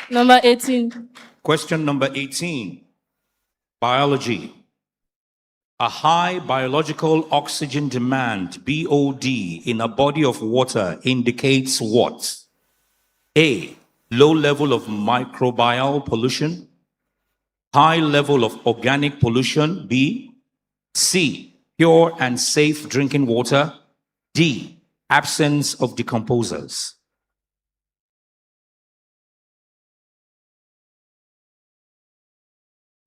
Number 18. Question number 18. Biology. A high biological oxygen demand, BOD, in a body of water indicates what? A, low level of microbial pollution. High level of organic pollution, B. C, pure and safe drinking water. D, absence of decomposers.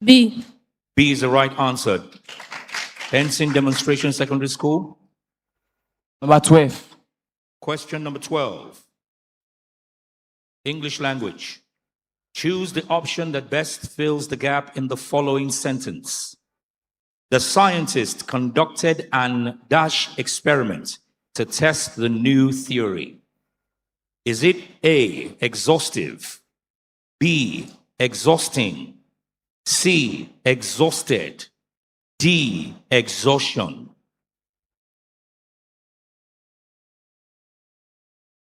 B. B is the right answer. Henson Demonstration Secondary School. Number 12. Question number 12. English language. Choose the option that best fills the gap in the following sentence. The scientist conducted an dash experiment to test the new theory. Is it A, exhaustive, B, exhausting, C, exhausted, D, exhaustion?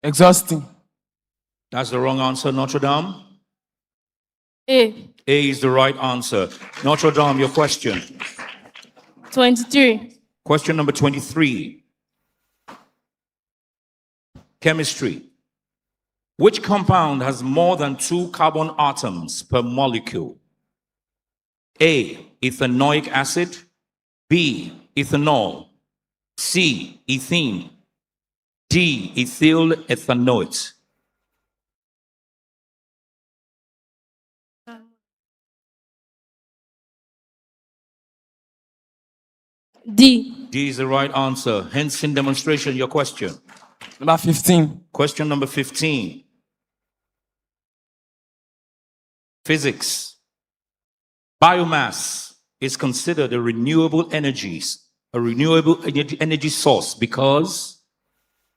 Exhausting. That's the wrong answer, Notre Dame. A. A is the right answer. Notre Dame, your question. 23. Question number 23. Chemistry. Which compound has more than 2 carbon atoms per molecule? A, ethanoic acid. B, ethanol. C, ethene. D, ethyl ethanoate. D. D is the right answer. Henson Demonstration, your question. Number 15. Question number 15. Physics. Biomass is considered a renewable energy source because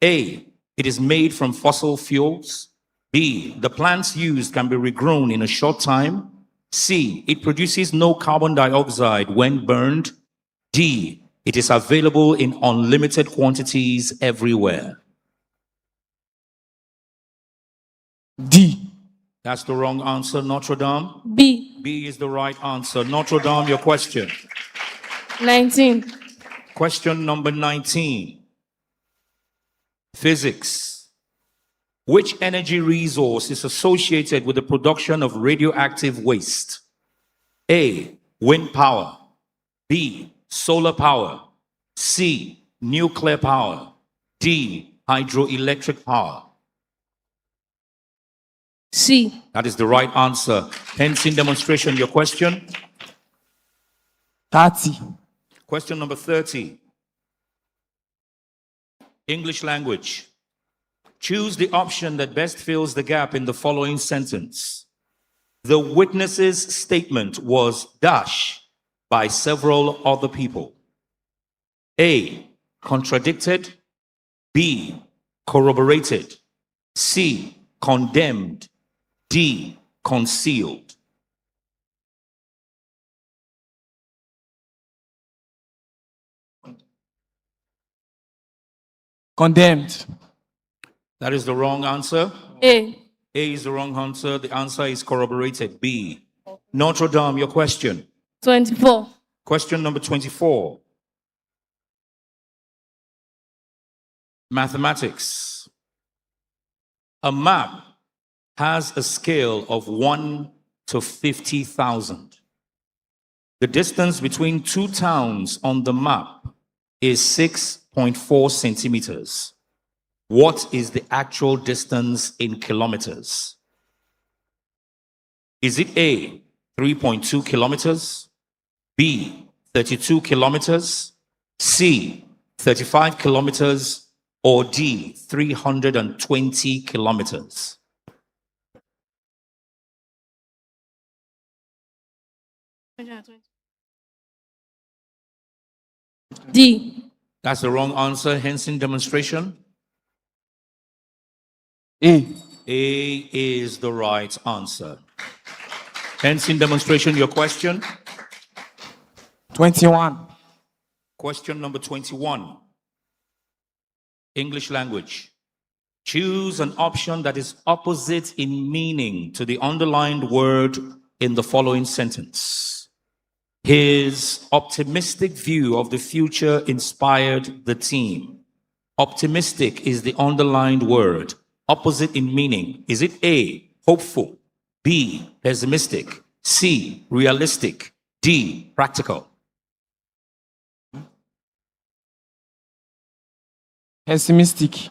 A, it is made from fossil fuels. B, the plants used can be regrown in a short time. C, it produces no carbon dioxide when burned. D, it is available in unlimited quantities everywhere. D. That's the wrong answer, Notre Dame. B. B is the right answer. Notre Dame, your question. 19. Question number 19. Physics. Which energy resource is associated with the production of radioactive waste? A, wind power. B, solar power. C, nuclear power. D, hydroelectric power. C. That is the right answer. Hence, in demonstration, your question. 30. Question number 30. English language. Choose the option that best fills the gap in the following sentence. The witness's statement was dash by several other people. A, contradicted. B, corroborated. C, condemned. D, concealed. Condemned. That is the wrong answer. A. A is the wrong answer. The answer is corroborated. B. Notre Dame, your question. 24. Question number 24. Mathematics. A map has a scale of 1 to 50,000. The distance between two towns on the map is 6.4 centimeters. What is the actual distance in kilometers? Is it A, 3.2 kilometers, B, 32 kilometers, C, 35 kilometers, or D, 320 kilometers? D. That's the wrong answer, hence in demonstration. A. A is the right answer. Hence in demonstration, your question. 21. Question number 21. English language. Choose an option that is opposite in meaning to the underlined word in the following sentence. His optimistic view of the future inspired the team. Optimistic is the underlined word. Opposite in meaning. Is it A, hopeful, B, pessimistic, C, realistic, D, practical? Pessimistic.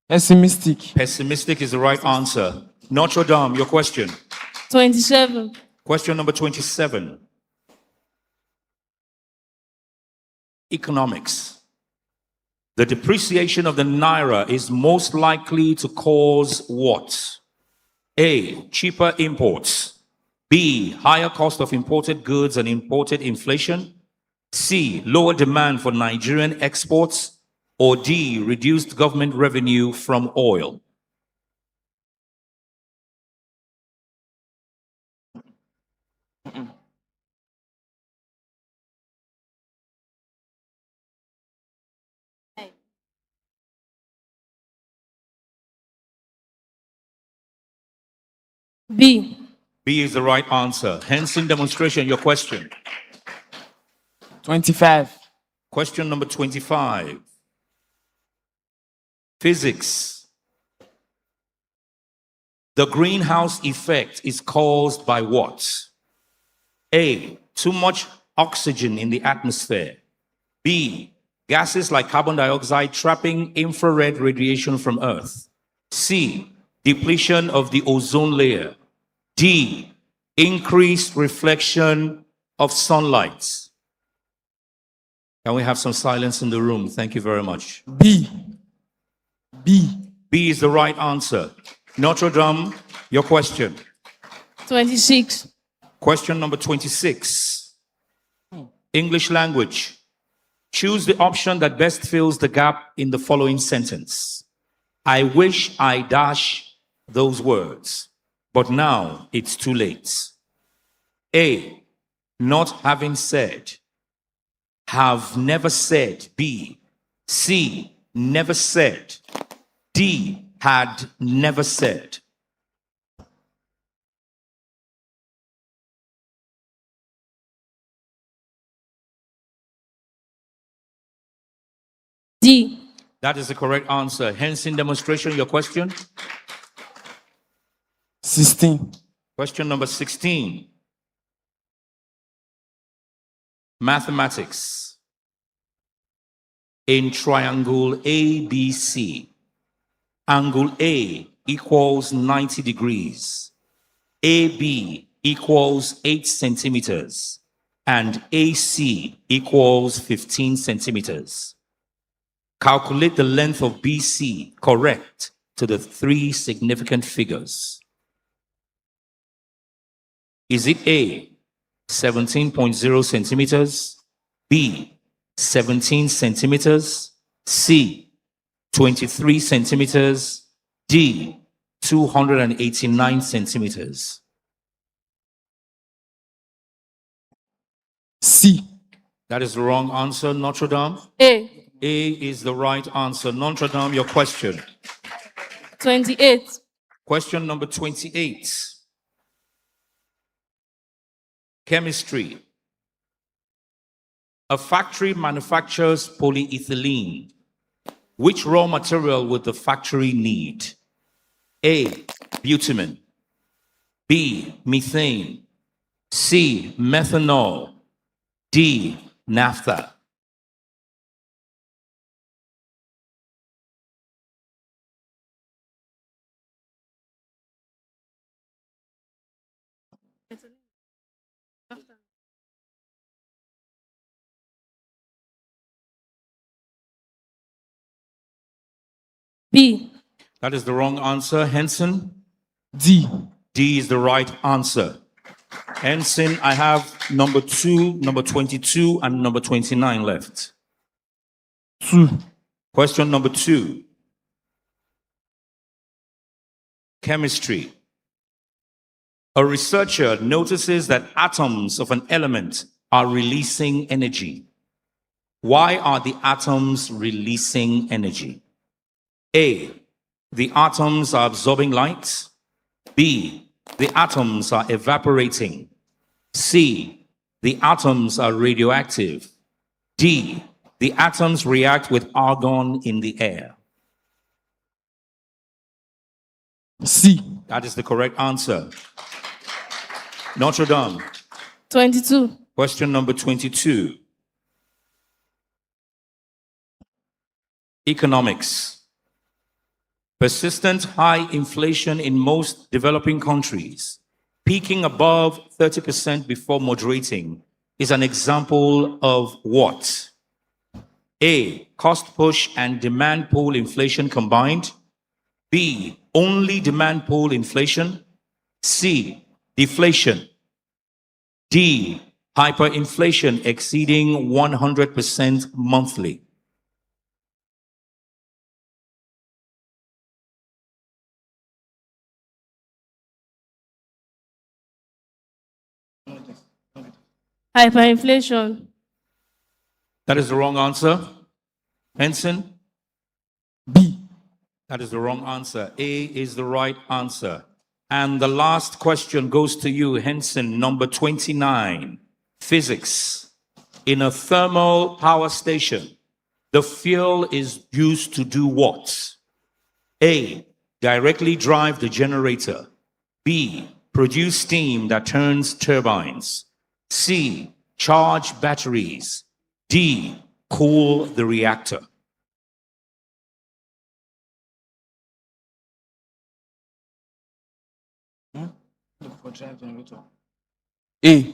Pessimistic. Pessimistic is the right answer. Notre Dame, your question. 27. Question number 27. Economics. The depreciation of the naira is most likely to cause what? A, cheaper imports. B, higher cost of imported goods and imported inflation. C, lower demand for Nigerian exports. Or D, reduced government revenue from oil. B. B is the right answer. Hence in demonstration, your question. 25. Question number 25. Physics. The greenhouse effect is caused by what? A, too much oxygen in the atmosphere. B, gases like carbon dioxide trapping infrared radiation from Earth. C, depletion of the ozone layer. D, increased reflection of sunlight. Can we have some silence in the room? Thank you very much. B. B. B is the right answer. Notre Dame, your question. 26. Question number 26. English language. Choose the option that best fills the gap in the following sentence. I wish I dash those words, but now it's too late. A, not having said. Have never said. B, C, never said. D, had never said. D. That is the correct answer. Hence, in demonstration, your question? 16. Question number 16. Mathematics. In triangle ABC, angle A equals 90 degrees, AB equals 8 centimeters, and AC equals 15 centimeters. Calculate the length of BC correct to the three significant figures. Is it A, 17.0 centimeters, B, 17 centimeters, C, 23 centimeters, D, 289 centimeters? C. That is the wrong answer. Notre Dame? A. A is the right answer. Notre Dame, your question. 28. Question number 28. Chemistry. A factory manufactures polyethylene. Which raw material would the factory need? A, bitumen. B, methane. C, methanol. D, naphtha. B. That is the wrong answer. Henson? D. D is the right answer. Henson, I have number 2, number 22, and number 29 left. 2. Question number 2. Chemistry. A researcher notices that atoms of an element are releasing energy. Why are the atoms releasing energy? A, the atoms are absorbing light. B, the atoms are evaporating. C, the atoms are radioactive. D, the atoms react with argon in the air. C. That is the correct answer. Notre Dame. 22. Question number 22. Economics. Persistent high inflation in most developing countries, peaking above 30% before moderating, is an example of what? A, cost push and demand pull inflation combined. B, only demand pull inflation. C, deflation. D, hyperinflation exceeding 100% monthly. Hyperinflation. That is the wrong answer. Henson? B. That is the wrong answer. A is the right answer. And the last question goes to you, Henson, number 29. Physics. In a thermal power station, the fuel is used to do what? A, directly drive the generator. B, produce steam that turns turbines. C, charge batteries. D, cool the reactor. A.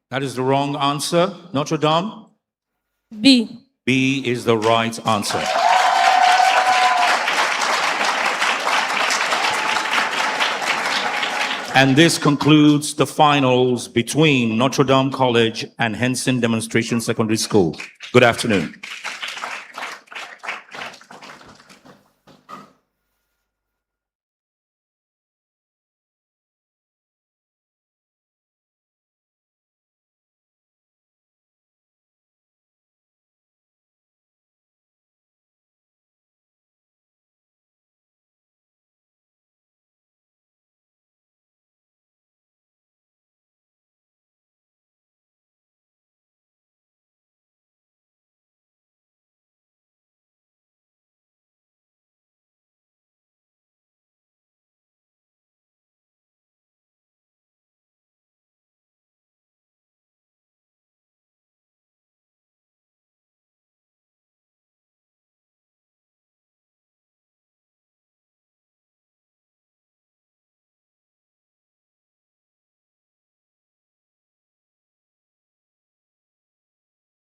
That is the wrong answer. Notre Dame? B. B is the right answer. And this concludes the finals between Notre Dame College and Henson Demonstration Secondary School. Good afternoon.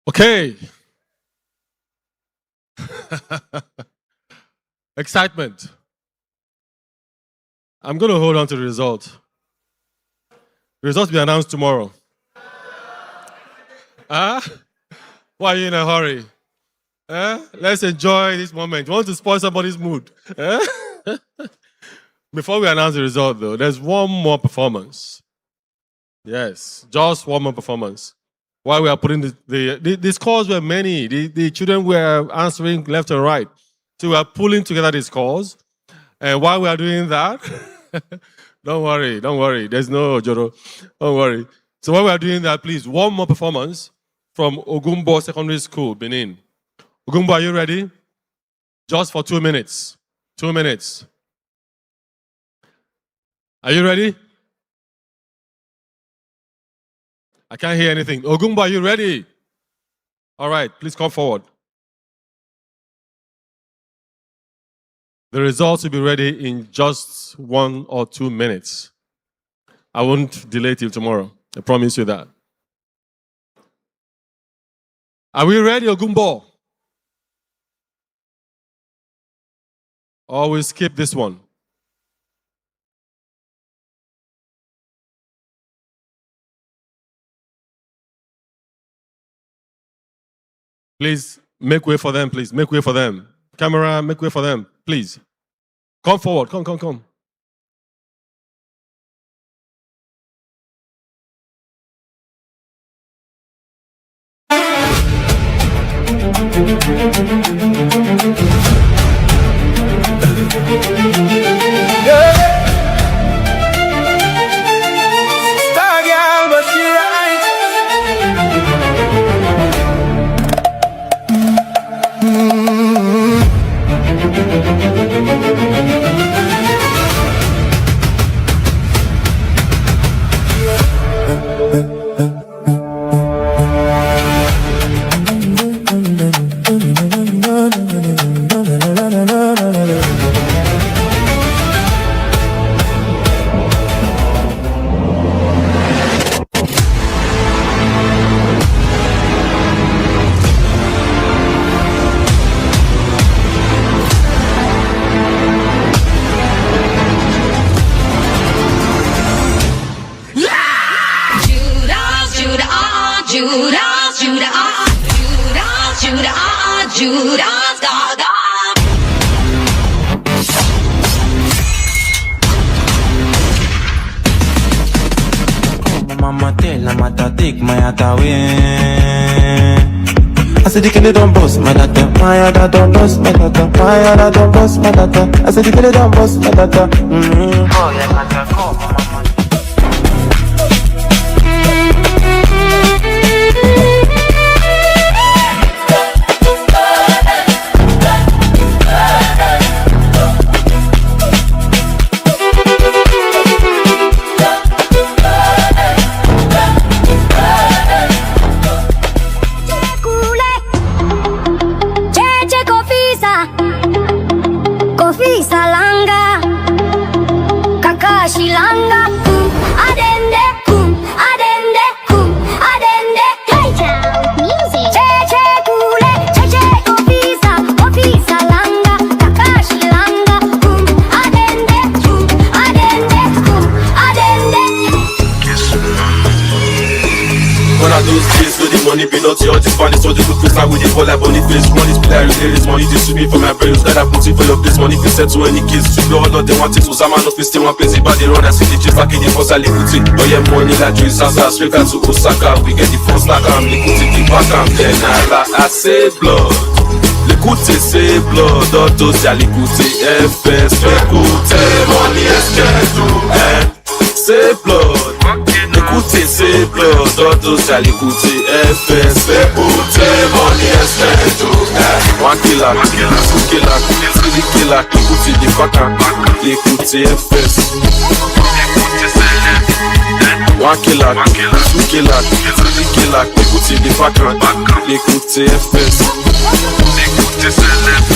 Okay. Excitement. I'm going to hold on to the result. The results will be announced tomorrow. Why are you in a hurry? Let's enjoy this moment. You want to spoil somebody's mood? Before we announce the result, though, there's one more performance. Yes, just one more performance. While we are putting the scores were many. The children were answering left and right. So we are pulling together the scores. And while we are doing that, don't worry. There's no Joro. Don't worry. So while we are doing that, please, one more performance from Ogumbo Secondary School, Benin. Ogumbo, are you ready? Just for 2 minutes. 2 minutes. Are you ready? I can't hear anything. Ogumbo, are you ready? All right, please come forward. The results will be ready in just 1 or 2 minutes. I won't delay till tomorrow. I promise you that. Are we ready, Ogumbo? Or we'll skip this one? Please, make way for them, please. Make way for them. Camera, make way for them, please. Come forward. Come. Star girl, but she right. Judas, Gaga. Mama tell I'm at a take my heart away. I said the killer don't bust my data. My other don't bust my data. My other don't bust my data. I said the killer don't bust my data. Oh yeah, I can go, mama. All this money, so they look closer with it for like money face. Money be like this money, this should be for my parents. That I put it for your place. Money can set to any kids. To be all of them want it, so some man of still one place. But they run and see the chips like in the first liquidity. Oh yeah, money like you Sasa, straight out to Osaka. We get the first like I'm liquidity, the back and then I say blood. L'écoutez c'est blood, d'autres y'a l'écouter FS, l'écoutez money exchange tout, c'est blood. L'écoutez c'est blood, d'autres y'a l'écouter FS, l'écoutez money exchange tout. One killer, two killer, three killer, l'écoutez des fuckers, l'écoutez FS. One killer, two killer, three killer, l'écoutez des fuckers, l'écoutez FS. L'écoutez célèbre.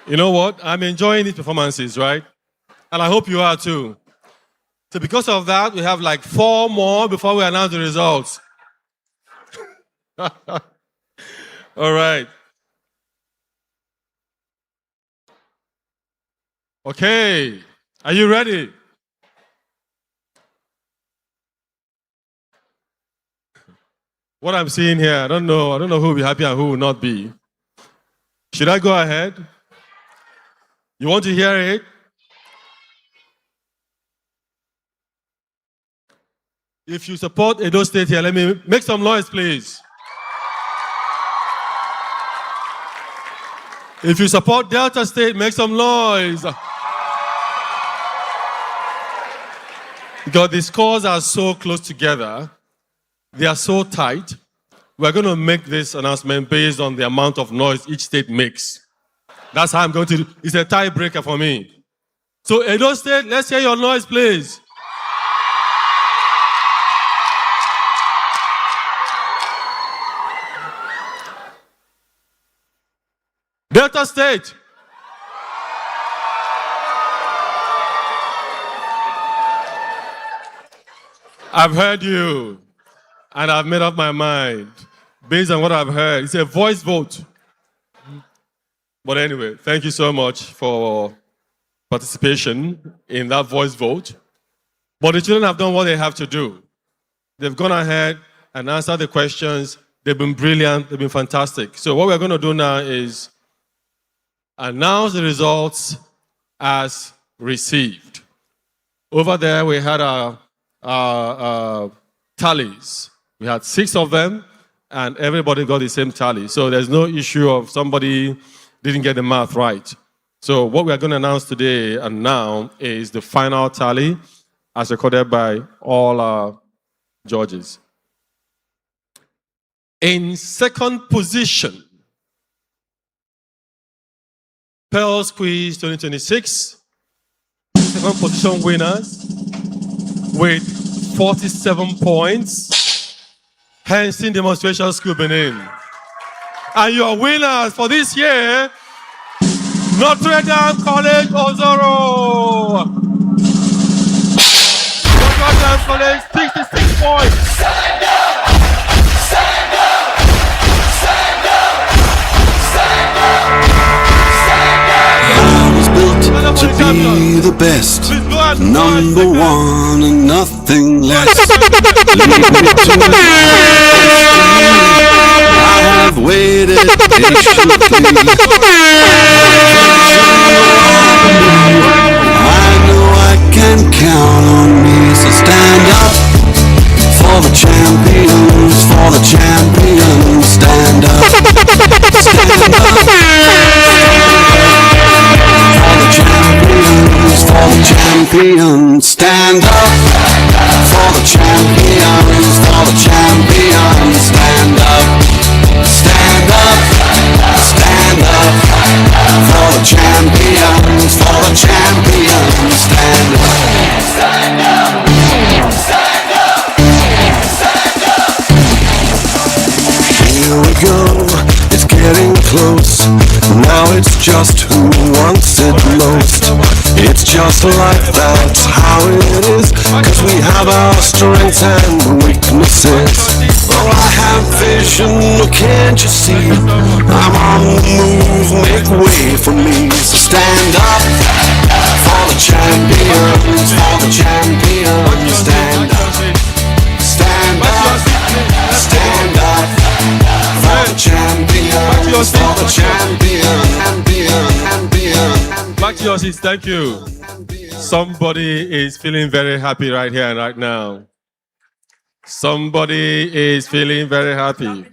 You know what? I'm enjoying these performances, right? And I hope you are too. So because of that, we have like 4 more before we announce the results. All right. Okay. Are you ready? What I'm seeing here, I don't know who will be happy and who will not be. Should I go ahead? You want to hear it? If you support Edo State here, let me make some noise, please. If you support Delta State, make some noise. Because the scores are so close together, they are so tight, we're going to make this announcement based on the amount of noise each state makes. That's how I'm going to do. It's a tiebreaker for me. So Edo State, let's hear your noise, please. Delta State. I've heard you, and I've made up my mind based on what I've heard. It's a voice vote. But anyway, thank you so much for participation in that voice vote. But the children have done what they have to do. They've gone ahead and answered the questions. They've been brilliant. They've been fantastic. So what we're going to do now is announce the results as received. Over there, we had our tallies. We had 6 of them, and everybody got the same tally. So there's no issue of somebody didn't get the math right. So what we are going to announce today and now is the final tally as recorded by all our judges. In second position, Pearls Quiz 2026, second position winners with 47 points, Henson Demonstration School Benin. And your winners for this year, Notre Dame College Ozoro. Notre Dame College 66 points. Stand up! Stand up! Stand up! Stand up! Stand up! I was built to be the best, number one and nothing less. Lead me to the I have waited patiently. I know I can count on me, so stand up for the champions, for the champions. Stand up, stand up for the champions, for the champions. Stand up for the champions, for the champions. Stand up. Stand up, stand up for the champions, for the champions. Stand up, stand up, stand up, stand up. Here we go, it's getting close. Now it's just who wants it most. It's just like that's how it is, 'cause we have our strengths and weaknesses. Oh, I have vision, oh, can't you see? I'm on the move, make way for me. So stand up for the champions, for the champions. Stand up, stand up, stand up for the champions, for the champions. Back to your seats, thank you. Somebody is feeling very happy right here and right now. Somebody is feeling very happy.